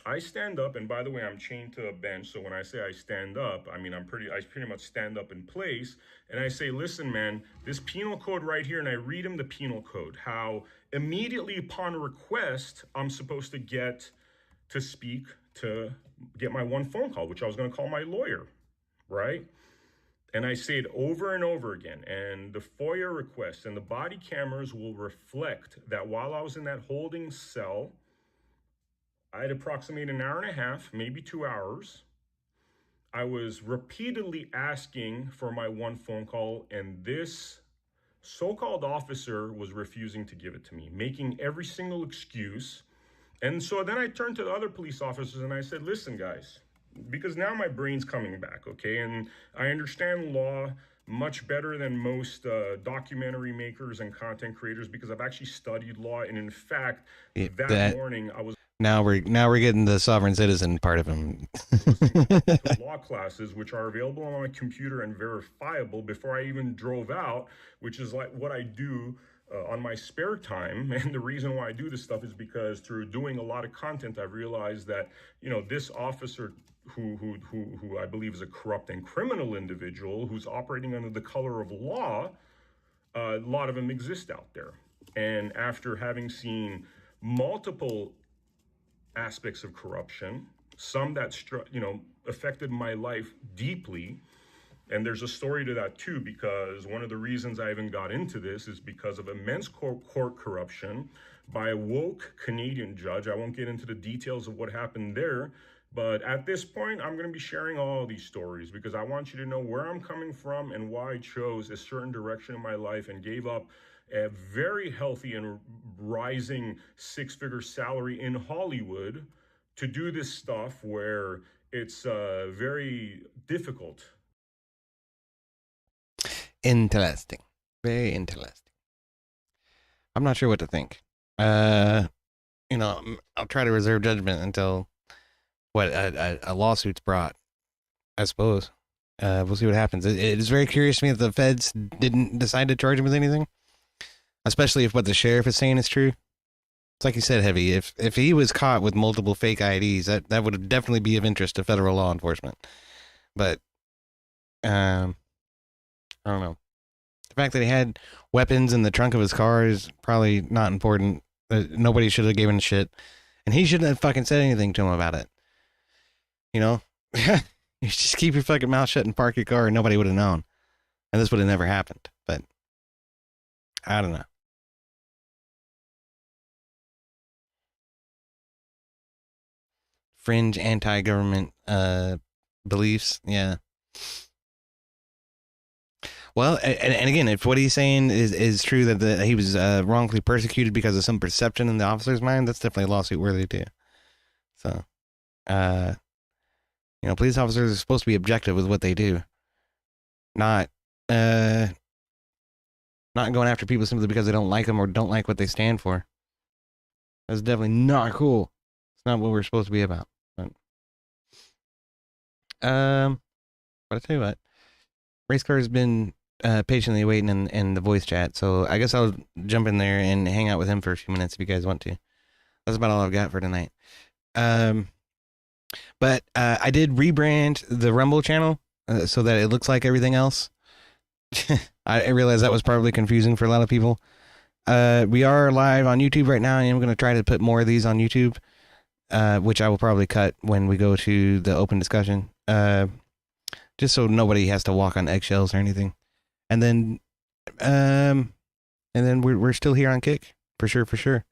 I stand up, and by the way, I'm chained to a bench, so when I say I stand up, I mean I pretty much stand up in place, and I say, listen, man, this penal code right here, and I read him the penal code, how immediately upon request, I'm supposed to get to speak to get my one phone call, which I was going to call my lawyer, right? And I say it over and over again, and the FOIA requests and the body cameras will reflect that while I was in that holding cell, I'd approximate an hour and a half, maybe 2 hours. I was repeatedly asking for my one phone call, and this so-called officer was refusing to give it to me, making every single excuse. And so then I turned to the other police officers and I said, listen, guys, because now my brain's coming back, okay? And I understand law much better than most documentary makers and content creators because I've actually studied law. And in fact, that morning I was... Now we're getting the sovereign citizen part of him. law classes, which are available on my computer and verifiable before I even drove out, which is like what I do on my spare time. And the reason why I do this stuff is because through doing a lot of content, I've realized that, you know, this officer who I believe is a corrupt and criminal individual who's operating under the color of law, a lot of them exist out there. And after having seen multiple aspects of corruption, some that affected my life deeply. And there's a story to that too, because one of the reasons I even got into this is because of immense court corruption by a woke Canadian judge. I won't get into the details of what happened there, but at this point, I'm going to be sharing all these stories because I want you to know where I'm coming from and why I chose a certain direction in my life and gave up a very healthy and rising 6-figure salary in Hollywood to do this stuff where it's very difficult. Interesting. Very interesting. I'm not sure what to think. I'll try to reserve judgment until a lawsuit's brought, I suppose. We'll see what happens. It is very curious to me that the feds didn't decide to charge him with anything, especially if what the sheriff is saying is true. It's like you said, Heavy. If he was caught with multiple fake IDs, that would definitely be of interest to federal law enforcement. But I don't know. The fact that he had weapons in the trunk of his car is probably not important. Nobody should have given a shit, and he shouldn't have fucking said anything to him about it. You know, you just keep your fucking mouth shut and park your car, and nobody would have known, and this would have never happened. But I don't know. Fringe anti-government beliefs, yeah. Well, and again, if what he's saying is true that he was wrongfully persecuted because of some perception in the officer's mind, that's definitely lawsuit worthy too. So, police officers are supposed to be objective with what they do, not not going after people simply because they don't like them or don't like what they stand for. That's definitely not cool. It's not what we're supposed to be about. But I tell you what, Race Car has been patiently waiting in the voice chat, so I guess I'll jump in there and hang out with him for a few minutes if you guys want to. That's about all I've got for tonight. But I did rebrand the Rumble channel so that it looks like everything else. I realize that was probably confusing for a lot of people. We are live on YouTube right now, and I'm going to try to put more of these on YouTube, which I will probably cut when we go to the open discussion, just so nobody has to walk on eggshells or anything. And then we're still here on Kick, for sure.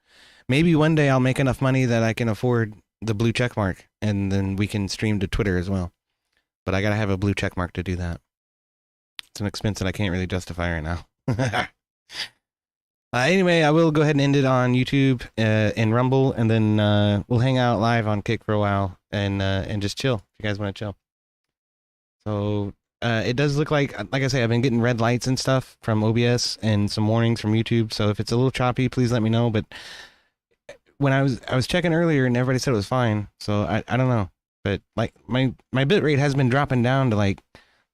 Maybe one day I'll make enough money that I can afford the blue check mark, and then we can stream to Twitter as well. But I gotta have a blue check mark to do that. It's an expense that I can't really justify right now. Anyway, I will go ahead and end it on YouTube and Rumble, and then we'll hang out live on Kick for a while and just chill if you guys want to chill. So it does look like I say, I've been getting red lights and stuff from OBS and some warnings from YouTube. So if it's a little choppy, please let me know. But when I was checking earlier and everybody said it was fine, so I don't know. But like my bit rate has been dropping down to like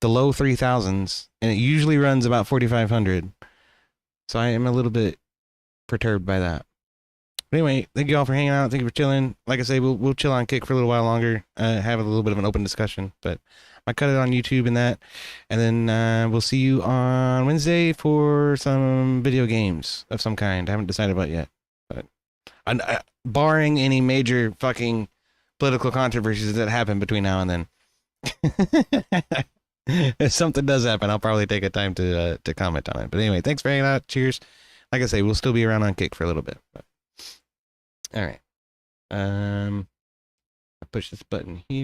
the low 3000s, and it usually runs about 4500. So I am a little bit perturbed by that. But anyway, thank you all for hanging out. Thank you for chilling. Like I say, we'll chill on Kick for a little while longer, have a little bit of an open discussion. But I cut it on YouTube and that, and then we'll see you on Wednesday for some video games of some kind. I haven't decided about yet, but barring any major fucking political controversies that happen between now and then. If something does happen, I'll probably take a time to comment on it. But anyway, thanks for hanging out. Cheers. Like I say, we'll still be around on Kick for a little bit. But, all right. I push this button here.